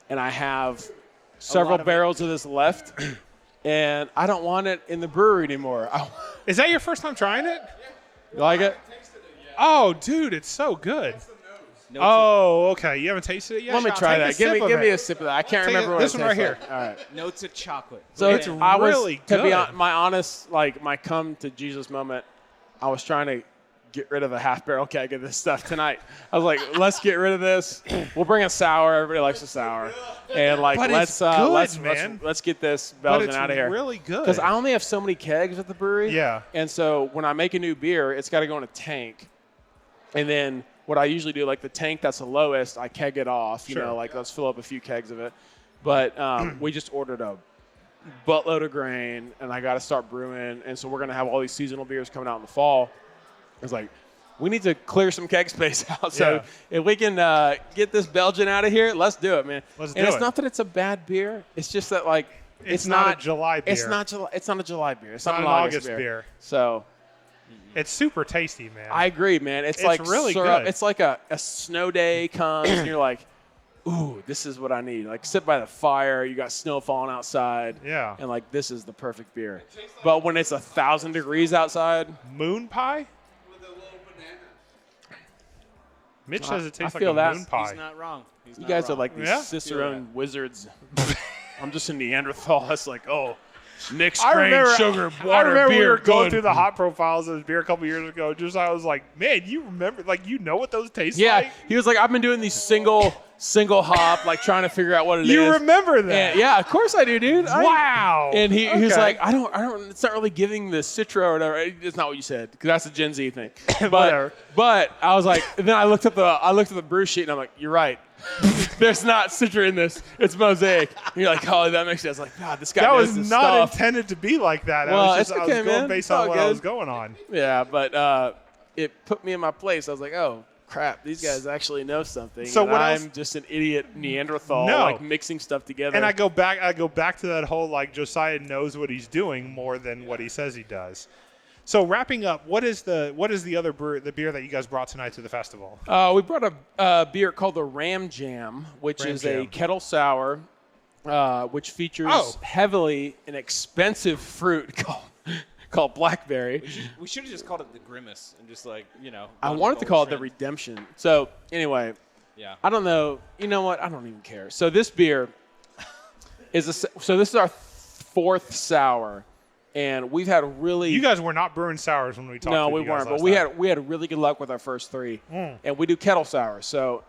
And I have several barrels of this left. And I don't want it in the brewery anymore. Is that your first time trying it? You like it? Oh, dude, it's so good. Okay. You haven't tasted it yet? Let me try that. Give me a sip of that. I can't remember what this one right here. Like. All right. Notes of chocolate. So it's really good. To be my honest, like my come to Jesus moment, I was trying to get rid of a half barrel keg of this stuff tonight. I was like, let's get rid of this. We'll bring a sour. Everybody likes a sour. And like, let's get this Belgian out of here. It's really good. Because I only have so many kegs at the brewery. Yeah. And so when I make a new beer, it's got to go in a tank. And then what I usually do, like the tank that's the lowest, I keg it off. You know, like let's fill up a few kegs of it. But we just ordered a buttload of grain, and I got to start brewing. And so we're going to have all these seasonal beers coming out in the fall. It's like, we need to clear some keg space out. So if we can get this Belgian out of here, let's do it, man. It's not that it's a bad beer. It's just that, like, it's not a July beer. It's not a July beer. It's not an August beer. So it's super tasty, man. I agree, man. It's like really syrup. good. It's like a snow day comes, and you're like, ooh, this is what I need. Like, sit by the fire. You got snow falling outside. Yeah. And, like, this is the perfect beer. But when it's 1,000 degrees outside. Moon pie? Mitch says it tastes like a moon pie. He's not wrong. You guys are like these Cicerone wizards. I'm just a Neanderthal. That's like, mixed grain, sugar, water, I remember beer. We were going through the hot profiles of this beer a couple years ago. Josiah was like, man, you remember, like, you know what those taste like? Yeah, he was like, I've been doing these single hop, like trying to figure out what it is. You remember that? And, yeah, of course I do, dude. Wow. And he was like, I don't. It's not really giving the Citra or whatever. It's not what you said, because that's a Gen Z thing. But I was like, and then I looked at the brew sheet, and I'm like, you're right. There's not Citra in this. It's Mosaic. And you're like, oh, that makes sense. Like, God, this guy knows was his not stuff. intended to be like that. Well, I was okay, going based on what I was going on. Yeah, but it put me in my place. I was like, oh, crap, these guys actually know something. So and what I'm just an idiot Neanderthal, like mixing stuff together. And I go back to that whole, like, Josiah knows what he's doing more than what he says he does. So wrapping up, what is the other beer that you guys brought tonight to the festival? We brought a beer called the Ram Jam, which is a kettle sour, which features heavily an expensive fruit called blackberry. We should have just called it the Grimace and just I wanted to call it the Redemption. So anyway, I don't know. You know what? I don't even care. So this beer is this is our fourth sour. And we've had You guys were not brewing sours when we talked. No, we weren't. But we had really good luck with our first three, and we do kettle sours. So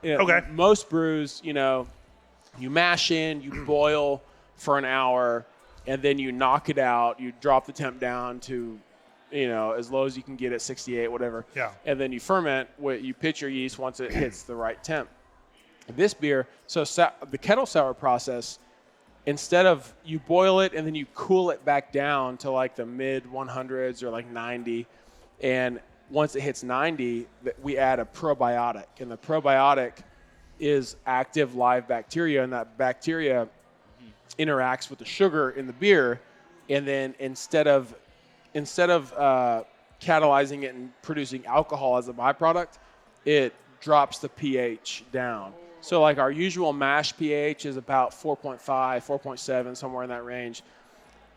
most brews, you mash in, you boil for an hour, and then you knock it out. You drop the temp down to, as low as you can get at 68, whatever. Yeah. And then you ferment. You pitch your yeast once it hits the right temp. This beer, the kettle sour process. Instead of you boil it and then you cool it back down to like the mid 100s or like 90, and once it hits 90, we add a probiotic, and the probiotic is active live bacteria, and that bacteria interacts with the sugar in the beer, and then instead of catalyzing it and producing alcohol as a byproduct, it drops the pH down. So like our usual mash pH is about 4.5, 4.7, somewhere in that range.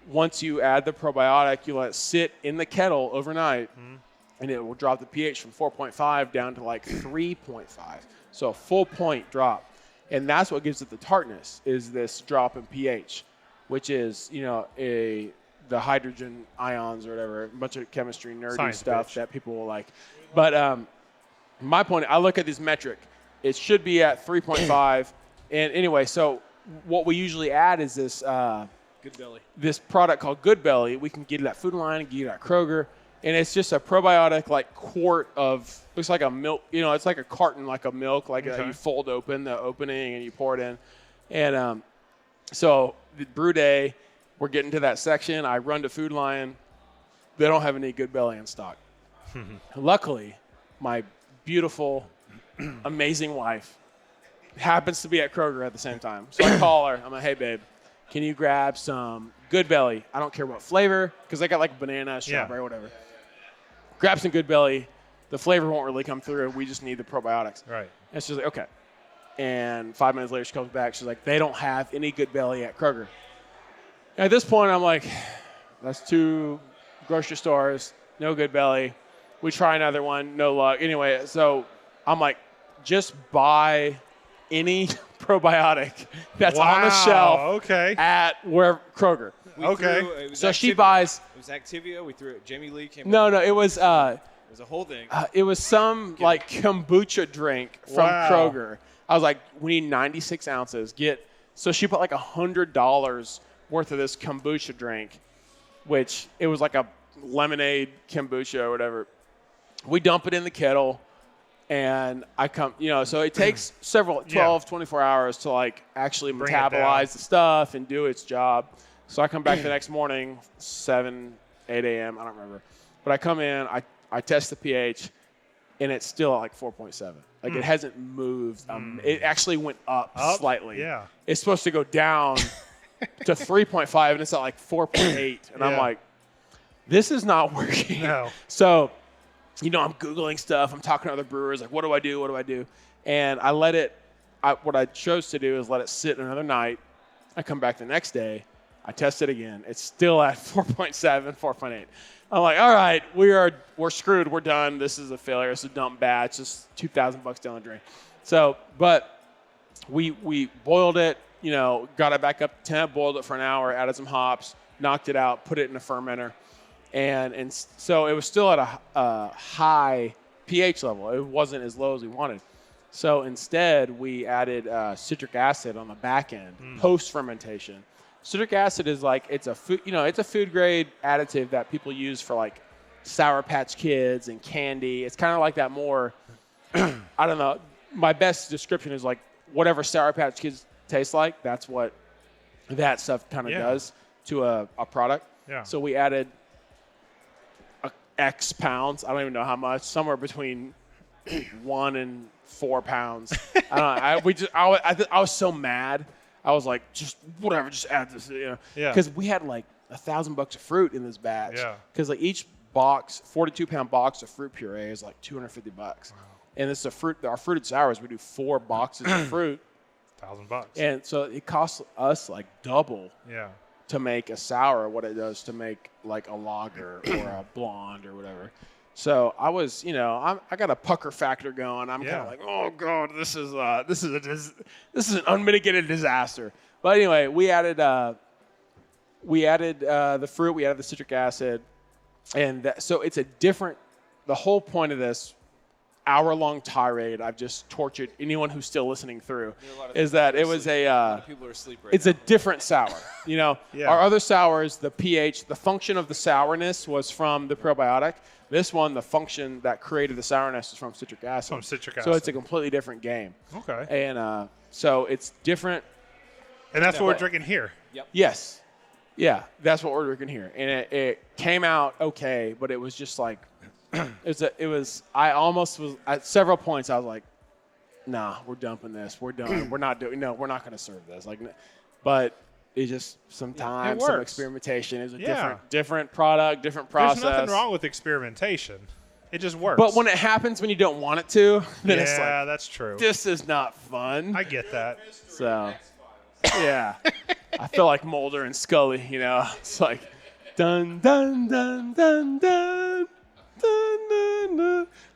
Once you add the probiotic, you let it sit in the kettle overnight, and it will drop the pH from 4.5 down to like 3.5. So a full point drop. And that's what gives it the tartness, is this drop in pH, which is, the hydrogen ions or whatever, a bunch of chemistry nerdy Science stuff bitch. that people will like. But my point, I look at this metric. It should be at 3.5. And anyway, so what we usually add is this Good Belly. This product called Good Belly. We can get it at Food Line, get it at Kroger. And it's just a probiotic like quart of, looks like a milk, it's like a carton like a milk, like you fold open the opening and you pour it in. And so the brew day, we're getting to that section. I run to Food Line. They don't have any Good Belly in stock. Luckily, my beautiful, amazing wife happens to be at Kroger at the same time. So I call her. I'm like, hey, babe, can you grab some Good Belly? I don't care what flavor, because I got like banana, strawberry, whatever. Grab some Good Belly. The flavor won't really come through. We just need the probiotics. Right. And she's like, okay. And 5 minutes later, she comes back. She's like, they don't have any Good Belly at Kroger. At this point, I'm like, that's 2 grocery stores, no Good Belly. We try another one, no luck. Anyway, so I'm like, just buy any probiotic that's on the shelf at where Kroger. So she buys. It was Activia. We threw it. Jamie Lee came. No, it was. It was a whole thing. It was some like kombucha drink from Kroger. I was like, we need 96 ounces. So she put like $100 worth of this kombucha drink, which it was like a lemonade kombucha or whatever. We dump it in the kettle. And I come, so it takes 12, 24 hours to like actually metabolize the stuff and do its job. So I come back the next morning, 7, 8 a.m., I don't remember. But I come in, I test the pH, and it's still at like 4.7. Like it hasn't moved. It actually went up slightly. Yeah. It's supposed to go down to 3.5, and it's at like 4.8. And I'm like, this is not working. No. So I'm Googling stuff. I'm talking to other brewers, like, what do I do? And I let it, what I chose to do is let it sit another night. I come back the next day. I test it again. It's still at 4.7, 4.8. I'm like, all right, we're screwed. We're done. This is a failure. It's a dump batch. It's $2,000 down the drain. So, but we boiled it, got it back up to temp, boiled it for an hour, added some hops, knocked it out, put it in a fermenter. And so it was still at a high pH level. It wasn't as low as we wanted. So instead, we added citric acid on the back end, post-fermentation. Citric acid is like, it's a food grade additive that people use for like Sour Patch Kids and candy. It's kind of like that more, I don't know. My best description is like whatever Sour Patch Kids taste like, that's what that stuff kind of does to a product. Yeah. So we added X pounds. I don't even know how much. Somewhere between 1 and 4 pounds. I don't know. I was so mad. I was like, just whatever, just add this. Yeah. Because we had like $1,000 of fruit in this batch. Yeah. Because like each box, 42-pound box of fruit puree is like $250. Wow. And this is our fruited sours. We do 4 boxes of fruit. $1,000. And so it costs us like double. Yeah. To make a sour what it does to make like a lager or a blonde or whatever. So I was, I got a pucker factor going. I'm kind of like, oh god, this is an unmitigated disaster. But anyway, we added the fruit, we added the citric acid, and so it's a different. The whole point of this hour-long tirade I've just tortured anyone who's still listening through is that it was people are asleep right it's now. A different sour. Our other sours, the pH, the function of the sourness was from the probiotic. This one, the function that created the sourness is from citric acid. From citric acid. So it's a completely different game. Okay. And so it's different. And that's what we're drinking here. Yep. Yes. Yeah, that's what we're drinking here. And it came out okay, but it was just like, I almost was at several points. I was like, nah, we're dumping this. We're done. We're not going to serve this. Like, but it's just some time, some experimentation. It's a different product, different process. There's nothing wrong with experimentation. It just works. But when it happens when you don't want it to, then it's like, that's true. This is not fun. I get that. So, yeah. I feel like Mulder and Scully, It's like, dun, dun, dun, dun, dun.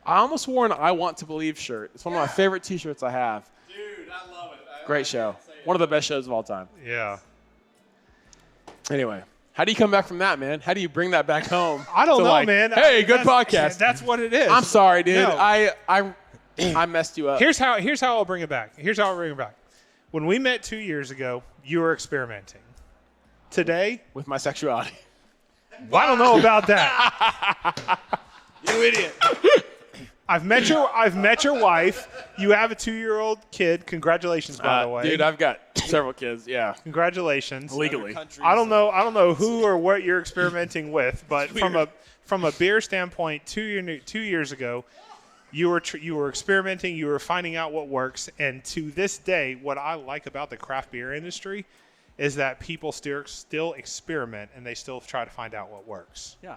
I almost wore an I Want to Believe shirt. It's one of my favorite T-shirts I have. Dude, I love it. Great show. One of the best shows of all time. Yeah. Anyway, how do you come back from that, man? How do you bring that back home? I don't know, man. Hey, good podcast. That's what it is. I'm sorry, dude. No. I messed you up. Here's how I'll bring it back. When we met 2 years ago, you were experimenting. Today, with my sexuality. Well, I don't know about that. You idiot. I've met your wife. You have a 2-year-old kid. Congratulations, by the way. Dude, I've got several kids. Yeah. Congratulations. Legally. I don't know who or what you're experimenting with, but from a beer standpoint, 2 years ago, you were experimenting, you were finding out what works, and to this day, what I like about the craft beer industry is that people still experiment and they still try to find out what works. Yeah,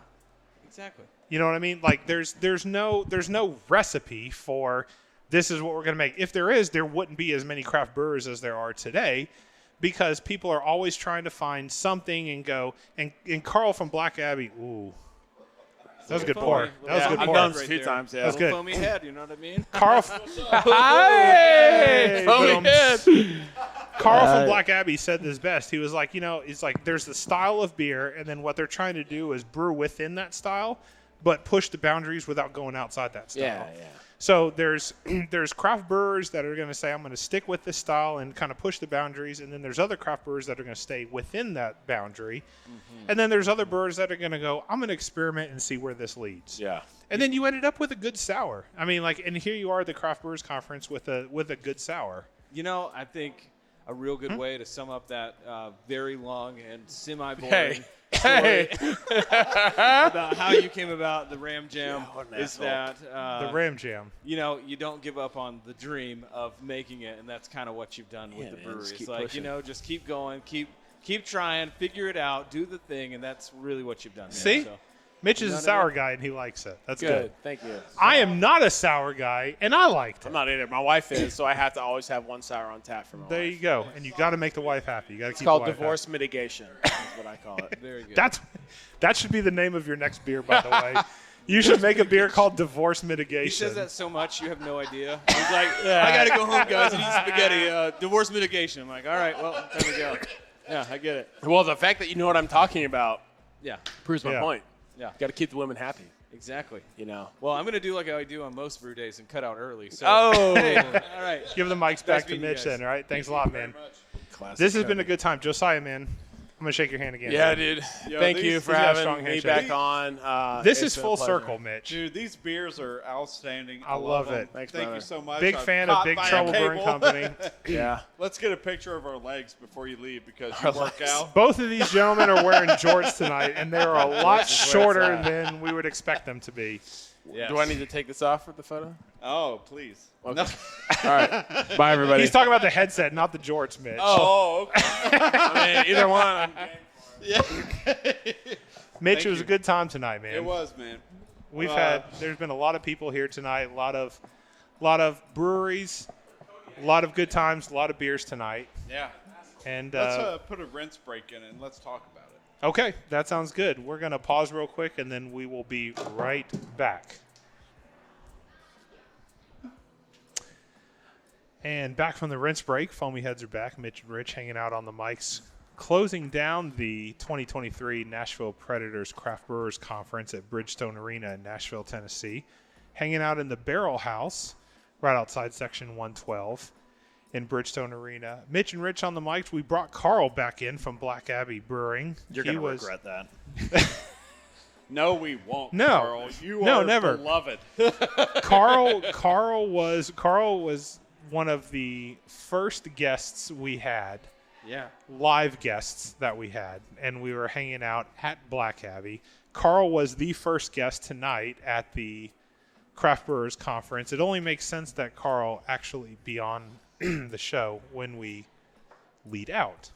exactly. You know what I mean? Like there's no recipe for this is what we're going to make. If there is, there wouldn't be as many craft brewers as there are today, because people are always trying to find something and go. And Carl from Black Abbey, ooh. That was a good pour. That was a good pour. I've done a few times, yeah. That was good. Foamy head, you know what I mean? Carl, Hey! Foamy head! Carl from Black Abbey said this best. He was like, it's like there's the style of beer, and then what they're trying to do is brew within that style, but push the boundaries without going outside that style. Yeah. So there's craft brewers that are going to say, I'm going to stick with this style and kind of push the boundaries, and then there's other craft brewers that are going to stay within that boundary, and then there's other brewers that are going to go, I'm going to experiment and see where this leads. Yeah. And then you ended up with a good sour. I mean, and here you are at the Craft Brewers Conference with a good sour. I think a real good way to sum up that very long and semi-boring Hey. about how you came about the Ram Jam is that The Ram Jam. you don't give up on the dream of making it, and that's kind of what you've done with the brewery. It's like pushing. just keep going, keep trying, figure it out, do the thing, and that's really what you've done. See? So, Mitch is a sour guy, and he likes it. That's good. Thank you. I am not a sour guy, and I liked it. I'm not either. My wife is, so I have to always have one sour on tap for my There wife. you go. And you got to make the wife happy. You got to keep It's called the wife divorce happy. mitigation. That's what I call it. very good. That should be the name of your next beer, by the way. You should make a beer called Divorce Mitigation. He says that so much, you have no idea. He's like, I got to go home, guys, and eat spaghetti. Divorce mitigation. I'm like, all right, well, time to go. Yeah, I get it. Well, the fact that you know what I'm talking about Yeah, proves my point. yeah, Got to keep the women happy, exactly. Well, I'm going to do like I do on most brew days and cut out early. So. Oh. Hey, all right. Give the mics back to meeting you Mitch guys. then, all right? Thanks a lot, man. classic. This has been a good time. Josiah, man, I'm going to shake your hand again. Yeah, man. dude. Yo, Thank these- you for these are having strong me handshakes. back on. This It's is been a full pleasure. circle, Mitch. Dude, these beers are outstanding. I love them. it. Thanks, Thank brother. you so much. Big I'm fan of caught Big by a Trouble Brewing cable. Company. Yeah. Let's get a picture of our legs before you leave because you work out. Both of these gentlemen are wearing jorts tonight, and they're a lot shorter than we would expect them to be. Yes. Do I need to take this off for the photo? Oh, please. Okay. No. All right. Bye, everybody. He's talking about the headset, not the jorts, Mitch. Oh, okay. I mean, either one. I'm game. Yeah. Mitch, Thank it was you. a good time tonight, man. It was, man. There's been a lot of people here tonight, a lot of breweries, a lot of good times, a lot of beers tonight. Yeah. And Let's put a rinse break in and let's talk about it. okay, that sounds good. We're going to pause real quick, and then we will be right back. And back from the rinse break, Foamy Heads are back. Mitch and Rich hanging out on the mics, closing down the 2023 Nashville Predators Craft Brewers Conference at Bridgestone Arena in Nashville, Tennessee. Hanging out in the Barrel House, right outside Section 112 in Bridgestone Arena. Mitch and Rich on the mics. We brought Carl back in from Black Abbey Brewing. You're going to regret that. No, we won't. No. Carl. You No, are never. beloved. Carl was one of the first guests we had. Yeah. Live guests that we had, and we were hanging out at Black Abbey. Carl was the first guest tonight at the Craft Brewers Conference. It only makes sense that Carl actually be on the show when we lead out.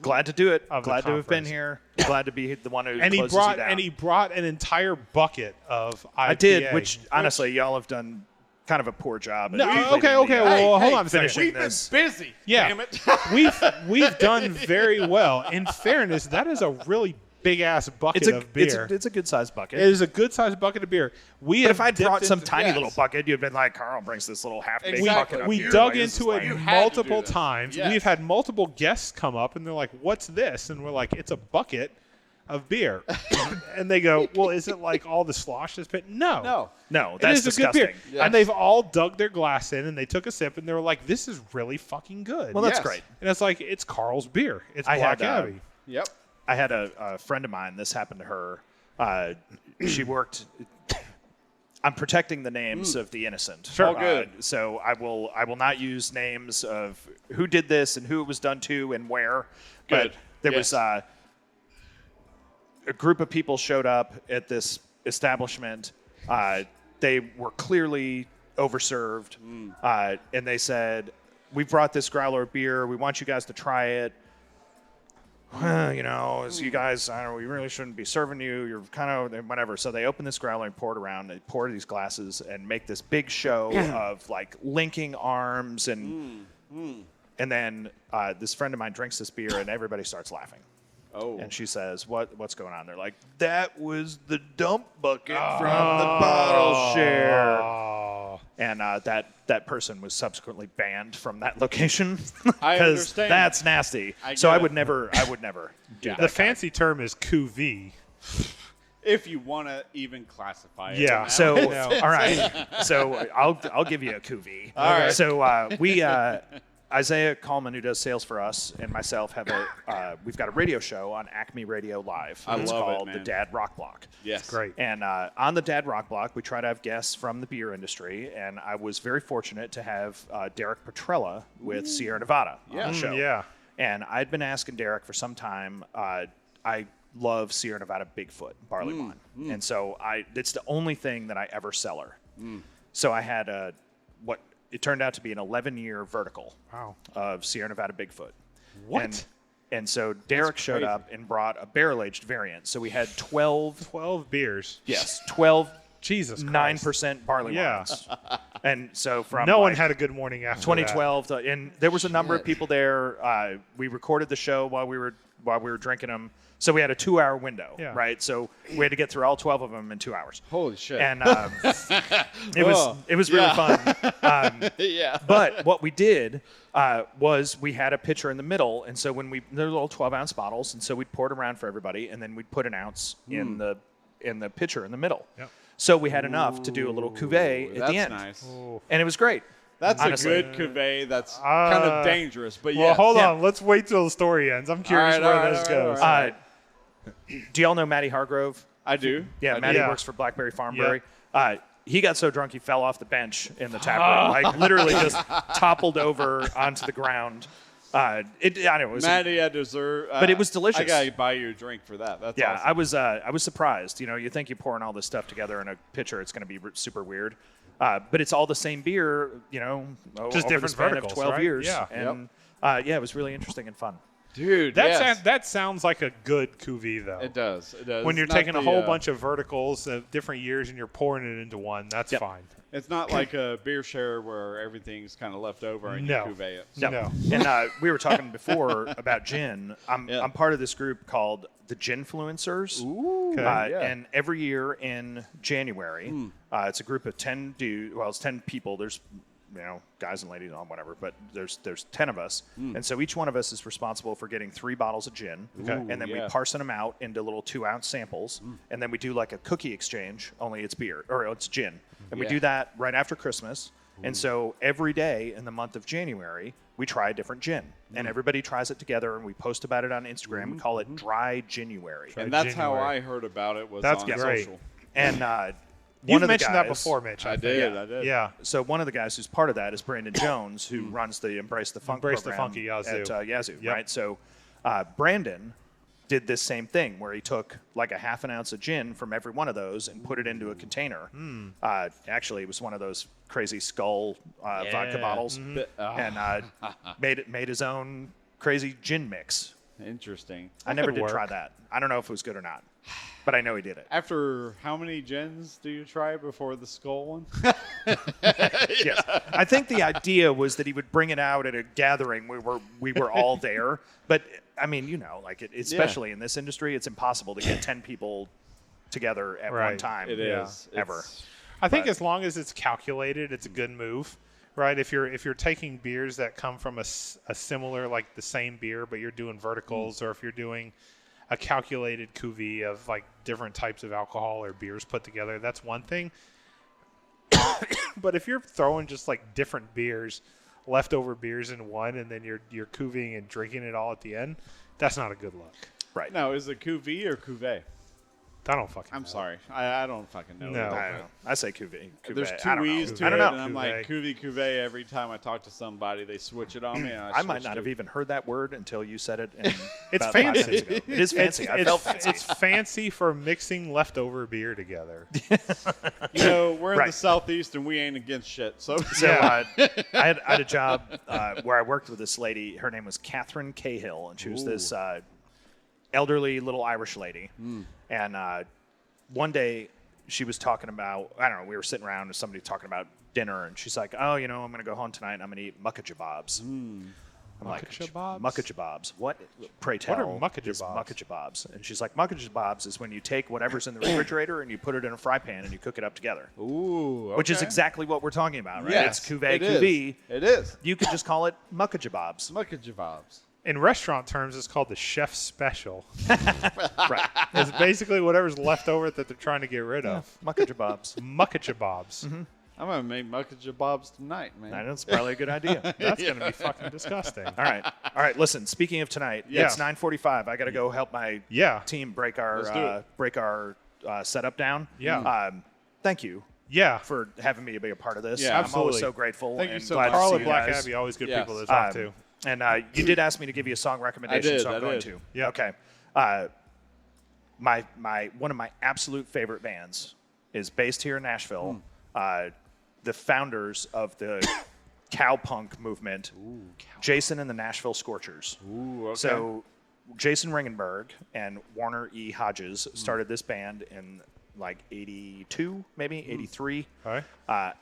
Glad to do it. Of the Glad to have been conference. here. Glad to be the one who And he closes brought you down. and he brought an entire bucket of IPA. I did, which honestly, y'all have done kind of a poor job. No, at okay. Well, hold on a second. finishing We've been this. busy. Yeah. Damn it. We've done very well. In fairness, that is a really big ass bucket of beer. It's a good sized bucket. It is a good sized bucket of beer. But if I'd brought some into, tiny little bucket, you'd been like, Carl brings this little half big Exactly. bucket up we here. dug Like, this is into like- it had to multiple do this. times. Yes. We've had multiple guests come up and they're like, "What's this?" And we're like, "It's a bucket of beer." And they go, "Well, is it like all the slosh that's been?" No. No, It that's is a disgusting. good beer. And they've all dug their glass in and they took a sip and they were like, "This is really fucking good." Well, that's Yes. great. And it's like, it's Carl's beer. It's I Black had, Abbey. Yep. I had a friend of mine. This happened to her. She worked. I'm protecting the names of the innocent. Sure. All good. So I will not use names of who did this and who it was done to and where. Good. But there Yes. was a group of people showed up at this establishment. They were clearly overserved, and they said, "We brought this growler of beer. We want you guys to try it. As you guys, I don't know, we really shouldn't be serving you. You're kind of whatever." So they open this growler and pour it around. They pour these glasses and make this big show of like linking arms and then this friend of mine drinks this beer and everybody starts laughing. Oh. And she says, "What's going on?" They're like, "That was the dump bucket from the bottle share." And that person was subsequently banned from that location I because understand. that's nasty. I So get I it. would never do that. The fancy term is cuvee. If you want to even classify it. Yeah. So Yeah. all right. So I'll give you a cuvee. All right. So we Isaiah Coleman, who does sales for us, and myself have we've got a radio show on Acme Radio Live. I It's love it, called man. The Dad Rock Block. Yes. Great. And on the Dad Rock Block, we try to have guests from the beer industry, and I was very fortunate to have Derek Petrella with Sierra Nevada on the show. Yeah. And I'd been asking Derek for some time. I love Sierra Nevada Bigfoot barley wine, and so it's the only thing that I ever sell her. So I had what it turned out to be an 11-year vertical of Sierra Nevada Bigfoot. What? And so Derek showed up and brought a barrel-aged variant. So we had 12 beers. Yes, 12 Jesus Christ. 9% barley wines. And so from No one had a good morning after 2012 and there was a number of people there. We recorded the show while we were drinking them. So we had a 2-hour window, right? So we had to get through all 12 of them in 2 hours. Holy shit. And it was really fun. Yeah. But what we did was we had a pitcher in the middle, and so when there were little 12-ounce bottles, and so we'd pour it around for everybody, and then we'd put an ounce in the pitcher in the middle. Yep. So we had enough to do a little cuvee at the end. That's nice. And it was great. That's honestly. a good cuvee. That's kind of dangerous, but Well, hold on. Let's wait till the story ends. I'm curious where this goes. Do y'all know Matty Hargrove? I do. Yeah, Matty works for Blackberry Farm Brewery. He got so drunk he fell off the bench in the tap room, like literally just toppled over onto the ground. I know it was Matty, I deserve. but it was delicious. I gotta buy you a drink for that. That's awesome. I was surprised. You think you're pouring all this stuff together in a pitcher, it's going to be super weird. But it's all the same beer. Just over different the span verticals, of 12 right? years. Yeah. And it was really interesting and fun. Dude, that sounds like a good cuvee, though. It does. It does. When you're It's not taking a the, whole bunch of verticals of different years and you're pouring it into one, that's fine. It's not like a beer share where everything's kind of left over and you cuvee it. No. And we were talking before about gin. I'm part of this group called the Ginfluencers. Ooh. And every year in January, it's a group of 10 dudes. Well, it's 10 people. There's guys and ladies on whatever, but there's 10 of us, and so each one of us is responsible for getting 3 bottles of gin, and then we parson them out into little 2-ounce samples, and then we do like a cookie exchange. Only it's beer or it's gin, and we do that right after Christmas. And so every day in the month of January, we try a different gin, and everybody tries it together, and we post about it on Instagram. We call it Dry January, And that's how I heard about it. Was That's on great. social. And You've mentioned that before, Mitch. I did. Yeah. So one of the guys who's part of that is Brandon Jones, who runs the Embrace the Funk Embrace the program Funky Yazoo. at Yazoo, Yep. right? So Brandon did this same thing where he took like a half an ounce of gin from every one of those and put it into a container. Actually, it was one of those crazy skull vodka bottles, and made his own crazy gin mix. Interesting. I never did try that. I don't know if it was good or not, but I know he did it. After how many gins do you try before the skull one? Yes. I think the idea was that he would bring it out at a gathering where we were all there. But I mean, especially in this industry, it's impossible to get 10 people together at one time. It is. Ever. I think as long as it's calculated, it's a good move, right? If you're taking beers that come from a similar, like the same beer, but you're doing verticals, or if you're doing a calculated cuvee of like different types of alcohol or beers put together, that's one thing. But if you're throwing just like different beers, leftover beers in one, and then you're cuveeing and drinking it all at the end, that's not a good look. Right. Now, is it cuvee or cuvee? I don't fucking I'm know. sorry. I don't fucking know. No. I don't know. I say cuvee. There's two I don't know. E's to I don't it, know. and I'm like, cuvee. Every time I talk to somebody, they switch it on me. And I might not have even heard that word until you said it. It's about 5 minutes fancy. ago. It is fancy. I felt fancy. It's fancy for mixing leftover beer together. You know, we're in Right. the Southeast, and we ain't against shit. So So I had a job where I worked with this lady. Her name was Catherine Cahill, and she was this elderly little Irish lady. And one day she was talking about, I don't know, we were sitting around and somebody talking about dinner, and she's like, oh, you know, I'm going to go home tonight and I'm going to eat muckajabobs. I'm like, muckajabobs? What? Pray tell. What are muckajabobs? is muckajabobs? And she's like, muckajabobs is when you take whatever's in the refrigerator and you put it in a fry pan and you cook it up together. Ooh, Which is okay. exactly what we're talking about, right? Yes, It's cuvee, it is. cuvee. It is. You could just call it muckajabobs. Muckajabobs. In restaurant terms, it's called the chef's special. Right. It's basically whatever's left over that they're trying to get rid of. Muckajabobs. Muckajabobs. I'm going to make muckajabobs tonight, man. That's probably a good idea. That's going to be fucking disgusting. All right. Listen. Speaking of tonight, Yeah. it's 9:45. I got to go help my team break Let's do our setup down. Yeah. Thank you Yeah. for having me be a part of this. Yeah, I'm absolutely. always so grateful. Thank you and so glad much. to Carl see and you Black guys. Abbey, always good Yes. people to talk to. And you did ask me to give you a song recommendation, did, so I'm I going did. to. Yeah. Okay. My one of my absolute favorite bands is based here in Nashville. The founders of the cowpunk movement, Jason and the Nashville Scorchers. Ooh, okay. So Jason Ringenberg and Warner E. Hodges started this band in like 82, maybe 83. All right.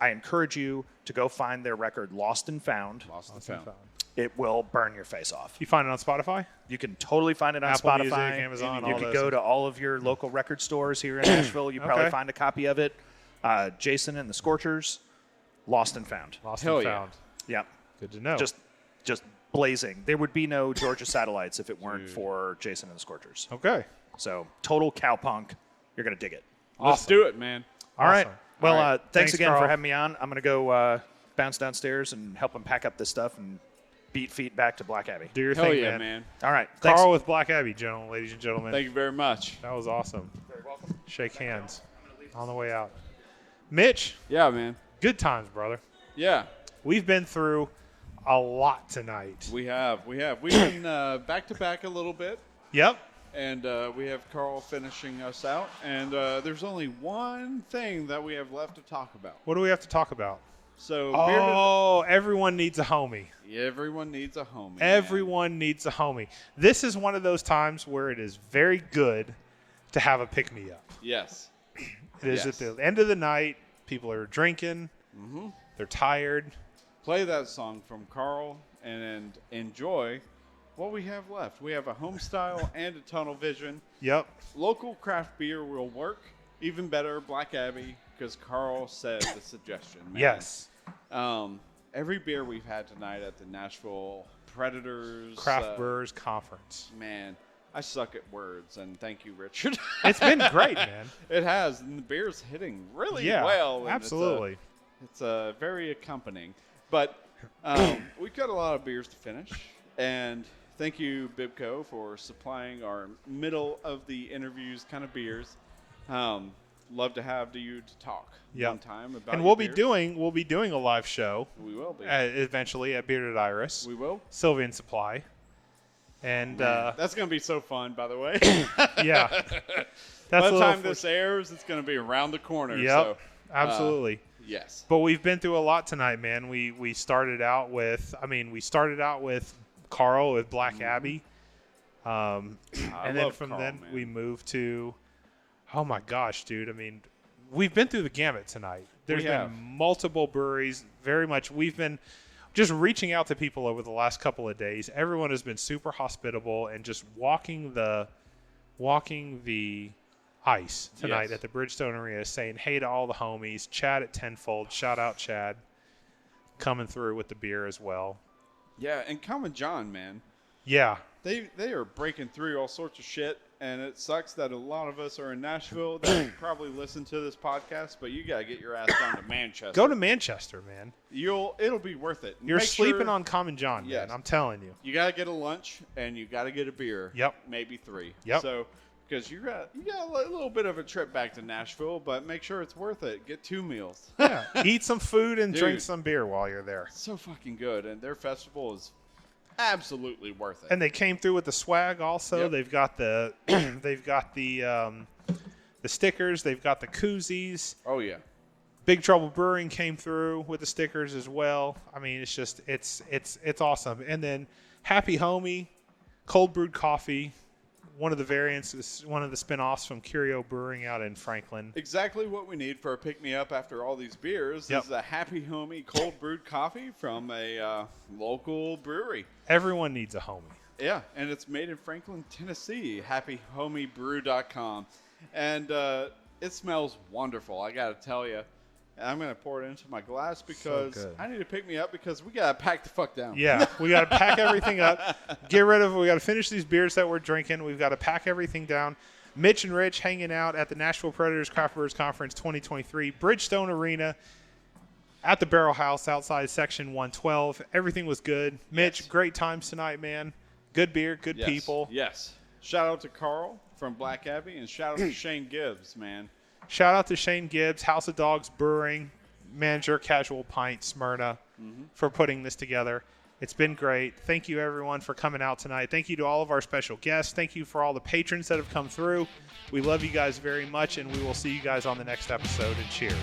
I encourage you to go find their record Lost and Found. Lost and found. It will burn your face off. You find it on Spotify? You can totally find it on Apple Spotify. Music, Amazon, you all can those. go to all of your local record stores here in Nashville. You probably Okay. find a copy of it. Jason and the Scorchers, Lost and Found. Lost Hell and yeah. found. Yeah. Good to know. Just blazing. There would be no Georgia Satellites if it weren't for Jason and the Scorchers. okay. So total cowpunk. You're going to dig it. Let's do it, man. All right. Awesome. Well, All right. thanks Thanks, again Carl. for having me on. I'm going to go bounce downstairs and help them pack up this stuff and beat feet back to Black Abbey. Do your Hell thing, yeah, man. All right. Thanks. Carl with Black Abbey, ladies and gentlemen. Thank you very much. That was awesome. Very welcome. Shake hands on the way out. Mitch, Yeah, man. good times, brother. Yeah, We've been through a lot tonight. we have. We've been back to back a little bit, Yep. and we have Carl finishing us out. And there's only one thing that we have left to talk about. What do we have to talk about? So, Oh, everyone needs a homie. everyone needs a homie. man. Everyone needs a homie. This is one of those times where it is very good to have a pick-me-up. Yes. It is Yes. at the end of the night. People are drinking. They're tired. Play that song from Carl and enjoy what we have left. We have a home style and a tunnel vision. Yep. Local craft beer will work. Even better, Black Abbey, because Carl said the suggestion. Man. Yes. Every beer we've had tonight at the Nashville Predators Craft Brewers Conference. Man, I suck at words, and thank you, Richard. It's been great, man. It has, and the beer's hitting really Yeah, well. and absolutely. It's very accompanying. But we've got a lot of beers to finish, and thank you, Bibco, for supplying our middle of the interviews kind of beers. Love to have you to talk one time about. And your we'll beers. be doing a live show. We will be. Eventually at Bearded Iris. We will. Sylvian Supply. And That's going to be so fun, by the way. yeah. That's By a the little time this airs, it's going to be around the corner. Yep. So, absolutely. yes. But we've been through a lot tonight, man. We started out with Carl with Black Abbey. And then love from Carl, then man. we moved to, oh my gosh, dude. I mean, we've been through the gamut tonight. There's We been have. multiple breweries. Very much. We've been just reaching out to people over the last couple of days. Everyone has been super hospitable and just walking the ice tonight Yes. at the Bridgestone Arena, saying hey to all the homies. Chad at Tenfold, shout out Chad, coming through with the beer as well. Yeah, and Common John, man. Yeah, They are breaking through all sorts of shit, and it sucks that a lot of us are in Nashville that probably listen to this podcast, but you got to get your ass down to Manchester. go to Manchester, man. It'll be worth it. You're Make sleeping sure on Common John, Yes. man. I'm telling you. You got to get a lunch, and you got to get a beer. Yep. Maybe 3. Yep. So Because you got a little bit of a trip back to Nashville, but make sure it's worth it. Get 2 meals. Yeah, eat some food and Dude. drink some beer while you're there. So fucking good, and their festival is absolutely worth it. And they came through with the swag also. Yep. They've got the the stickers. They've got the koozies. Oh yeah. Big Trouble Brewing came through with the stickers as well. I mean, it's just it's awesome. And then Happy Homie, cold brewed coffee. One of the variants is one of the spinoffs from Curio Brewing out in Franklin. Exactly what we need for a pick-me-up after all these beers is a Happy Homie cold brewed coffee from a local brewery. Everyone needs a homie. Yeah, and it's made in Franklin, Tennessee, happyhomiebrew.com. And it smells wonderful, I got to tell you. And I'm going to pour it into my glass because I need to pick me up because we got to pack the fuck down. Yeah, we got to pack everything up. Get rid of it. We got to finish these beers that we're drinking. We've got to pack everything down. Mitch and Rich hanging out at the Nashville Predators Craft Brewers Conference 2023. Bridgestone Arena at the Barrel House outside Section 112. Everything was good. Mitch, great times tonight, man. Good beer, good people. Yes. Shout out to Carl from Black Abbey and shout out to Shane Gibbs, man. Shout out to Shane Gibbs, House of Dogs Brewing, manager, Casual Pint, Smyrna, for putting this together. It's been great. Thank you, everyone, for coming out tonight. Thank you to all of our special guests. Thank you for all the patrons that have come through. We love you guys very much, and we will see you guys on the next episode. And cheers.